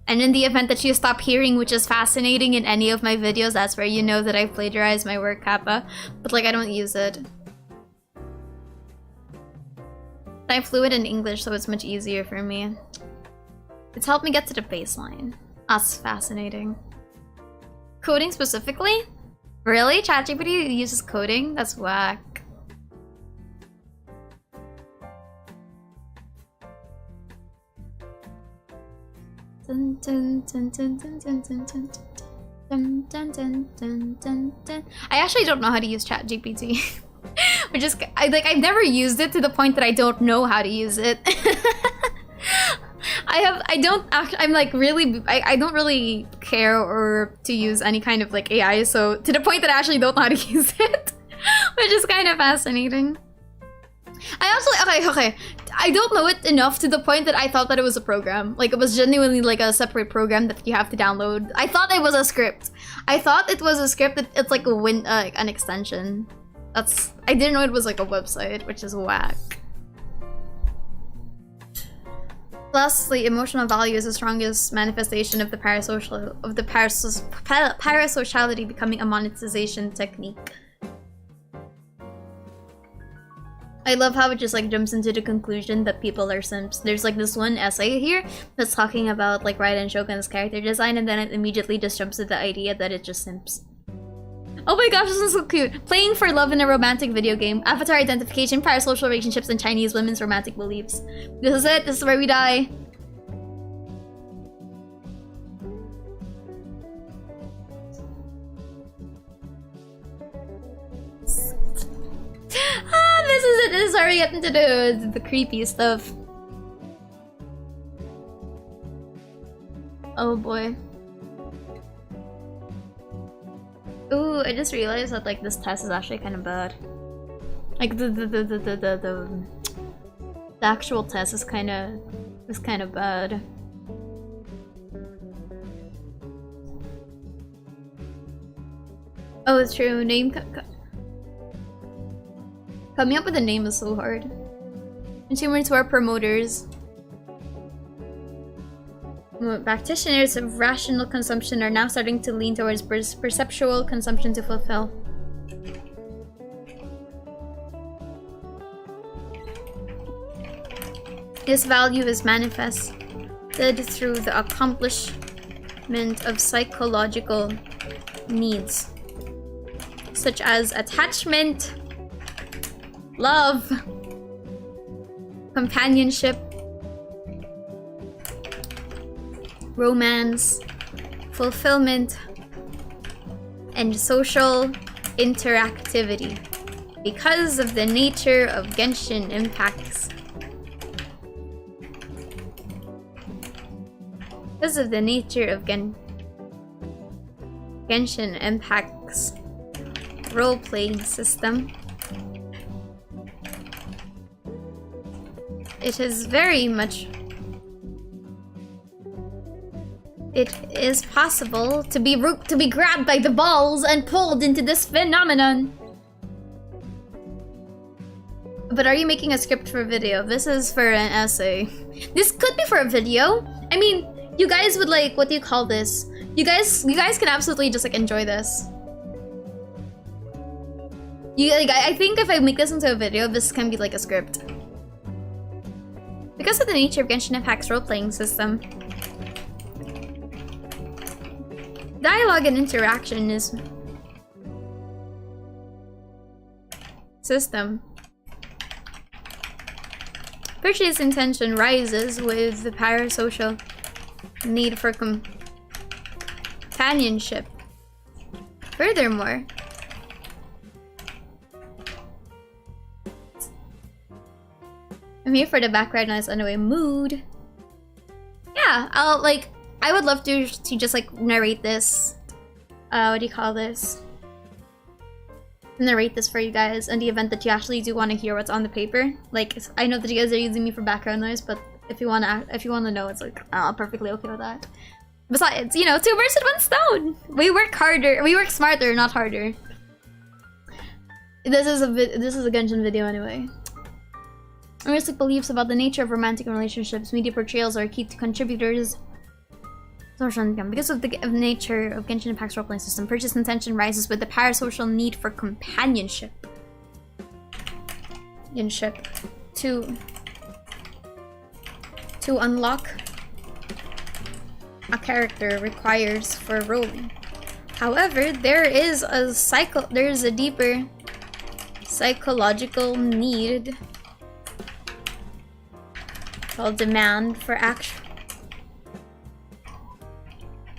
And in the event that you stop hearing, which is fascinating, in any of my videos, that's where you know that I plagiarized my work, Kappa. But like, I don't use it. I'm fluent in English, so it's much easier for me. It's helped me get to the baseline. That's fascinating. Coding specifically? Really? ChatGPT uses coding? That's whack. Dun, dun, dun, dun, dun, dun, dun, dun, dun, dun, dun, dun, dun, dun. I actually don't know how to use ChatGPT. Which is, I've never used it to the point that I don't know how to use it. I don't really care or to use any kind of like AI, so to the point that I actually don't know how to use it. Which is kind of fascinating. Okay. I don't know it enough to the point that I thought that it was a program. Like, it was genuinely like a separate program that you have to download. I thought it was a script. It's like an extension. I didn't know it was like a website, which is whack. Lastly, emotional value is the strongest manifestation of the parasociality becoming a monetization technique. I love how it just like jumps into the conclusion that people are simps. There's like this one essay here that's talking about like Raiden Shogun's character design, and then it immediately just jumps to the idea that it's just simps. Oh my gosh, this is so cute. Playing for love in a romantic video game. Avatar identification, parasocial relationships, and Chinese women's romantic beliefs. This is it. This is where we die. This is it. This is where we get into the creepy stuff. Oh boy. Ooh, I just realized that like this test is actually kind of bad. Like the actual test is kind of bad. Oh, it's true. Coming up with a name is so hard. Consumers who are promoters. Practitioners of rational consumption are now starting to lean towards perceptual consumption to fulfill. This value is manifested through the accomplishment of psychological needs, such as attachment, love, companionship, romance, fulfillment, and social interactivity. Because of the nature of Genshin Impact's Genshin Impact's role-playing system, it is possible to be grabbed by the balls and pulled into this phenomenon. But are you making a script for a video? This is for an essay. This could be for a video. I mean, you guys would like, what do you call this? You guys can absolutely just like enjoy this. I think if I make this into a video, this can be like a script. Because of the nature of Genshin Impact's role-playing system, dialogue and interaction is system. Purchase intention rises with the parasocial need for companionship. Furthermore, I'm here for the background noise anyway. Mood. Yeah, I would love to just like narrate this. What do you call this? Narrate this for you guys in the event that you actually do want to hear what's on the paper. Like, I know that you guys are using me for background noise, but if you wanna know, it's like I'm perfectly okay with that. Besides, you know, 2 birds with 1 stone. We work harder. We work smarter, not harder. This is a Genshin video anyway. Unrealistic beliefs about the nature of romantic relationships, media portrayals are key to contributors. Social income. Because of the nature of Genshin Impact's role-playing system, purchase intention rises with the parasocial need for companionship. To unlock a character requires for rolling. However, there is a deeper psychological need called demand for action.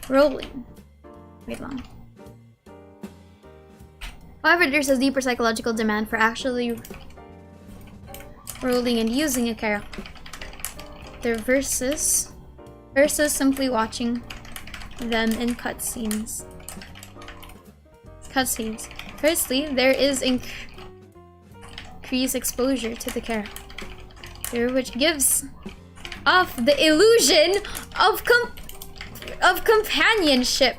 Rolling. Wait long. However, there's a deeper psychological demand for actually rolling and using a character versus simply watching them in cutscenes. Firstly, there is increased exposure to the character, which gives off the illusion of companionship.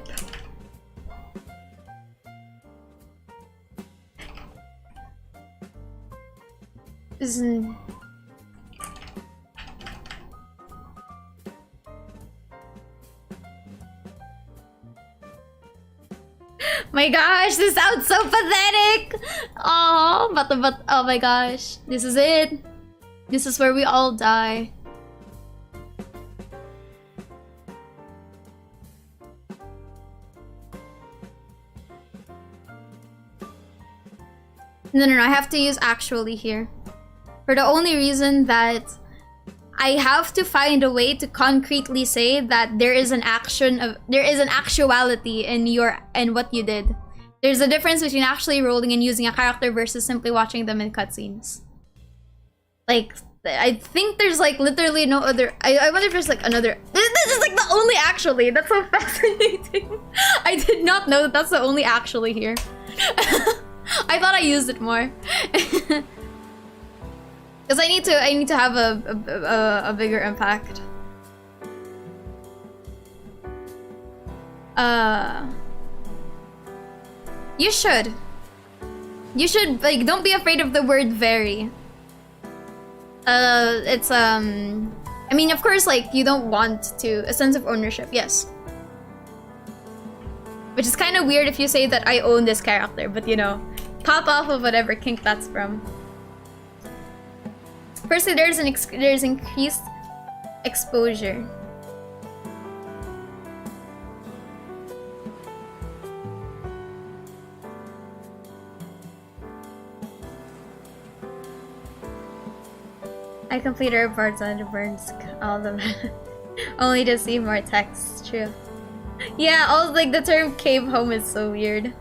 My gosh, this sounds so pathetic. Oh, but oh my gosh, this is it. This is where we all die. No, I have to use actually here. For the only reason that I have to find a way to concretely say that there is an actuality in what you did. There's a difference between actually rolling and using a character versus simply watching them in cutscenes. Like, I think there's like literally no other. I wonder if there's like another. This is like the only actually. That's so fascinating. I did not know that that's the only actually here. I thought I used it more. Because I need to have a bigger impact. You should like, don't be afraid of the word very. It's I mean, of course, like, you don't want a sense of ownership, yes. Which is kind of weird if you say that I own this character, but you know, pop off of whatever kink that's from. Firstly, there's increased exposure. I completed reports on the burns, all of them, only to see more text. True. Yeah, also, like, the term cave home is so weird.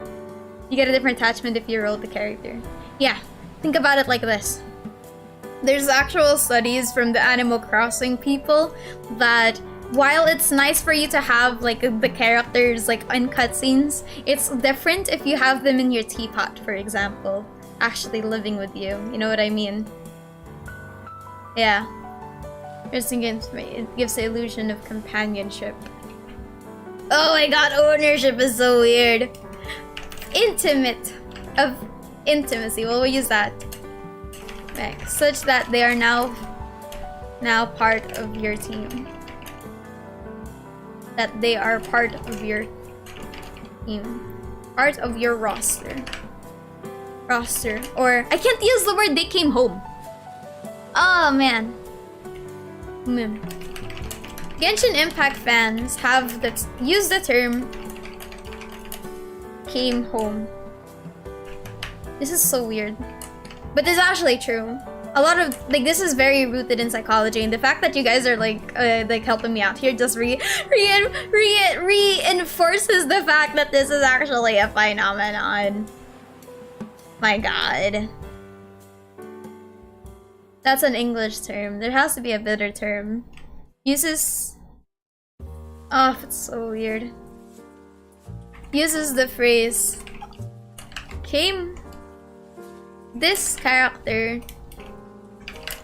You get a different attachment if you roll the character. Yeah, think about it like this. There's actual studies from the Animal Crossing people that while it's nice for you to have like the characters like in cutscenes, it's different if you have them in your teapot, for example, actually living with you. You know what I mean? Yeah. It gives the illusion of companionship. Oh my god, ownership is so weird. Of intimacy. Well, we'll use that. Right. Such that they are now part of your team. that they are part of your team. Part of your roster. Or I can't use the word they came home. Oh man. Genshin Impact fans have used the term came home. This is so weird. But this is actually true. A lot of this is very rooted in psychology, and the fact that you guys are helping me out here just reinforces the fact that this is actually a phenomenon. My god. That's an English term. There has to be a better term. Uses... Oh, it's so weird. Uses the phrase... Came... This character...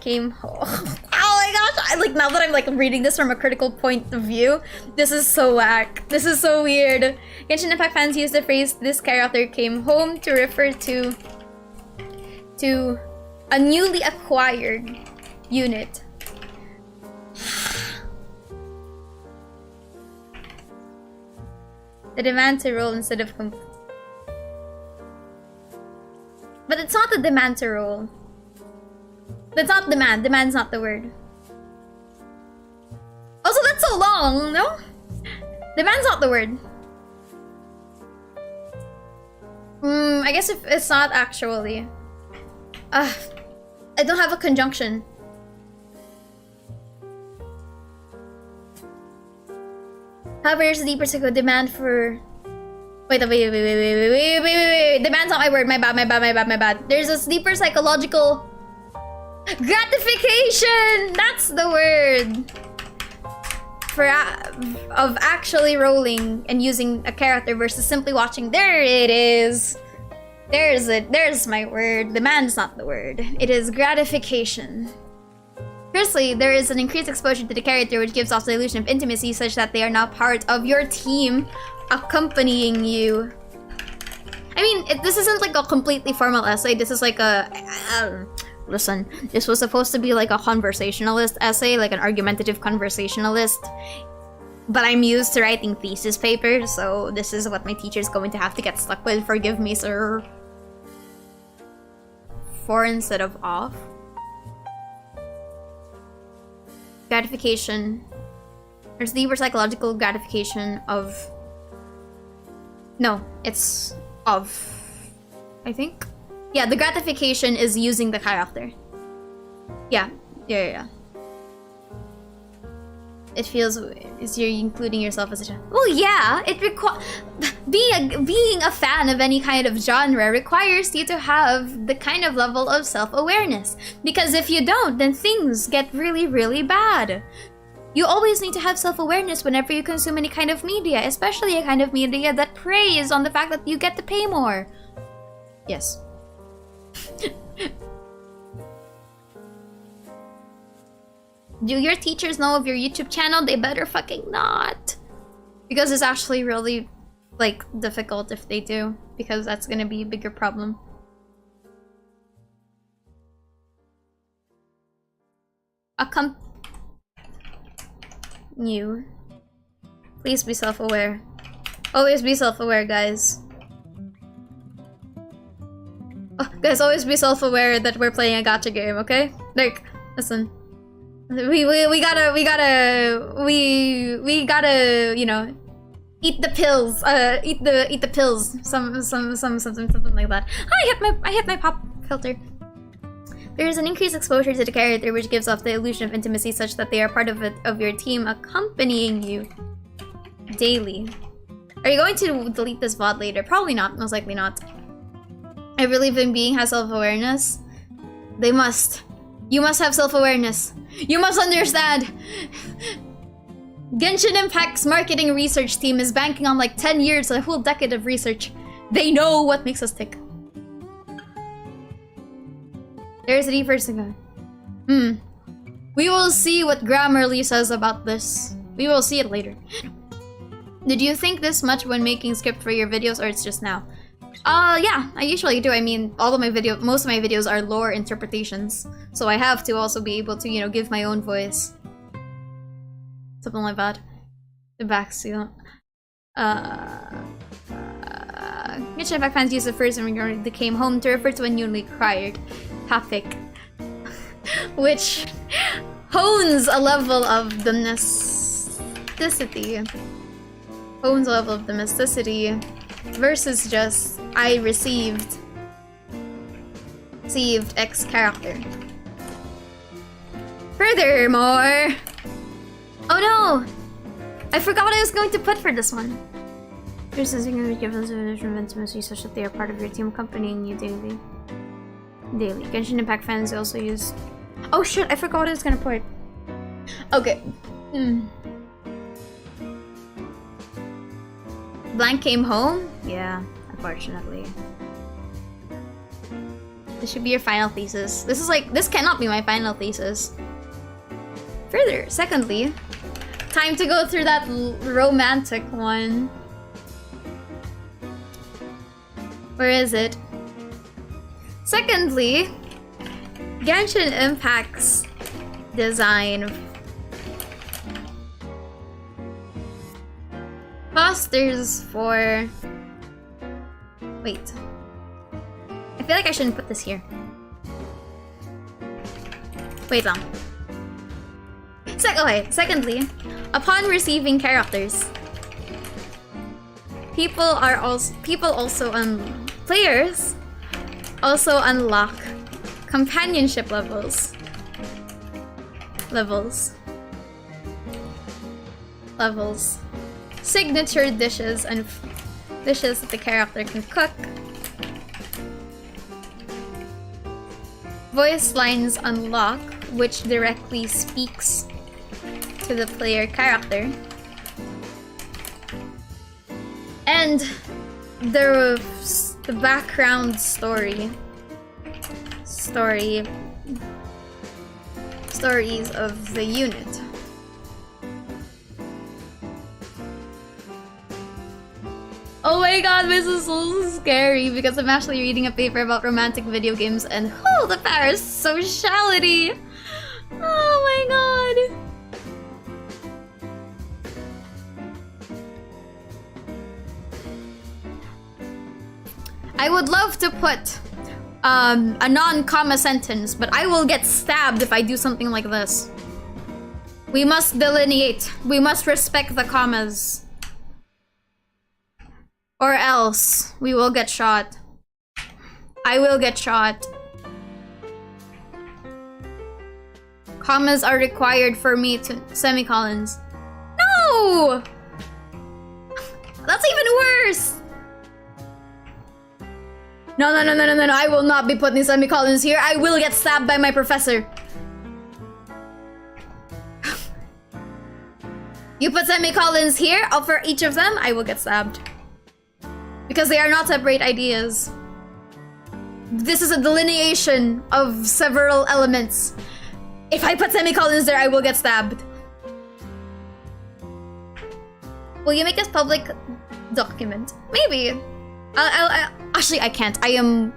Came home. Oh my gosh! Now that I'm reading this from a critical point of view, this is so whack. This is so weird. Genshin Impact fans use the phrase "this character came home" to refer to a newly acquired unit. The demand to roll instead of but it's not the demand to roll. That's not demand. Demand's not the word. Also, that's so long, no? Demand's not the word. I guess if it's not actually. I don't have a conjunction. However, there's a deeper psychological demand for... Wait. Demand's not my word. My bad. There's a deeper psychological... gratification! That's the word! Of actually rolling and using a character versus simply watching. There it is! There's it. There's my word. Demand's not the word. It is gratification. Firstly, there is an increased exposure to the character which gives off the illusion of intimacy such that they are now part of your team, accompanying you. I mean, this isn't like a completely formal essay. This is like a... listen, this was supposed to be like a conversationalist essay, like an argumentative conversationalist. But I'm used to writing thesis papers, so this is what my teacher's going to have to get stuck with. Forgive me, sir. For instead of off. Gratification. There's the psychological gratification of... No, it's of... I think? Yeah, the gratification is using the character. Yeah. It feels is you're including yourself as a genre. Well, yeah, it being a fan of any kind of genre requires you to have the kind of level of self-awareness. Because if you don't, then things get really, really bad. You always need to have self-awareness whenever you consume any kind of media, especially a kind of media that preys on the fact that you get to pay more. Yes. Do your teachers know of your YouTube channel? They better fucking not. Because it's actually really, difficult if they do. Because that's gonna be a bigger problem. You. Please be self-aware. Always be self-aware, guys. Oh, guys, always be self-aware that we're playing a gacha game, okay? Listen. We gotta, you know, eat the pills. Eat the pills. Something like that. I hit my pop filter. There is an increased exposure to the character which gives off the illusion of intimacy such that they are part of your team accompanying you daily. Are you going to delete this VOD later? Probably not, most likely not. I believe in being has self-awareness. They must. You must have self-awareness. You must understand. Genshin Impact's marketing research team is banking on 10 years, a whole decade of research. They know what makes us tick. There's a deeper signal. We will see what Grammarly says about this. We will see it later. Did you think this much when making script for your videos, or it's just now? Yeah, I usually do. I mean, most of my videos are lore interpretations, so I have to also be able to, you know, give my own voice. Something like that. the backseal. Genshin Impact fans use the first and they came home to refer to a newly acquired topic, which hones a level of domesticity. Hones a level of domesticity versus just I received X character. Furthermore, oh no! I forgot what I was going to put for this one. There's something that gives intimacy such that they are part of your team accompanying you daily. Genshin Impact fans also use... Oh shit, I forgot what I was gonna put. Okay. Blank came home? Yeah, unfortunately. This should be your final thesis. This cannot be my final thesis. Further, secondly, time to go through that romantic one. Where is it? Secondly, Genshin Impact's design fosters for... Wait. I feel like I shouldn't put this here. Wait long. Secondly, upon receiving characters, players also unlock companionship levels, signature dishes and dishes that the character can cook, voice lines unlock, which directly speaks to the player character, and the background stories of the unit. Oh my god, this is so scary because I'm actually reading a paper about romantic video games and oh, the parasociality! Oh my god! I would love to put a non-comma sentence, but I will get stabbed if I do something like this. We must delineate. We must respect the commas. Or else we will get shot. I will get shot. Commas are required for me to... Semicolons. No! That's even worse! No, I will not be putting semicolons here. I will get stabbed by my professor. You put semicolons here, for each of them, I will get stabbed. Because they are not separate ideas. This is a delineation of several elements. If I put semicolons there, I will get stabbed. Will you make this public document? Maybe. Actually, I can't. Am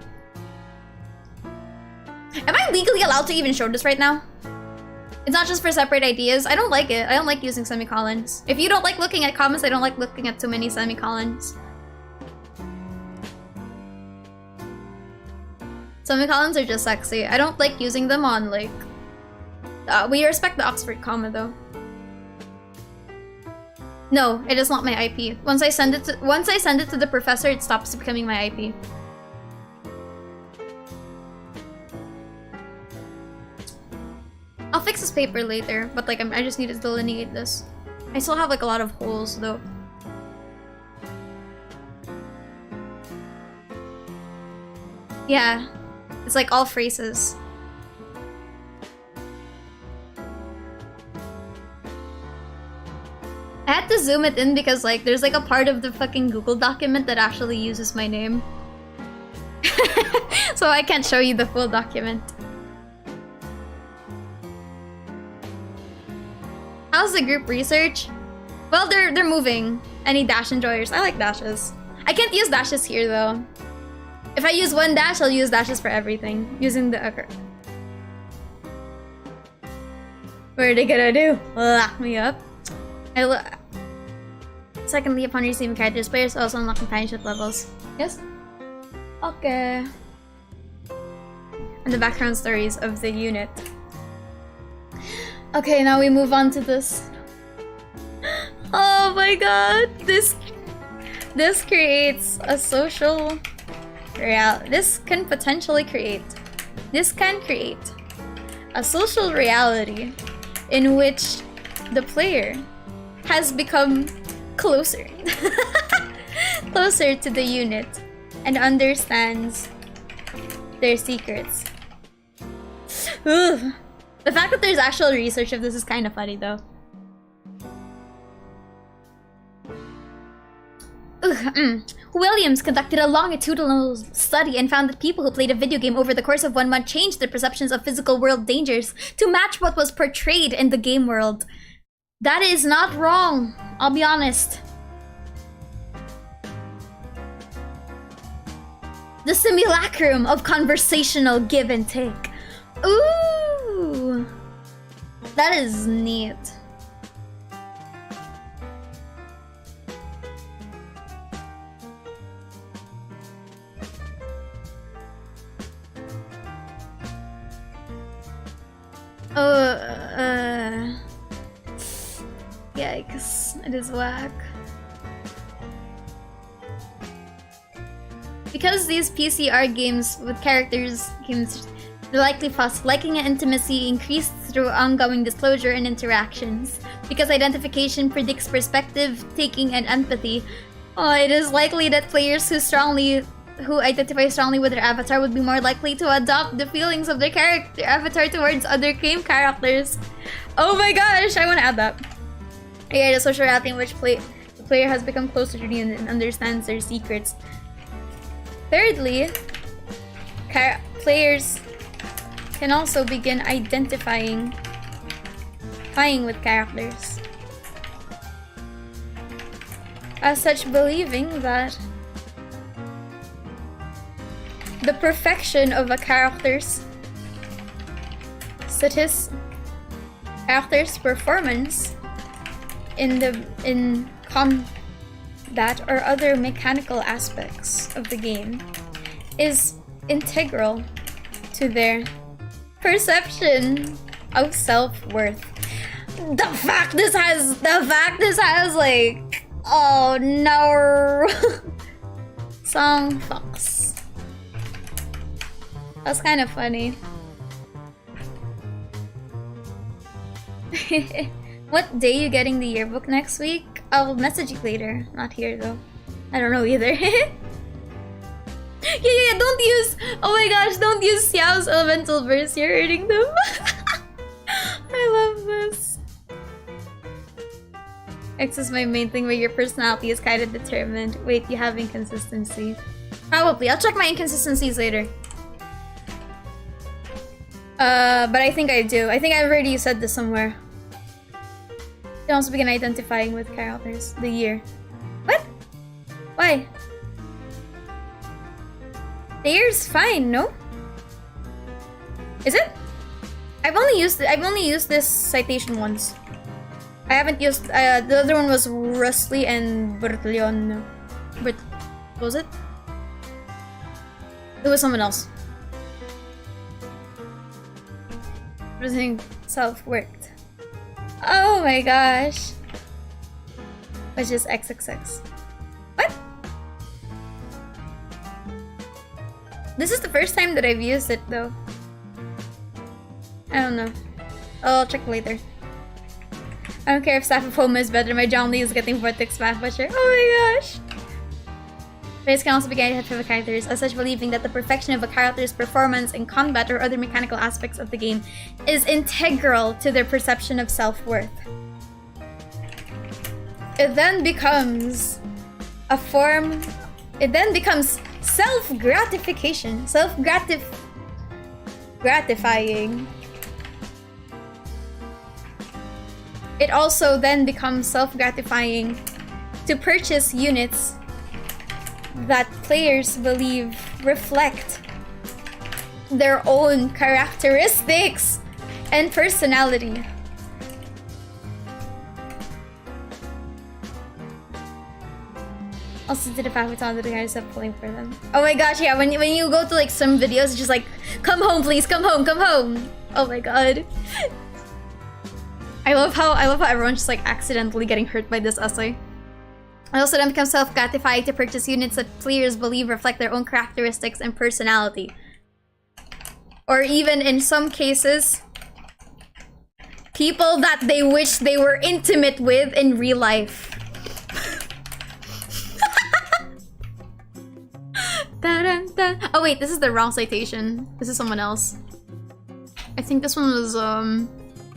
I legally allowed to even show this right now? It's not just for separate ideas. I don't like it. I don't like using semicolons. If you don't like looking at comments, I don't like looking at too many semicolons. Semicolons are just sexy. I don't like using them on, like... we respect the Oxford comma, though. No, it is not my IP. Once I send it to the professor, it stops becoming my IP. I'll fix this paper later, but like I just need to delineate this. I still have like a lot of holes though. Yeah, it's like all phrases. I had to zoom it in because like there's like a part of the fucking Google document that actually uses my name. So I can't show you the full document. How's the group research? Well, they're moving. Any dash enjoyers? I like dashes. I can't use dashes here though. If I use one dash, I'll use dashes for everything. Using the what are they gonna do? Lock me up? Secondly, upon receiving characters, players also unlock companionship levels. Yes? Okay. And the background stories of the unit. Okay, now we move on to this. Oh my god! This creates a social reality. This can create a social reality in which the player has become closer closer to the unit and understands their secrets. Ugh. The fact that there's actual research of this is kind of funny though. Williams conducted a longitudinal study and found that people who played a video game over the course of 1 month changed their perceptions of physical world dangers to match what was portrayed in the game world. That is not wrong, I'll be honest. The simulacrum of conversational give and take. Ooh! That is neat. Yikes, it is whack. Because these PCR games with games, the likely foster liking and intimacy increased through ongoing disclosure and interactions. Because identification predicts perspective, taking, and empathy, it is likely that players who identify strongly with their avatar would be more likely to adopt the feelings of their avatar towards other game characters. Oh my gosh, I want to add that. Yeah, the social reality in which the player has become closer to the unit and understands their secrets. Thirdly, players can also begin identifying with characters. As such, believing that the perfection of a character's performance in combat or other mechanical aspects of the game is integral to their perception of self-worth. The fact this has like, oh no. Song Fox. That's kind of funny. What day you getting the yearbook next week? I'll message you later. Not here though. I don't know either. yeah, don't use, oh my gosh, don't use Xiao's elemental verse. You're hurting them. I love this. X is my main thing, but your personality is kind of determined. Wait, you have inconsistency. Probably. I'll check my inconsistencies later. But I think I do. I think I've already said this somewhere. You can also begin identifying with characters. The year. What? Why? The year's fine, no? Is it? I've only used this citation once. I haven't used the other one was Rustly and Bertleon. What was it? It was someone else. Everything self-worked. Oh my gosh. Which is XXX. What? This is the first time that I've used it though. I don't know. I'll check later. I don't care if Staff of Home is better. My John Lee is getting Vortex Path Butcher. Oh my gosh. Players can also begin to identify with characters, as such believing that the perfection of a character's performance in combat or other mechanical aspects of the game is integral to their perception of self-worth. It then becomes self-gratification, gratifying. It also then becomes self-gratifying to purchase units that players believe reflect their own characteristics and personality. Also did a fact with all the guys up pulling for them. Oh my gosh, yeah, when you go to like some videos, it's just like, come home please, come home, come home. Oh my god. I love how everyone's just like accidentally getting hurt by this essay. It also then becomes self-gratifying to purchase units that players believe reflect their own characteristics and personality. Or even in some cases, people that they wish they were intimate with in real life. Oh wait, this is the wrong citation. This is someone else. I think this one was,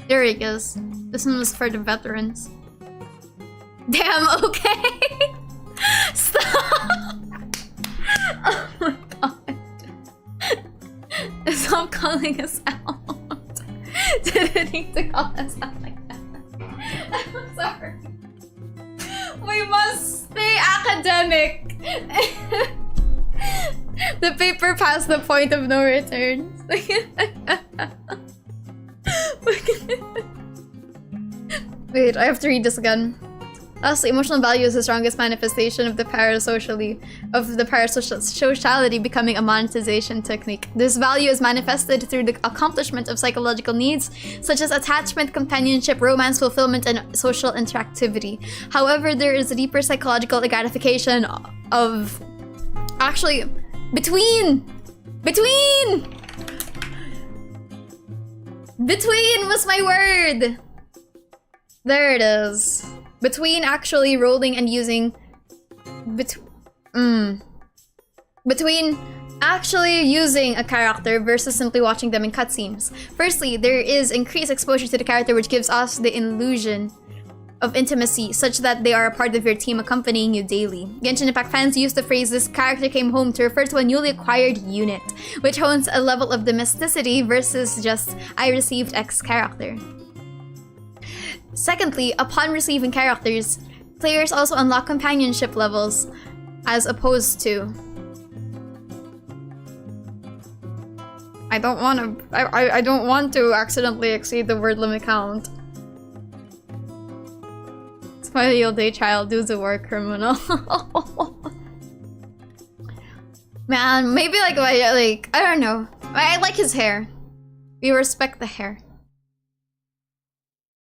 there it is. This one was for the veterans. Damn, okay. Stop. Oh my god. Stop calling us out. Didn't need to call us out like that. I'm sorry. We must stay academic. The paper passed the point of no return. Wait, I have to read this again. Lastly, emotional value is the strongest manifestation of the parasociality becoming a monetization technique. This value is manifested through the accomplishment of psychological needs such as attachment, companionship, romance, fulfillment, and social interactivity. However, there is a deeper psychological gratification of actually between was my word. There it is. Between actually rolling and using between actually using a character versus simply watching them in cutscenes. Firstly, there is increased exposure to the character, which gives us the illusion of intimacy, such that they are a part of your team accompanying you daily. Genshin Impact fans use the phrase "this character came home" to refer to a newly acquired unit, which hones a level of domesticity versus just "I received X character." Secondly, upon receiving characters, players also unlock companionship levels, as opposed to... I don't want to accidentally exceed the word limit count. Smiley old day child, do the war criminal. Man, maybe like I don't know. I like his hair. We respect the hair.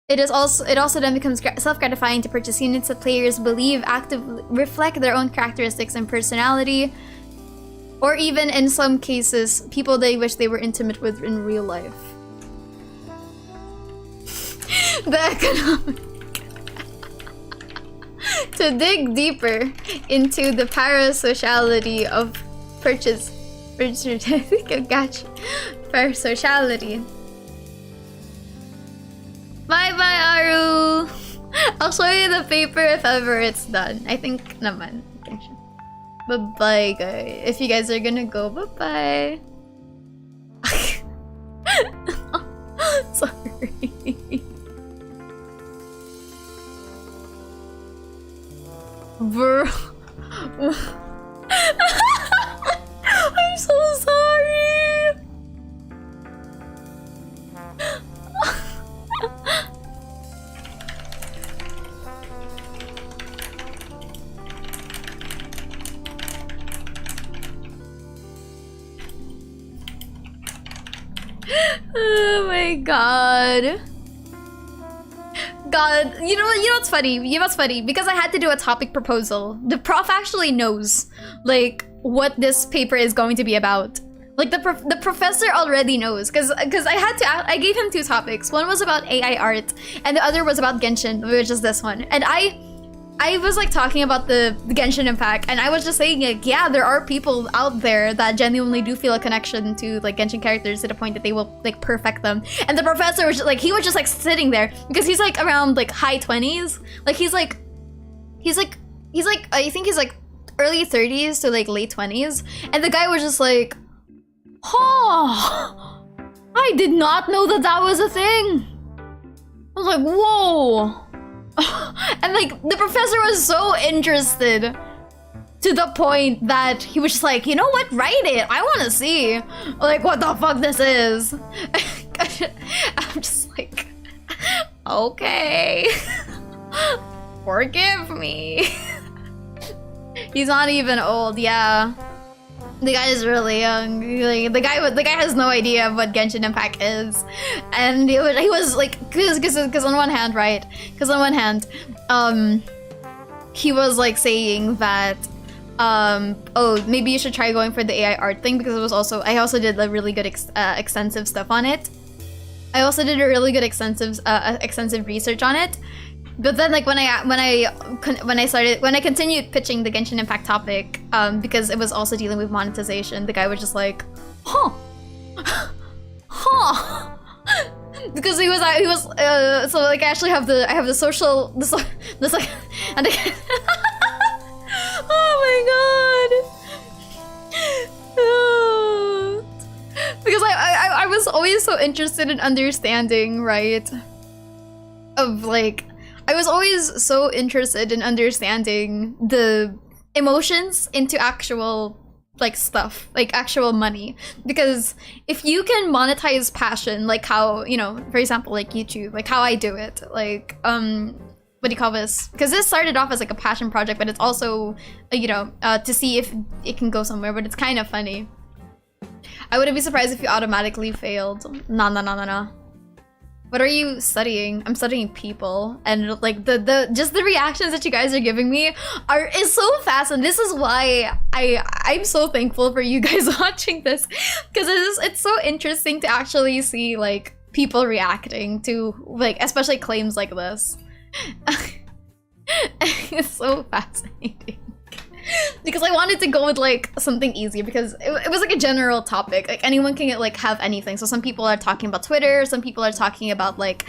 It also then becomes self-gratifying to purchase units that players believe actively reflect their own characteristics and personality, or even in some cases, people they wish they were intimate with in real life. The economic. To dig deeper into the parasociality of purchase, parasociality. Bye-bye, Aru! I'll show you the paper if ever it's done. I think naman. Bye-bye, guys. If you guys are gonna go, bye-bye. Sorry. Bro. I'm so sorry. Oh my god. God, you know what's funny? You know what's funny? Because I had to do a topic proposal. The prof actually knows, like, what this paper is going to be about. Like, the professor already knows. Because I gave him two topics. One was about AI art, and the other was about Genshin, which is this one. And I was like talking about the Genshin Impact, and I was just saying, like, yeah, there are people out there that genuinely do feel a connection to like Genshin characters to the point that they will like perfect them. And the professor was just, like, he was just like sitting there because he's like around like high 20s, like he's like I think he's like early 30s to like late 20s, and the guy was just like, oh, I did not know that was a thing. I was like, whoa. And like the professor was so interested to the point that he was just like, you know what, write it, I want to see like what the fuck this is. I'm just like, okay. Forgive me. He's not even old, yeah. The guy is really young. Like, the guy has no idea what Genshin Impact is, and he was like, cause on one hand, right? Cause on one hand, he was like saying that, oh, maybe you should try going for the AI art thing, because it was also, I also did a really good extensive stuff on it. I also did a really good extensive research on it. But then, like, when I continued pitching the Genshin Impact topic, because it was also dealing with monetization, the guy was just like, huh, huh, because he was so like I actually have the social like, and I, oh my god, because I was always so interested in understanding, right, of like. I was always so interested in understanding the emotions into actual like stuff, like actual money. Because if you can monetize passion, like how, you know, for example, like YouTube, like how I do it, like, what do you call this? Because this started off as like a passion project, but it's also, you know, to see if it can go somewhere, but it's kind of funny. I wouldn't be surprised if you automatically failed. No. What are you studying? I'm studying people, and like the just the reactions that you guys are giving me is so fast, and this is why I'm so thankful for you guys watching this, because it's so interesting to actually see like people reacting to like especially claims like this. It's so fascinating. Because I wanted to go with like something easy, because it was like a general topic, like anyone can like have anything. So some people are talking about Twitter, some people are talking about like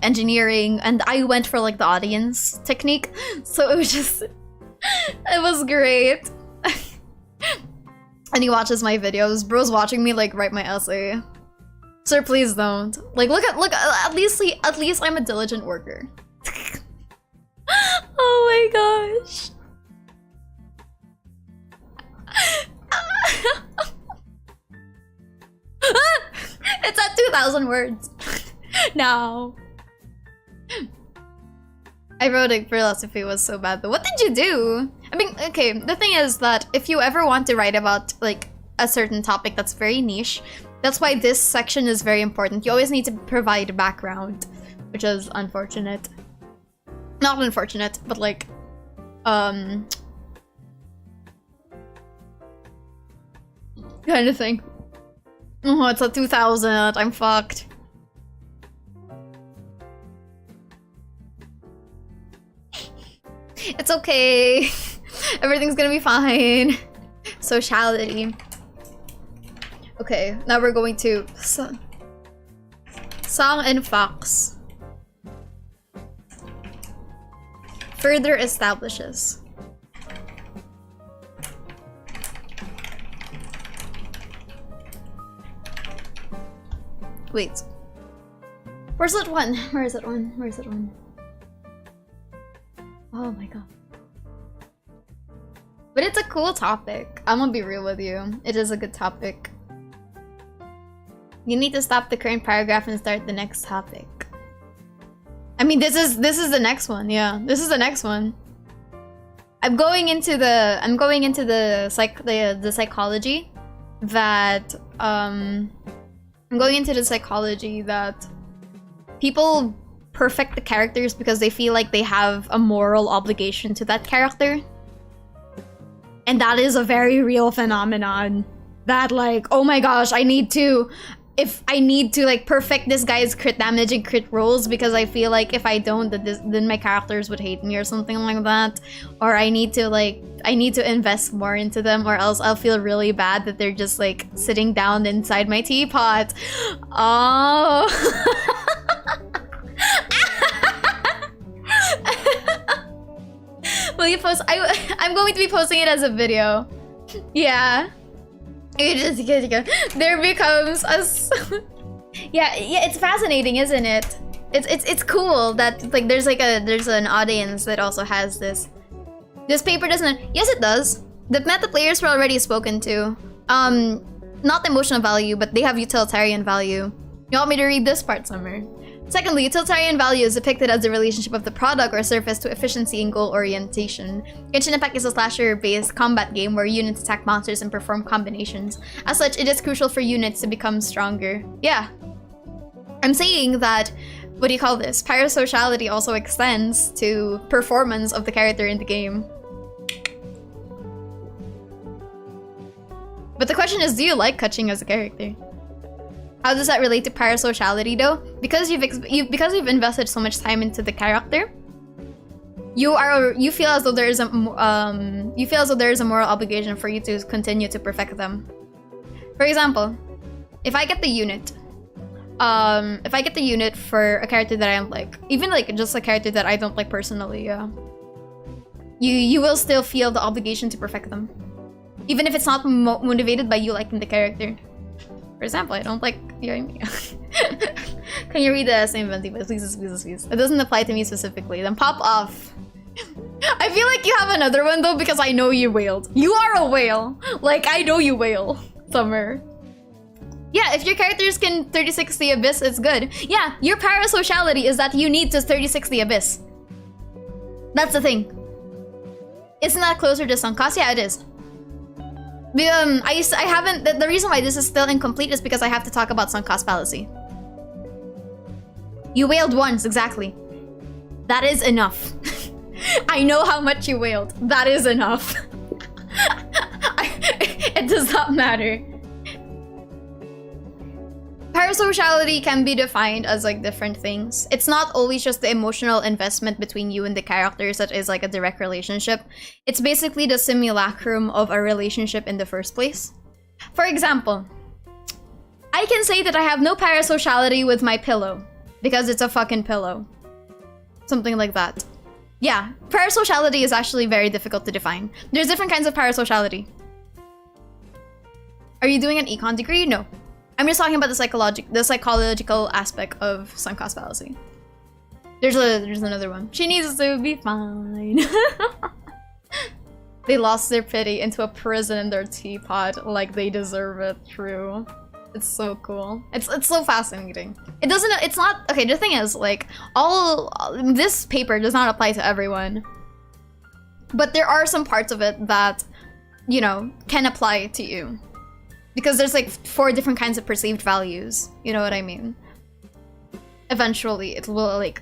engineering, and I went for like the audience technique, so it was just it was great. And he watches my videos. Bro's watching me like write my essay. Sir, please don't. Like look at least I'm a diligent worker. Oh my gosh. It's at 2,000 words. No. I wrote a philosophy was so bad, but what did you do? I mean, okay, the thing is that if you ever want to write about like a certain topic that's very niche, that's why this section is very important. You always need to provide a background, which is unfortunate. Not unfortunate, but like, kind of thing. Oh, it's at 2,000. I'm fucked. It's okay. Everything's gonna be fine. Sociality. Okay, now we're going to Song and Fox. Further establishes. Wait. Where's that one? Where is that one? Where is that one? Oh my god. But it's a cool topic. I'm gonna be real with you. It is a good topic. You need to stop the current paragraph and start the next topic. I mean, this is the next one. Yeah, this is the next one. I'm going into the psychology that I'm going into the psychology that people perfect the characters because they feel like they have a moral obligation to that character. And that is a very real phenomenon. That like, oh my gosh, I need to like perfect this guy's crit damage and crit rolls because I feel like if I don't, then my characters would hate me or something like that. Or I need to invest more into them, or else I'll feel really bad that they're just like sitting down inside my teapot. Oh. Will you post? I'm going to be posting it as a video. Yeah. There becomes a yeah, it's fascinating, isn't it? It's cool that like there's an audience that also has this. This paper doesn't. Yes, it does. The meta players were already spoken to. Not emotional value, but they have utilitarian value. You want me to read this part, Summer? Secondly, utilitarian value is depicted as the relationship of the product or service to efficiency and goal orientation. Genshin Impact is a slasher-based combat game where units attack monsters and perform combinations. As such, it is crucial for units to become stronger. Yeah. I'm saying that, what do you call this? Parasociality also extends to performance of the character in the game. But the question is, do you like Kaching as a character? How does that relate to parasociality though? Because you've invested so much time into the character, you feel as though there is a moral obligation for you to continue to perfect them. For example, if I get the unit, for a character that I don't like, even like just a character that I don't like personally, yeah, you will still feel the obligation to perfect them, even if it's not motivated by you liking the character. For example, I don't like Yoimiya. Can you read the same venti, please? It doesn't apply to me specifically. Then pop off. I feel like you have another one though because I know you wailed. You are a whale. Like, I know you wail. Summer. Yeah, if your characters can 36 the Abyss, it's good. Yeah, your parasociality is that you need to 36 the Abyss. That's the thing. Isn't that closer to Sunkas? Yeah, it is. I haven't. The reason why this is still incomplete is because I have to talk about sunk cost fallacy. You wailed once, exactly. That is enough. I know how much you wailed. That is enough. It does not matter. Parasociality can be defined as like different things. It's not always just the emotional investment between you and the character, such as like a direct relationship. It's basically the simulacrum of a relationship in the first place. For example, I can say that I have no parasociality with my pillow because it's a fucking pillow. Something like that. Yeah, parasociality is actually very difficult to define. There's different kinds of parasociality. Are you doing an econ degree? No. I'm just talking about the psychological aspect of sunk cost fallacy. There's another one. She needs to be fine. They lost their pity into a prison in their teapot like they deserve it. True. It's so cool. It's so fascinating. It's not okay. The thing is, like, this paper does not apply to everyone, but there are some parts of it that, you know, can apply to you. Because there's like 4 different kinds of perceived values. You know what I mean? Eventually, it will like...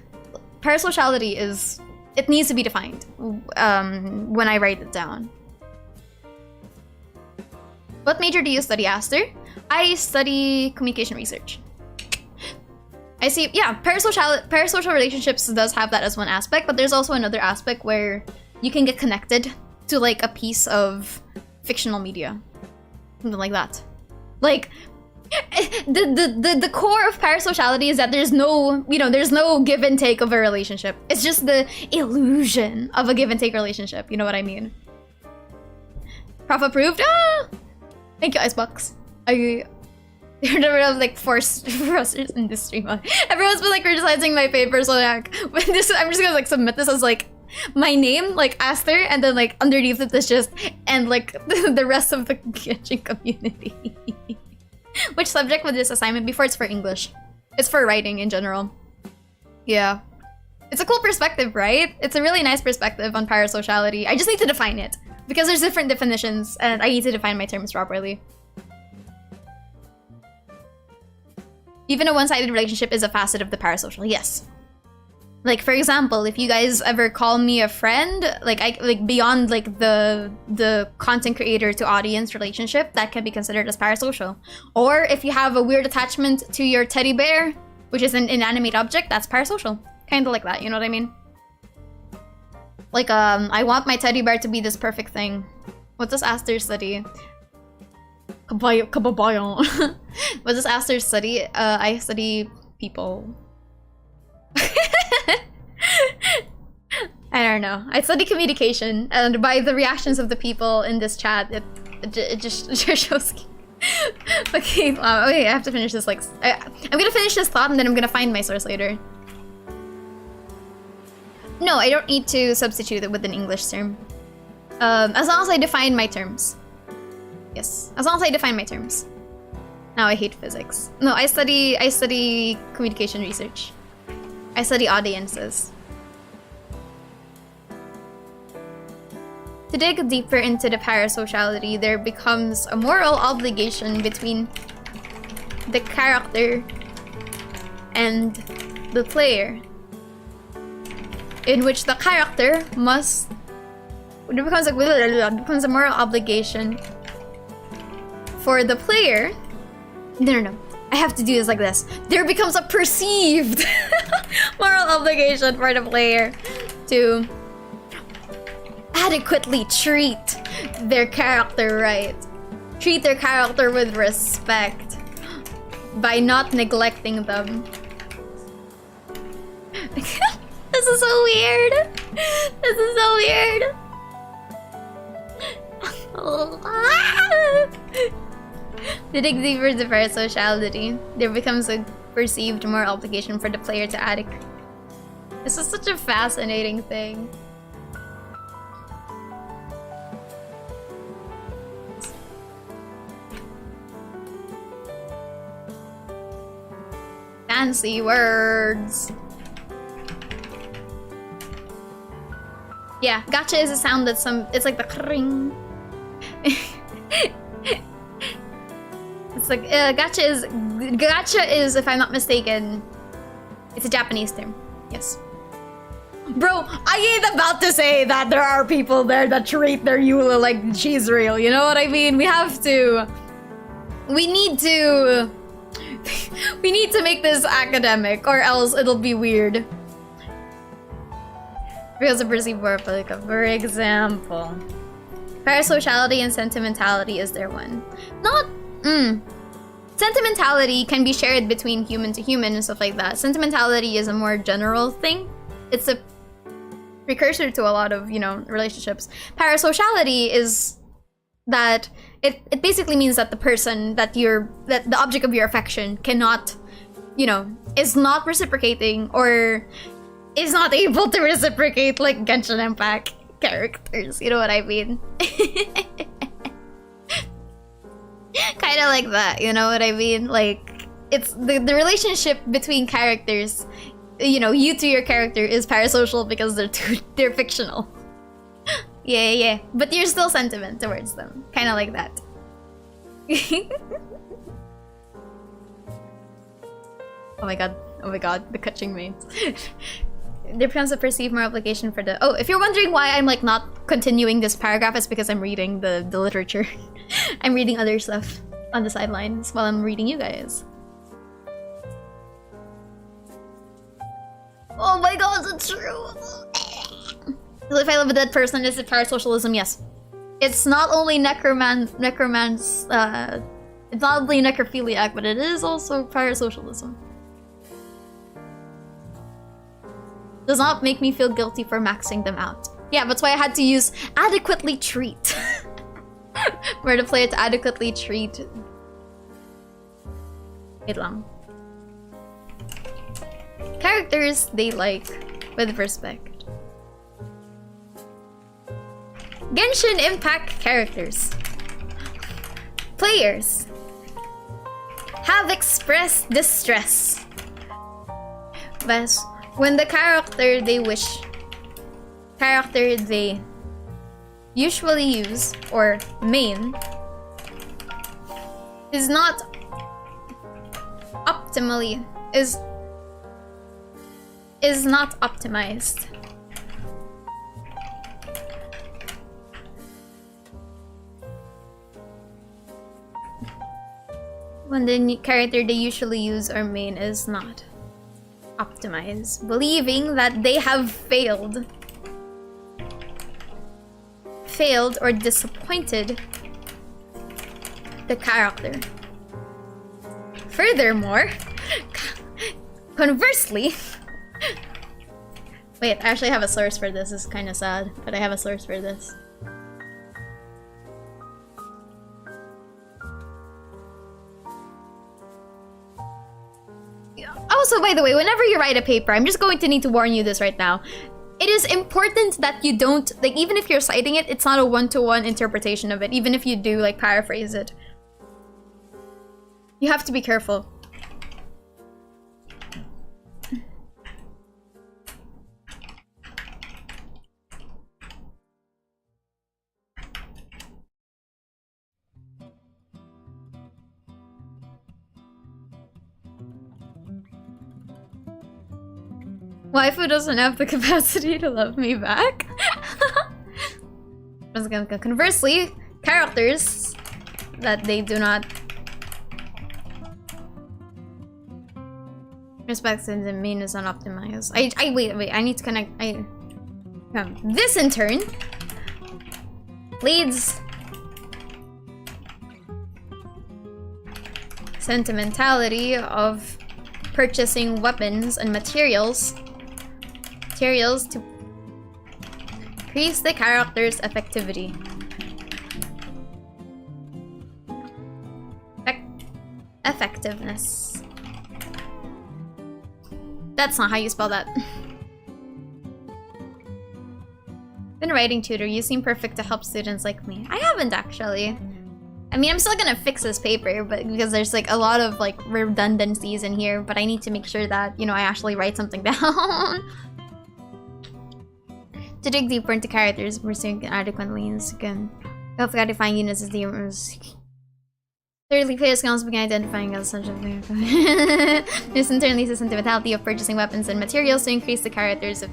Parasociality is... It needs to be defined when I write it down. What major do you study, Aster? I study communication research. I see, yeah, parasocial relationships does have that as one aspect, but there's also another aspect where you can get connected to like a piece of fictional media. Something like that. Like, the core of parasociality is that there's no, you know, there's no give and take of a relationship. It's just the illusion of a give and take relationship. You know what I mean? Prof approved? Ah! Thank you, Icebox. You're the like forced professors in this stream. Everyone's been like criticizing my paper, so like, when this, I'm just gonna like submit this as like my name, like Aster, and then like underneath it is just and like the rest of the Genshin community. Which subject would this assignment be for? It's for English. It's for writing in general. Yeah. It's a cool perspective, right? It's a really nice perspective on parasociality. I just need to define it because there's different definitions and I need to define my terms properly. Even a one-sided relationship is a facet of the parasocial. Yes. Like, for example, if you guys ever call me a friend, like beyond like the content creator to audience relationship, that can be considered as parasocial. Or if you have a weird attachment to your teddy bear, which is an inanimate object, that's parasocial. Kind of like that, you know what I mean? Like, I want my teddy bear to be this perfect thing. What does Aster study? Kababayon. What does Aster study? I study people. I don't know. I study communication, and by the reactions of the people in this chat, it just shows. Okay, okay, I have to finish this. Like, I'm gonna finish this thought, and then I'm gonna find my source later. No, I don't need to substitute it with an English term. As long as I define my terms. Yes, as long as I define my terms. Now I hate physics. No, I study communication research. I study audiences. To dig deeper into the parasociality, there becomes a moral obligation between the character and the player, in which the character must... It becomes a moral obligation for the player. No. I have to do this like this. There becomes a perceived moral obligation for the player to adequately treat their character right. Treat their character with respect by not neglecting them. This is so weird. This is so weird. To dig deeper into parasociality, there becomes a perceived moral obligation for the player to adequate. This is such a fascinating thing. Fancy words. Yeah, gotcha is a sound that it's like the ring. It's like gotcha is, if I'm not mistaken, it's a Japanese term. Yes. Bro, I ain't about to say that there are people there that treat their Eula like she's real. You know what I mean? We need to make this academic, or else it'll be weird. Because of perceived moral obligation. For example, parasociality and sentimentality is there one. Sentimentality can be shared between human to human and stuff like that. Sentimentality is a more general thing. It's a precursor to a lot of, relationships. Parasociality is that it basically means that the person that the object of your affection cannot, is not reciprocating or is not able to reciprocate, like Genshin Impact characters. You know what I mean? Kind of like that, you know what I mean? Like, it's the relationship between characters, you to your character is parasocial because they're fictional. Yeah. But you're still sentiment towards them. Kind of like that. Oh my god, the catching mates. There becomes a perceived moral obligation for the... Oh, if you're wondering why I'm like not continuing this paragraph, it's because I'm reading the literature. I'm reading other stuff on the sidelines while I'm reading you guys. Oh my god, it's true! So if I love a dead person, is it parasocialism? Yes. It's not only necrophiliac, but it is also parasocialism. Does not make me feel guilty for maxing them out. Yeah, that's why I had to use adequately treat. For the player to adequately treat. Wait lang. Characters they like with respect. Genshin Impact characters. Players have expressed distress. But when the character they usually use or main is not optimally is not optimized. When the character they usually use or main is not optimized, believing that they have failed or disappointed the character. Furthermore, conversely, wait, I actually have a source for this. It's kind of sad, but I have a source for this. Also, by the way, whenever you write a paper, I'm just going to need to warn you this right now. It is important that you don't, like, even if you're citing it, it's not a one-to-one interpretation of it, even if you do, like, paraphrase it. You have to be careful. Waifu doesn't have the capacity to love me back. Conversely, characters that they do not respect and the main is unoptimized. Wait, I need to connect. This in turn leads sentimentality of purchasing weapons and materials to increase the character's effectivity. Effectiveness. That's not how you spell that. Been writing tutor. You seem perfect to help students like me. I haven't actually. I mean, I'm still gonna fix this paper, but because there's like a lot of like redundancies in here, but I need to make sure that, you know, I actually write something down. To dig deeper into characters, pursuing adequately is again. Help identifying units as the thirdly, players can also begin identifying as such a thing. This in turn leads to sentimentality of purchasing weapons and materials to increase the character's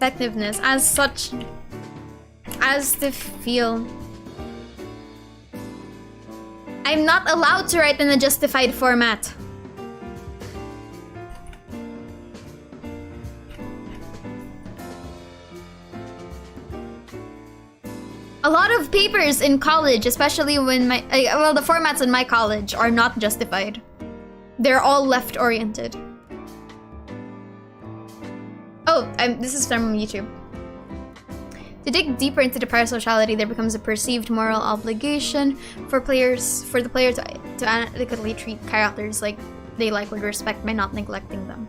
effectiveness as such as to feel. I'm not allowed to write in a justified format. A lot of papers in college, especially when well, the formats in my college are not justified. They're all left-oriented. Oh, this is from YouTube. To dig deeper into the parasociality, there becomes a perceived moral obligation for the player to adequately treat characters like they like with respect by not neglecting them.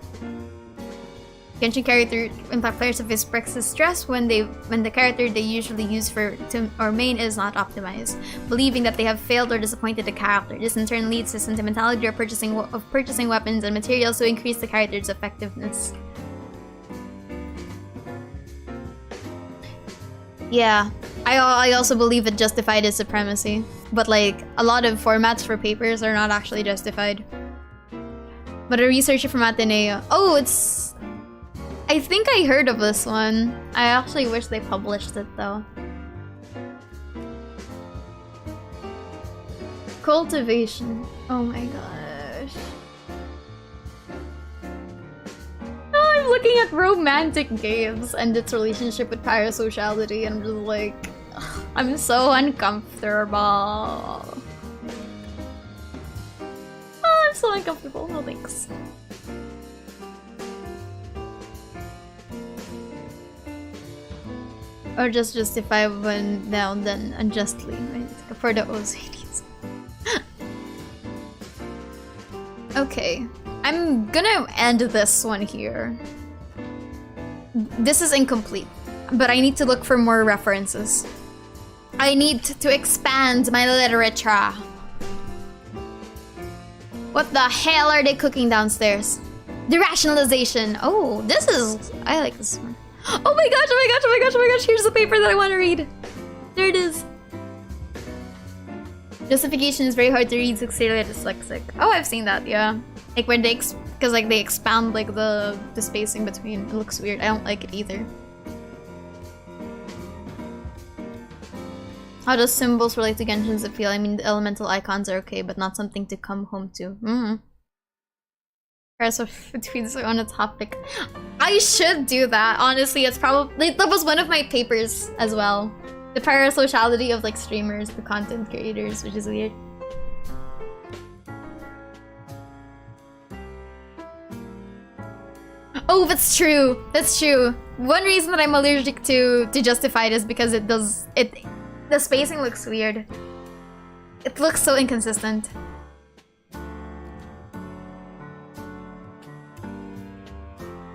Genshin character impact players if expresses stress when the character they usually use or main is not optimized, believing that they have failed or disappointed the character. This in turn leads to sentimentality of purchasing weapons and materials to increase the character's effectiveness. Yeah, I also believe that justified is supremacy, but like a lot of formats for papers are not actually justified. But a researcher from Ateneo, oh, it's. I think I heard of this one. I actually wish they published it though. Cultivation. Oh my gosh. Oh, I'm looking at romantic games and its relationship with parasociality and I'm just like, ugh, I'm so uncomfortable. Oh, I'm so uncomfortable. No thanks. Or just justify when now and then unjustly, right? For the OCDs. Okay. I'm gonna end this one here. This is incomplete, but I need to look for more references. I need to expand my literature. What the hell are they cooking downstairs? The rationalization. Oh, this is... I like this one. Oh my gosh, oh my gosh, oh my gosh, oh my gosh, here's the paper that I want to read. There it is. Justification is very hard to read, so clearly dyslexic. Oh, I've seen that, yeah. Like when they, because like they expand like the spacing between. It looks weird. I don't like it either. How does symbols relate to Genshin's appeal? I mean, the elemental icons are okay, but not something to come home to. Between on a topic. I should do that. Honestly, it's probably that was one of my papers as well. The parasociality of like streamers, the content creators, which is weird. Oh, that's true. That's true. One reason that I'm allergic to Justified is because the spacing looks weird. It looks so inconsistent.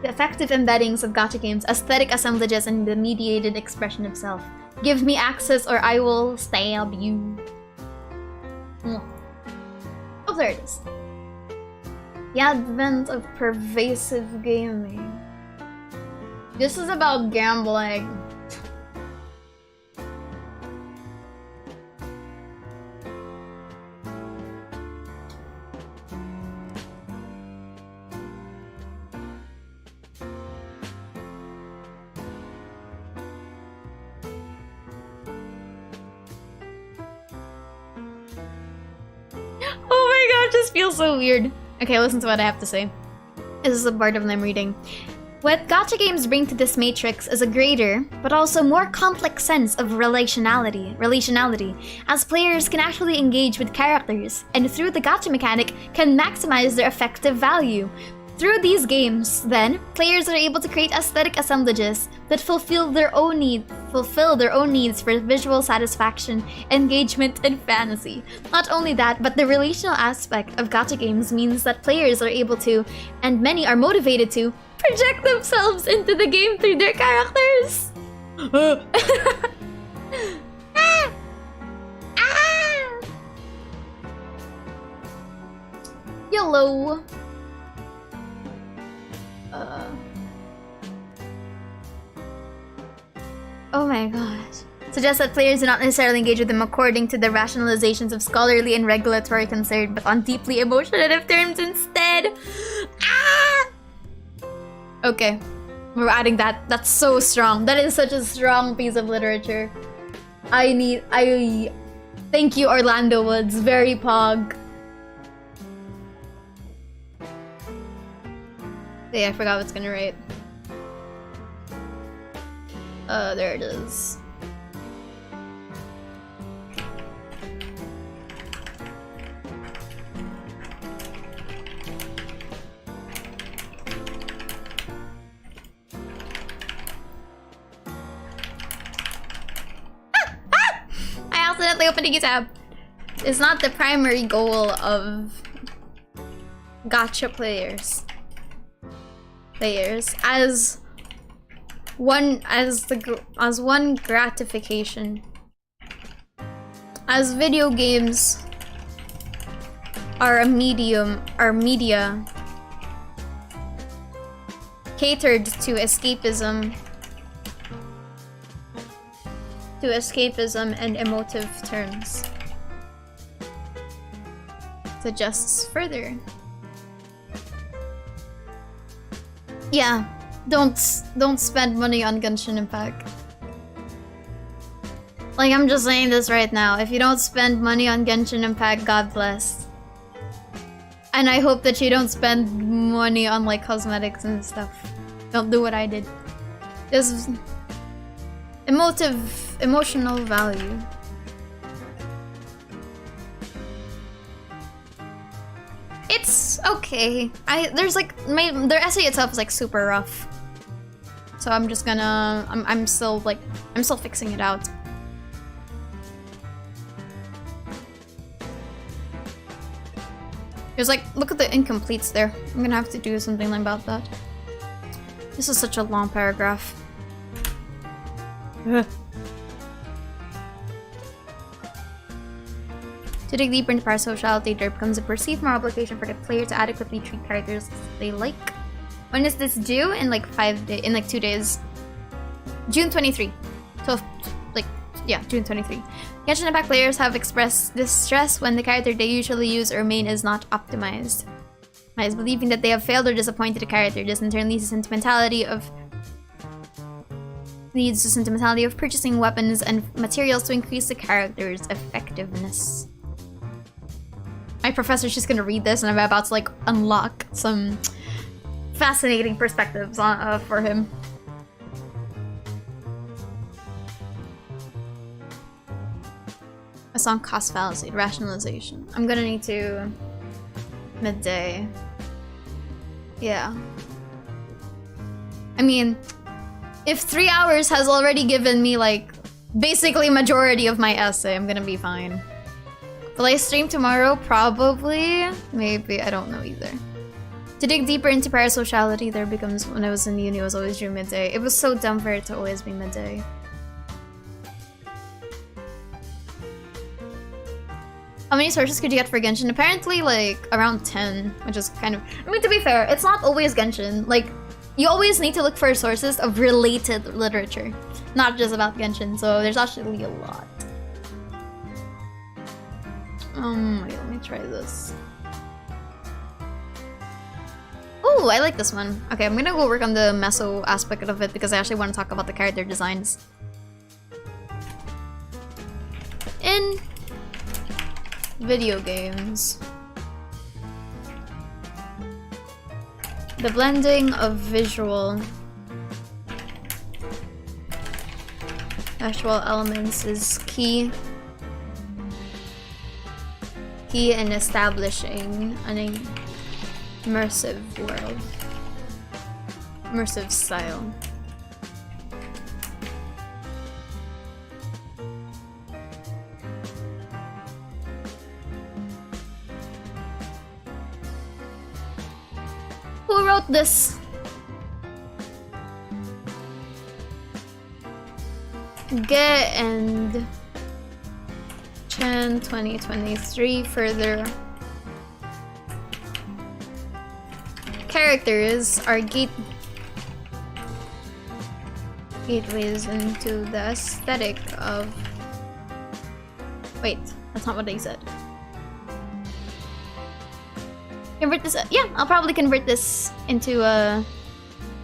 The effective embeddings of gacha games, aesthetic assemblages, and the mediated expression of self. Give me access or I will stab you. Oh, there it is. The advent of pervasive gaming. This is about gambling. It just feels so weird. Okay, listen to what I have to say. This is the part of what I'm reading. What gacha games bring to this matrix is a greater, but also more complex sense of relationality, as players can actually engage with characters, and through the gacha mechanic, can maximize their effective value. Through these games, then, players are able to create aesthetic assemblages that fulfill their own needs for visual satisfaction, engagement, and fantasy. Not only that, but the relational aspect of gacha games means that players are able to, and many are motivated to, project themselves into the game through their characters. Yellow. Oh my gosh. Suggests that players do not necessarily engage with them according to the rationalizations of scholarly and regulatory concern, but on deeply emotional terms instead. Okay, we're adding that. That's so strong. That is such a strong piece of literature. Thank you, Orlando Woods. Very pog. Yeah, I forgot what's gonna write. There it is. I accidentally opened a GitHub. It's not the primary goal of gacha players as one gratification, as video games are media catered to escapism and emotive terms. Suggests further. Yeah, don't spend money on Genshin Impact. Like, I'm just saying this right now. If you don't spend money on Genshin Impact, God bless. And I hope that you don't spend money on like cosmetics and stuff. Don't do what I did. There's emotional value. It's okay. There's like their essay itself is like super rough. So I'm just gonna I'm still fixing it out. There's like, look at the incompletes there. I'm gonna have to do something about that. This is such a long paragraph. Ugh. To dig deeper into parasociality, there becomes a perceived moral obligation for the player to adequately treat characters they like. When is this due? In like 2 days. June 23. So, like, yeah, June 23. Genshin Impact players have expressed distress when the character they usually use or main is not optimized. Believing that they have failed or disappointed a character. This in turn leads to sentimentality of purchasing weapons and materials to increase the character's effectiveness. My professor's just gonna read this and I'm about to like unlock some fascinating perspectives for him. A song cost fallacy, rationalization. I'm gonna need to midday. Yeah. I mean, if 3 hours has already given me like basically majority of my essay, I'm gonna be fine. Will I stream tomorrow? Probably. Maybe. I don't know either. To dig deeper into parasociality, there becomes, when I was in uni, it was always during midday. It was so dumb for it to always be midday. How many sources could you get for Genshin? Apparently, like, around 10, which is kind of... I mean, to be fair, it's not always Genshin. Like, you always need to look for sources of related literature, not just about Genshin, so there's actually a lot. Wait, let me try this. Oh, I like this one. Okay, I'm gonna go work on the meso aspect of it because I actually want to talk about the character designs. In video games. The blending of visual actual elements is key in establishing an immersive world, immersive style. Who wrote this? Ge and Chen 2023 further. Characters are gateways into the aesthetic of... Wait, that's not what they said. Convert this... Yeah, I'll probably convert this into an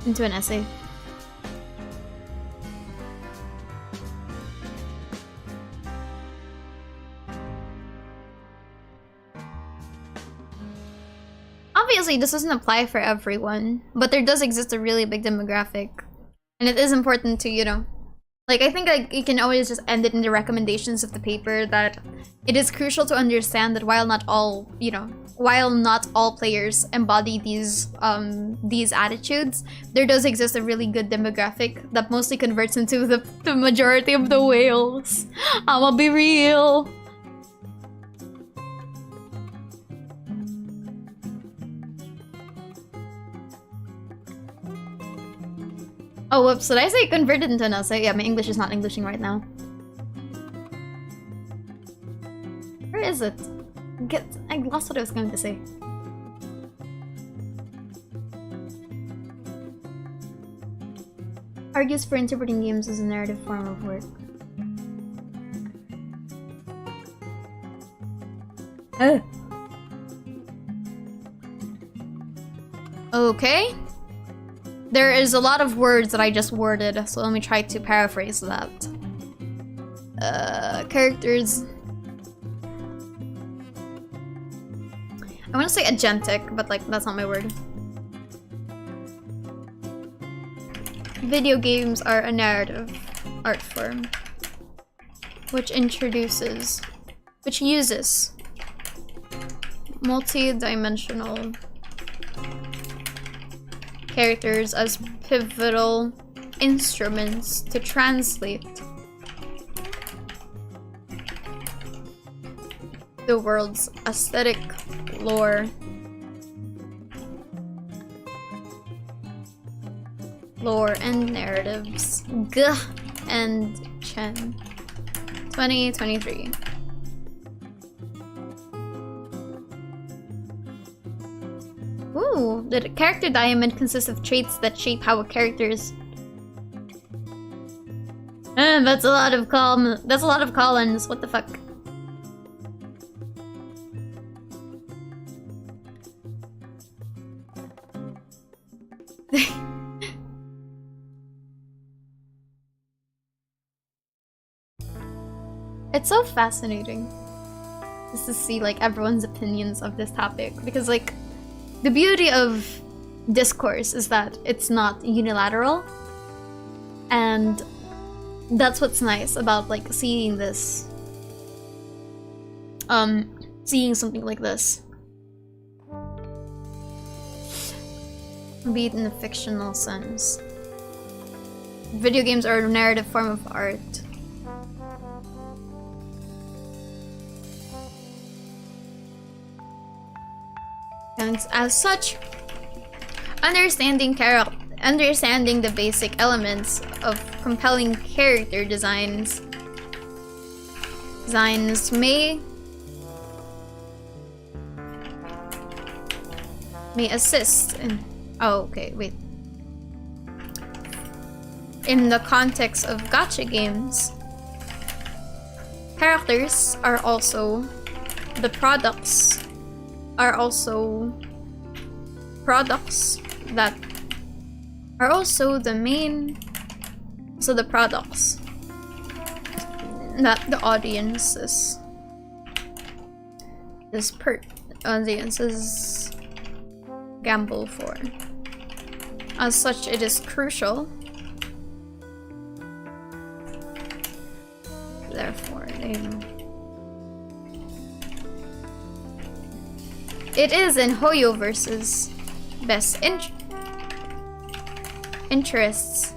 essay. Obviously, this doesn't apply for everyone, but there does exist a really big demographic. And it is important to, you know... Like, I think like you can always just end it in the recommendations of the paper that it is crucial to understand that while not all, you know, while not all players embody these attitudes, there does exist a really good demographic that mostly converts into the majority of the whales. I'ma be real. Oh, whoops, did I say converted into an essay? Yeah, my English is not Englishing right now. Where is it? I lost what I was going to say. Argues for interpreting games as a narrative form of work. Okay. There is a lot of words that I just worded, so let me try to paraphrase that. Characters. I want to say agentic, but like that's not my word. Video games are a narrative art form which uses multi-dimensional characters as pivotal instruments to translate the world's aesthetic, lore, and narratives. G and Chen 2023. Ooh, the character diamond consists of traits that shape how a character is. That's a lot of columns. What the fuck? It's so fascinating just to see like everyone's opinions of this topic, because like the beauty of discourse is that it's not unilateral, and that's what's nice about like seeing this, seeing something like this, be it in a fictional sense. Video games are a narrative form of art. And as such, understanding the basic elements of compelling character designs may assist in... Oh, okay, wait. In the context of gacha games, characters are also the products that are also the main, so the products that the audiences gamble for. As such, it is crucial. Therefore, it is in Hoyo versus best interests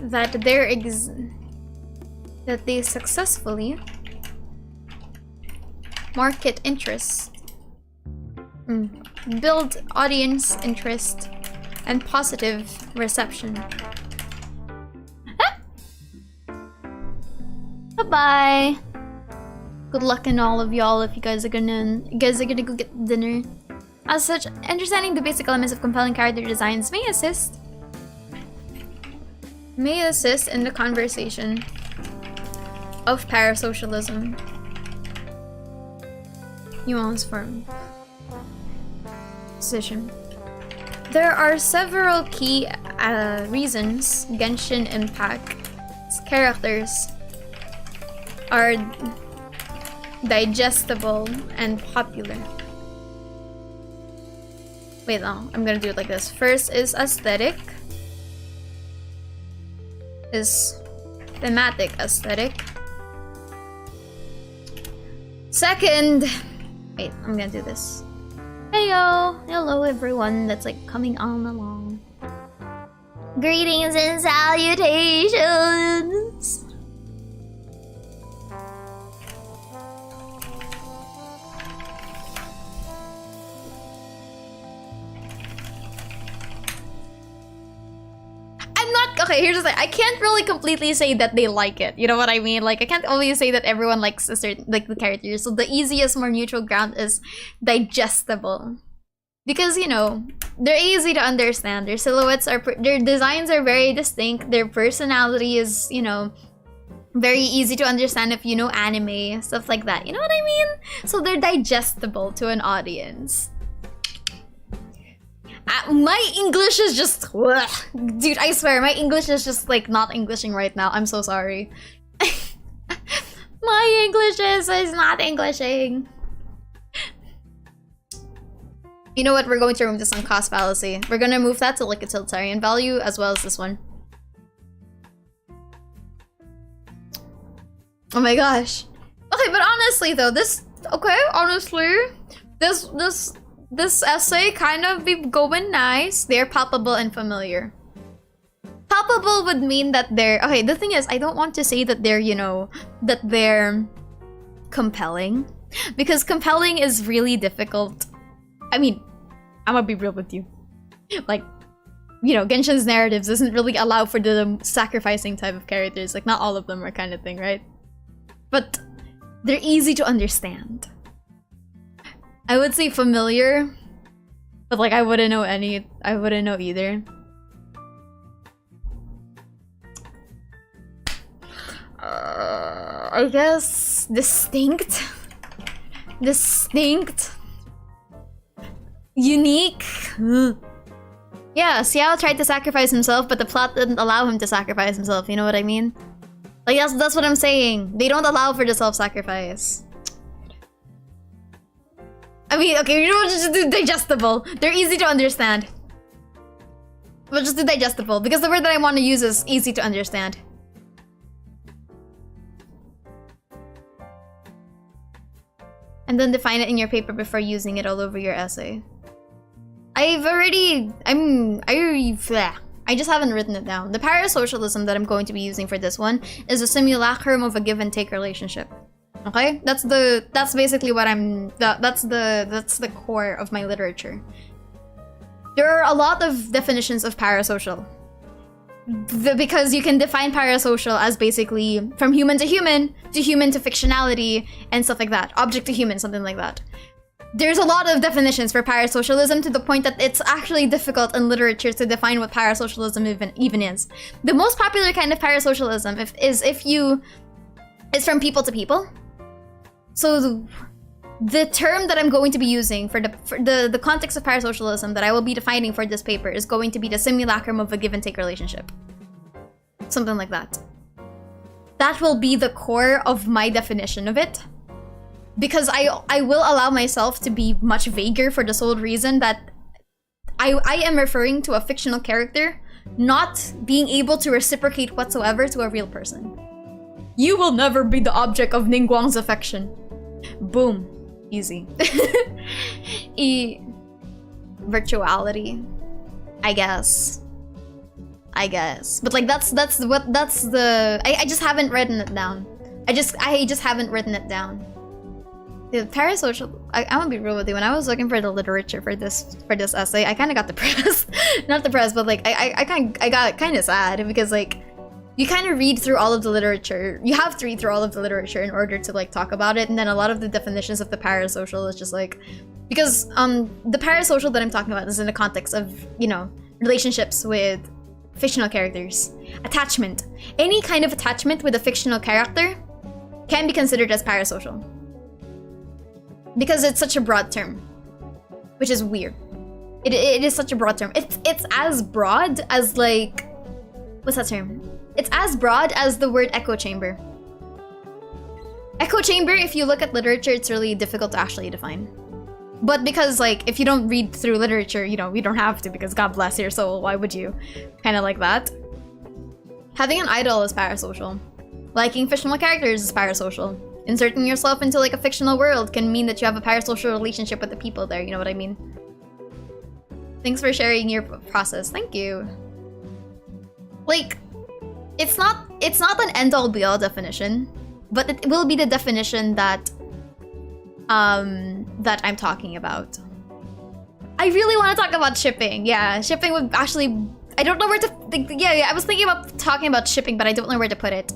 that that they successfully market interest, build audience interest, and positive reception. Bye-bye. Good luck in all of y'all if you guys are gonna go get dinner. As such, understanding the basic elements of compelling character designs may assist in the conversation of parasocialism. Nuance form. Position. There are several key reasons Genshin Impact's characters are digestible and popular. Wait, no, I'm gonna do it like this. First is aesthetic. Is thematic aesthetic. Second, wait, I'm gonna do this. Heyo! Hello everyone that's like coming on along. Greetings and salutations! Okay, here's the thing. I can't really completely say that they like it. You know what I mean? Like, I can't always say that everyone likes a certain, like, the characters. So the easiest, more neutral ground is digestible. Because, you know, they're easy to understand. Their silhouettes are, their designs are very distinct. Their personality is, you know, very easy to understand if you know anime, stuff like that. You know what I mean? So they're digestible to an audience. My English is just... Ugh. Dude, I swear, my English is just, like, not Englishing right now. I'm so sorry. My English is not Englishing. You know what? We're going to remove this on cost fallacy. We're gonna move that to, like, a utilitarian value, as well as this one. Oh my gosh. Okay, but honestly, though, this... Okay, honestly, this essay kind of be going nice. They're palpable and familiar. Palpable would mean that they're... Okay, the thing is, I don't want to say that they're, you know, that they're compelling. Because compelling is really difficult. I mean, I'm gonna be real with you. Like, you know, Genshin's narratives doesn't really allow for the sacrificing type of characters. Like, not all of them are kind of thing, right? But they're easy to understand. I would say familiar, but like I wouldn't know either. I guess distinct, unique. Yeah, Xiao tried to sacrifice himself, but the plot didn't allow him to sacrifice himself. You know what I mean? Like that's what I'm saying. They don't allow for the self-sacrifice. I mean, okay, you know what, just do digestible. They're easy to understand. We'll just do digestible, because the word that I want to use is easy to understand. And then define it in your paper before using it all over your essay. I just haven't written it down. The parasocialism that I'm going to be using for this one is a simulacrum of a give and take relationship. Okay, that's basically what that's the core of my literature. There are a lot of definitions of parasocial. Because you can define parasocial as basically from human to fictionality, and stuff like that. Object to human, something like that. There's a lot of definitions for parasocialism to the point that it's actually difficult in literature to define what parasocialism even is. The most popular kind of parasocialism is from people to people. So the term that I'm going to be using for the context of parasocialism that I will be defining for this paper is going to be the simulacrum of a give and take relationship. Something like that. That will be the core of my definition of it. Because I will allow myself to be much vaguer for the sole reason that I am referring to a fictional character not being able to reciprocate whatsoever to a real person. You will never be the object of Ningguang's affection. Boom. Easy. Virtuality. I guess. But like that's the I just haven't written it down. I just haven't written it down. The parasocial. I'm gonna be real with you. When I was looking for the literature for this essay, I kind of got depressed. Not depressed, but like I got kind of sad because like you kind of read through all of the literature. You have to read through all of the literature in order to like talk about it, and then a lot of the definitions of the parasocial is just like because the parasocial that I'm talking about is in the context of, you know, relationships with fictional characters. Attachment. Any kind of attachment with a fictional character can be considered as parasocial. Because it's such a broad term. Which is weird. It is such a broad term. It's as broad as like... What's that term? It's as broad as the word echo chamber. Echo chamber, if you look at literature, it's really difficult to actually define. But because, like, if you don't read through literature, you know, you don't have to because God bless your soul, why would you? Kind of like that. Having an idol is parasocial. Liking fictional characters is parasocial. Inserting yourself into, like, a fictional world can mean that you have a parasocial relationship with the people there, you know what I mean? Thanks for sharing your process. Thank you. Like, it's not an end-all be-all definition, but it will be the definition that that I'm talking about. I really want to talk about shipping. Yeah, shipping would actually... I don't know where to... Yeah, I was thinking about talking about shipping, but I don't know where to put it.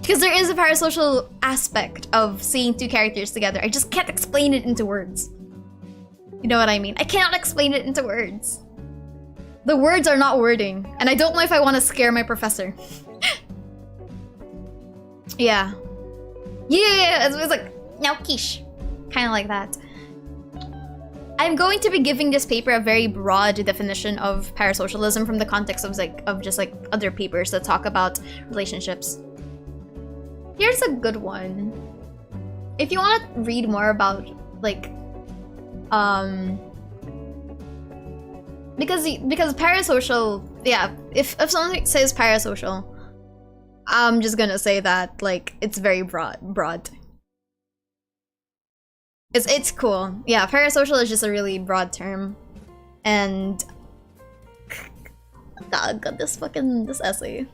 Because there is a parasocial aspect of seeing two characters together. I just can't explain it into words. You know what I mean? I cannot explain it into words. The words are not wording, and I don't know if I want to scare my professor. Yeah. Yeah, it's like, now quiche. Kind of like that. I'm going to be giving this paper a very broad definition of parasocialism from the context of just like other papers that talk about relationships. Here's a good one. If you want to read more about like because parasocial, yeah, if someone says parasocial, I'm just gonna say that like it's very broad. It's cool. Yeah, parasocial is just a really broad term. And God, this essay.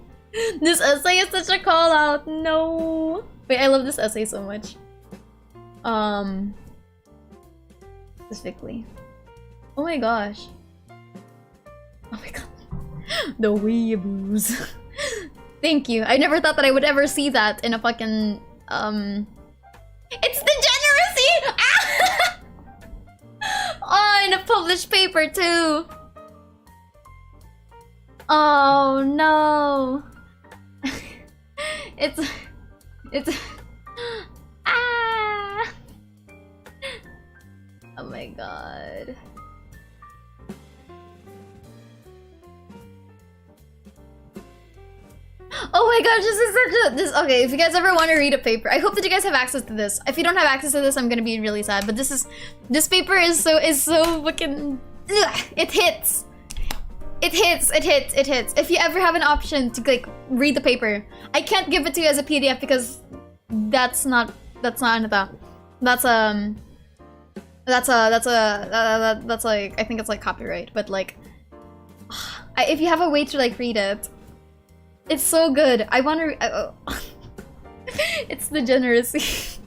This essay is such a call out. No. Wait, I love this essay so much. Specifically. Oh my gosh. Oh my god. The weeaboos. Thank you. I never thought that I would ever see that in a fucking it's degeneracy! Ah! Oh, in a published paper too. Oh no. It's ah. Oh my god. Oh my gosh, this is such a okay, if you guys ever want to read a paper, I hope that you guys have access to this. If you don't have access to this, I'm gonna be really sad. But this paper is so fucking it hits. It hits. If you ever have an option to like read the paper, I can't give it to you as a PDF because that's like I think it's like copyright, but like if you have a way to like read it, it's so good. I want to it's the degeneracy.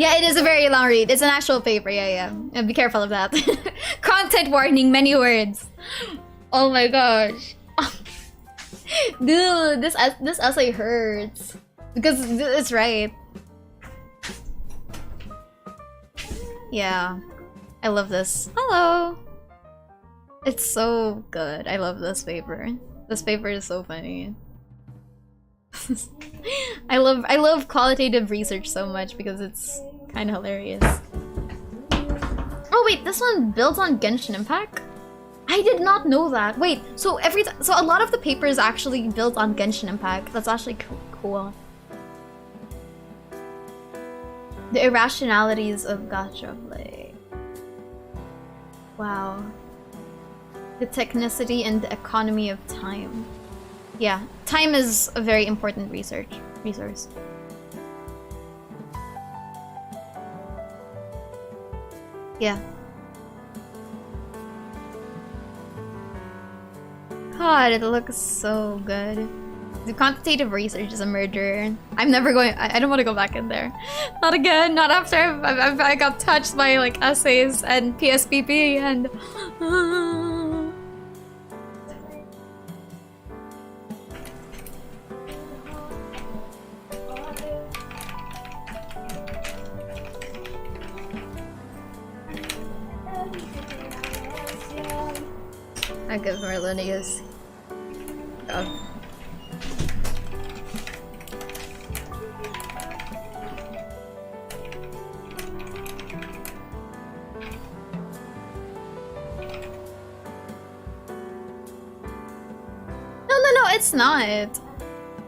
Yeah, it is a very long read. It's an actual paper. Yeah. Be careful of that. Content warning, many words. Oh my gosh. Dude, this essay hurts. Because it's right. Yeah. I love this. Hello. It's so good. I love this paper. This paper is so funny. I love qualitative research so much because it's kind of hilarious. Oh wait, this one builds on Genshin Impact? I did not know that. Wait, so a lot of the paper is actually built on Genshin Impact. That's actually cool. The irrationalities of gacha play. Wow. The technicity and the economy of time. Yeah, time is a very important resource. Yeah. God, it looks so good. The quantitative research is a murder. I'm never going. I don't want to go back in there. Not again. Not after I got touched by like essays and PSPP and. I give Merlinius. Oh. No, it's not.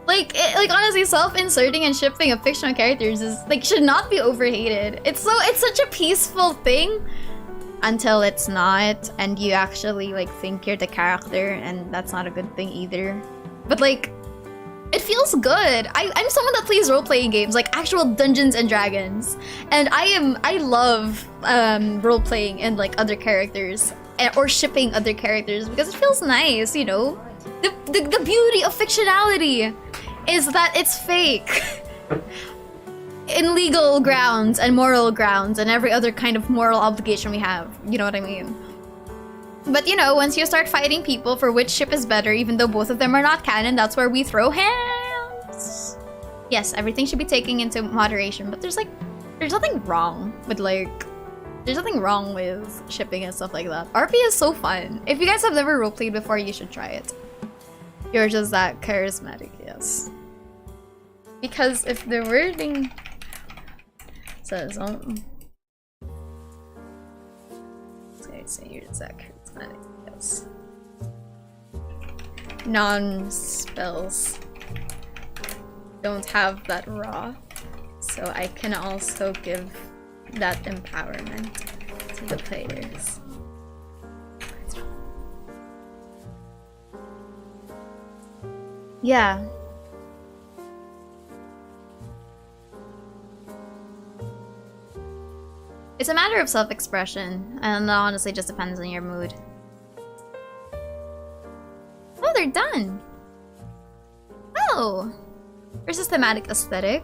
Like honestly, self-inserting and shipping of fictional characters is like should not be overhated. It's such a peaceful thing until it's not, and you actually like think you're the character, and that's not a good thing either. But like, it feels good. I'm someone that plays role-playing games, like actual Dungeons and Dragons, and I love role-playing and like other characters or shipping other characters because it feels nice, you know. The beauty of fictionality is that it's fake. In legal grounds and moral grounds and every other kind of moral obligation we have. You know what I mean? But you know, once you start fighting people for which ship is better, even though both of them are not canon, that's where we throw hands. Yes, everything should be taken into moderation, but there's nothing wrong with there's nothing wrong with shipping and stuff like that. RP is so fun. If you guys have never roleplayed before, you should try it. You're just that charismatic, yes. Because if the wording says say you're just that charismatic, yes. Non-spells don't have that raw, so I can also give that empowerment to the players. Yeah. It's a matter of self-expression, and that honestly just depends on your mood. Oh, they're done! Oh! Here's a thematic aesthetic.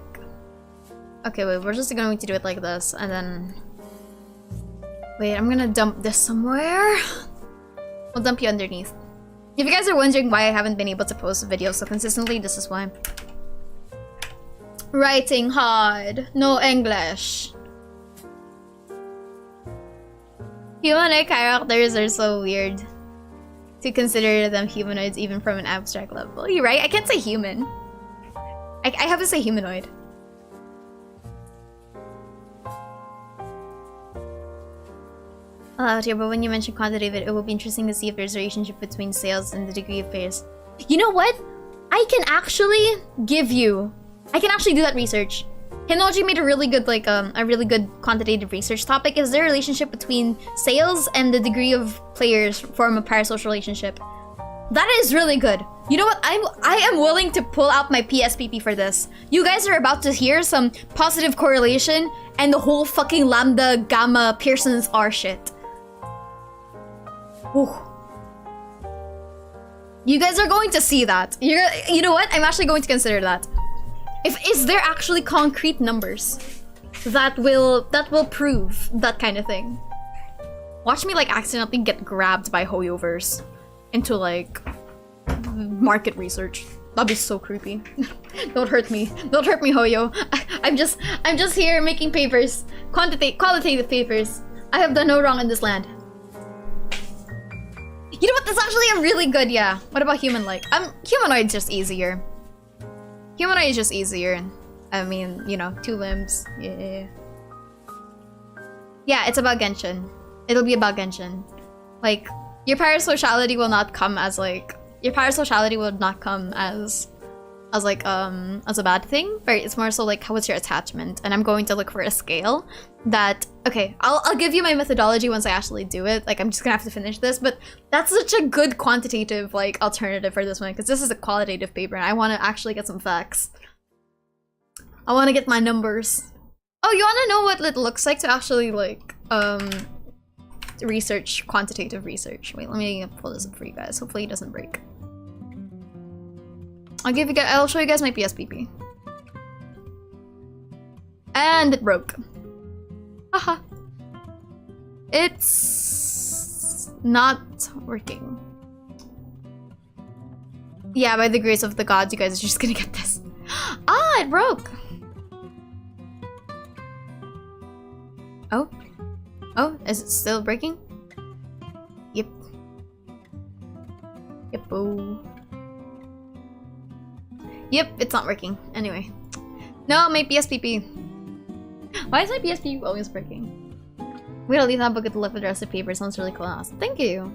Okay, wait, we're just going to do it like this, and then... Wait, I'm gonna dump this somewhere. I'll dump you underneath. If you guys are wondering why I haven't been able to post videos so consistently, this is why. Writing hard. No English. Humanoid characters are so weird to consider them humanoids even from an abstract level. You're right, I can't say human. I have to say humanoid. Out here, but when you mention quantitative, it will be interesting to see if there's a relationship between sales and the degree of players. You know what? I can actually do that research. Hinoji made a really good quantitative research topic. Is there a relationship between sales and the degree of players form a parasocial relationship? That is really good. You know what? I am willing to pull out my PSPP for this. You guys are about to hear some positive correlation and the whole fucking lambda, gamma, Pearson's R shit. Ooh. You guys are going to see that. You know what? I'm actually going to consider that. Is there actually concrete numbers? that will prove that kind of thing. Watch me like accidentally get grabbed by Hoyoverse into like market research. That'd be so creepy. Don't hurt me. Don't hurt me, Hoyo. I'm just here making papers. Qualitative papers. I have done no wrong in this land. You know what? That's actually a really good, yeah. What about human-like? Humanoid's just easier. Humanoid is just easier. I mean, you know, 2 limbs. Yeah. Yeah, it's about Genshin. It'll be about Genshin. Like, your parasociality will not come as like... Your parasociality will not come as like, as a bad thing. But it's more so like, what's your attachment? And I'm going to look for a scale that... Okay, I'll give you my methodology once I actually do it. Like, I'm just gonna have to finish this. But that's such a good quantitative, like, alternative for this one. Because this is a qualitative paper and I want to actually get some facts. I want to get my numbers. Oh, you want to know what it looks like to actually, like, research, quantitative research. Wait, let me pull this up for you guys. Hopefully it doesn't break. I'll show you guys my PSPP. And it broke. Haha. It's not working. Yeah, by the grace of the gods, you guys are just gonna get this. Ah, it broke. Oh. Oh, is it still breaking? Yep. Yep. Oh. Yep, it's not working. Anyway. No, my PSPP. Why is my PSPP always breaking? Wait, I'll leave that book at the left with the rest of the paper. Sounds really cool. Awesome. Thank you.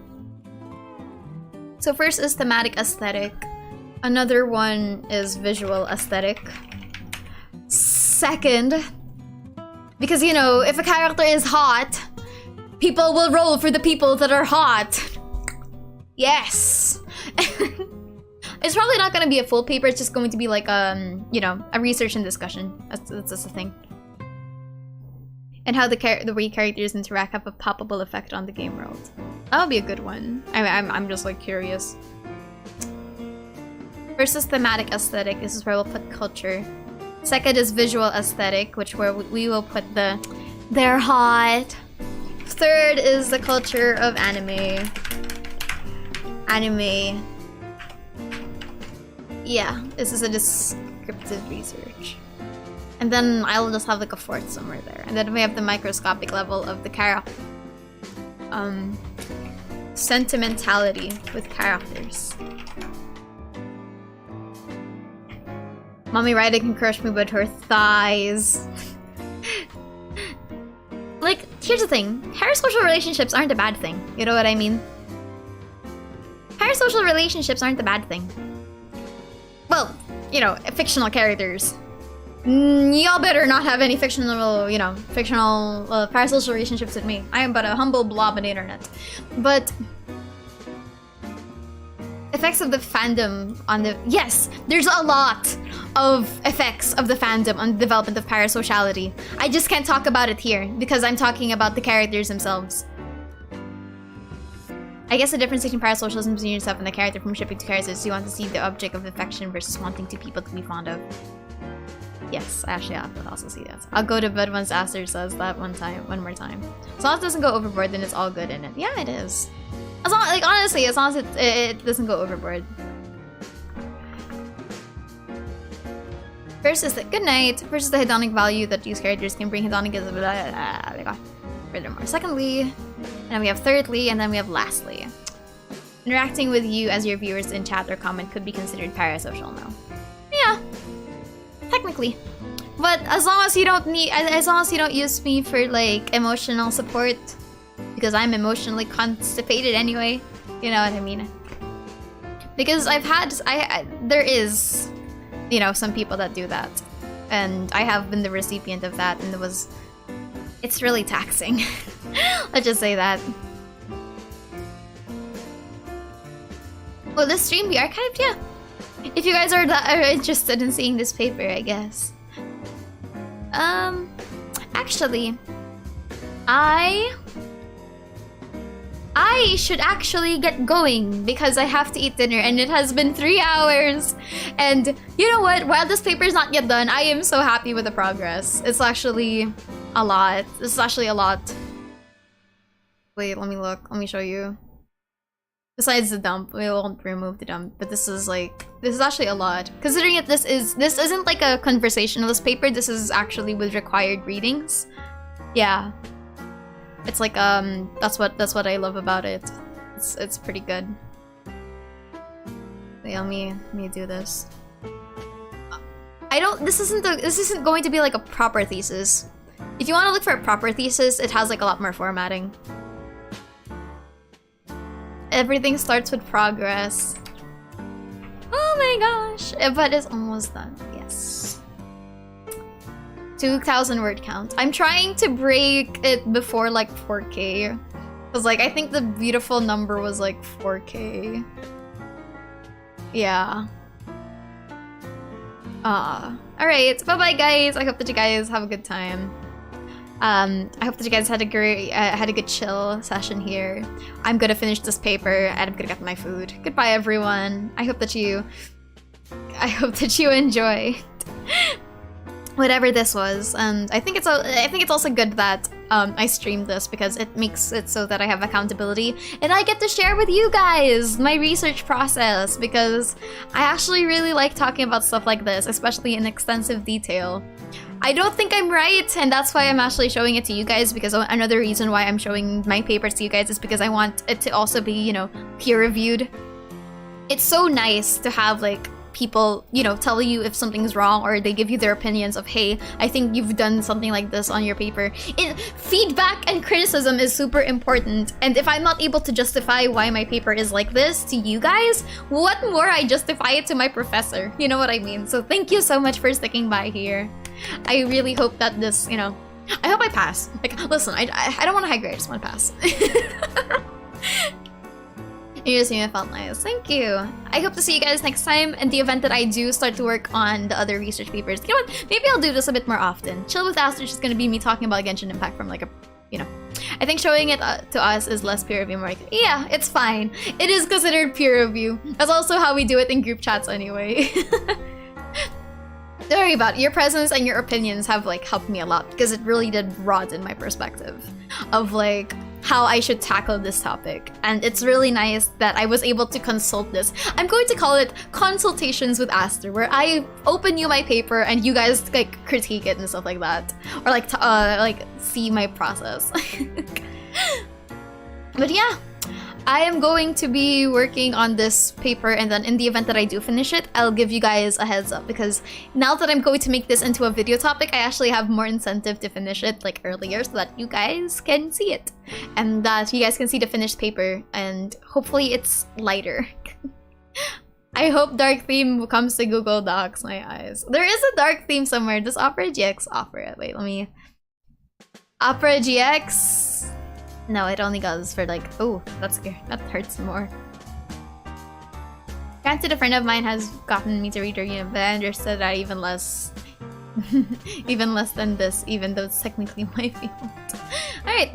So first is thematic aesthetic. Another one is visual aesthetic. Second, because, you know, if a character is hot, people will roll for the people that are hot. Yes. It's probably not going to be a full paper. It's just going to be like, you know, a research and discussion. That's the thing. And how the way characters interact have a palpable effect on the game world. That'll be a good one. I'm just like curious. First is thematic aesthetic. This is where we'll put culture. Second is visual aesthetic, which where we will put the they're hot. Third is the culture of anime. Anime. Yeah, this is a descriptive research. And then I'll just have like a fourth somewhere there. And then we have the microscopic level of the sentimentality with characters. Mommy Ryder can crush me with her thighs. Like, here's the thing. Parasocial relationships aren't a bad thing. You know what I mean? Parasocial relationships aren't a bad thing. Well, you know, fictional characters. Y'all better not have any fictional, you know, parasocial relationships with me. I am but a humble blob on the internet. But effects of the fandom on the... Yes, there's a lot of effects of the fandom on the development of parasociality. I just can't talk about it here because I'm talking about the characters themselves. I guess the difference between parasocialism between yourself and the character from shipping to characters is you want to see the object of affection versus wanting to people to be fond of. Yes, actually I could also see that. I'll go to bed once Aster says that one more time. As long as it doesn't go overboard, then it's all good in it. Yeah, it is. As long, like, honestly, as long as it doesn't go overboard. First is the good night. First is the hedonic value that these characters can bring. Hedonic is furthermore. Secondly, and then we have thirdly, and then we have lastly. Interacting with you as your viewers in chat or comment could be considered parasocial now. Yeah, technically. But as long as you don't use me for like emotional support, because I'm emotionally constipated anyway, you know what I mean? Because there is, you know, some people that do that, and I have been the recipient of that, and it's really taxing. Let's just say that. Will this stream be archived? Yeah. If you guys are interested in seeing this paper, I guess. Actually, I should actually get going because I have to eat dinner and it has been 3 hours. And you know what? While this paper is not yet done, I am so happy with the progress. It's actually a lot. This is actually a lot. Wait, let me look. Let me show you. Besides the dump, we won't remove the dump, but this is actually a lot. Considering that this isn't like a conversationalist paper, this is actually with required readings. Yeah. It's like that's what I love about it. It's pretty good. Wait, let me do this. This isn't going to be like a proper thesis. If you want to look for a proper thesis, it has like a lot more formatting. Everything starts with progress. Oh my gosh! But it's almost done. Yes. 2,000 word count. I'm trying to break it before like 4K. Cause like I think the beautiful number was like 4K. Yeah. Alright. Bye bye guys. I hope that you guys have a good time. I hope that you guys had a good chill session here. I'm gonna finish this paper and I'm gonna get my food. Goodbye everyone. I hope that you enjoyed whatever this was, and I think it's also good that I streamed this because it makes it so that I have accountability and I get to share with you guys my research process, because I actually really like talking about stuff like this, especially in extensive detail. I don't think I'm right, and that's why I'm actually showing it to you guys, because another reason why I'm showing my papers to you guys is because I want it to also be, you know, peer-reviewed. It's so nice to have, like, people, you know, tell you if something's wrong, or they give you their opinions of, hey, I think you've done something like this on your paper. Feedback and criticism is super important, and if I'm not able to justify why my paper is like this to you guys, what more I justify it to my professor? You know what I mean? So thank you so much for sticking by here. I really hope that this, you know, I hope I pass. Like, listen, I don't want a high grade, I just want to pass. You just made me felt nice. Thank you. I hope to see you guys next time in the event that I do start to work on the other research papers. You know what? Maybe I'll do this a bit more often. Chill with Aster is just gonna be me talking about Genshin Impact from like a, you know. I think showing it to us is less peer review. More like, yeah, it's fine. It is considered peer review. That's also how we do it in group chats anyway. Don't worry about it. Your presence and your opinions have like helped me a lot, because it really did broaden my perspective of like how I should tackle this topic. And it's really nice that I was able to consult this. I'm going to call it consultations with Aster, where I open you my paper and you guys like critique it and stuff like that, or like see my process. But yeah, I am going to be working on this paper, and then in the event that I do finish it, I'll give you guys a heads up, because now that I'm going to make this into a video topic, I actually have more incentive to finish it like earlier so that you guys can see it, and that you guys can see the finished paper, and hopefully it's lighter. I hope dark theme comes to Google Docs, my eyes. There is a dark theme somewhere. Does Opera GX offer it? Wait, let me... Opera GX... No, it only goes for like, oh, that's scary. That hurts more. Granted, a friend of mine has gotten me to read her unit, but I understood that even less, even less than this, even though it's technically my field. All right,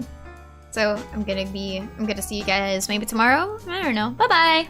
so I'm gonna see you guys maybe tomorrow. I don't know. Bye bye.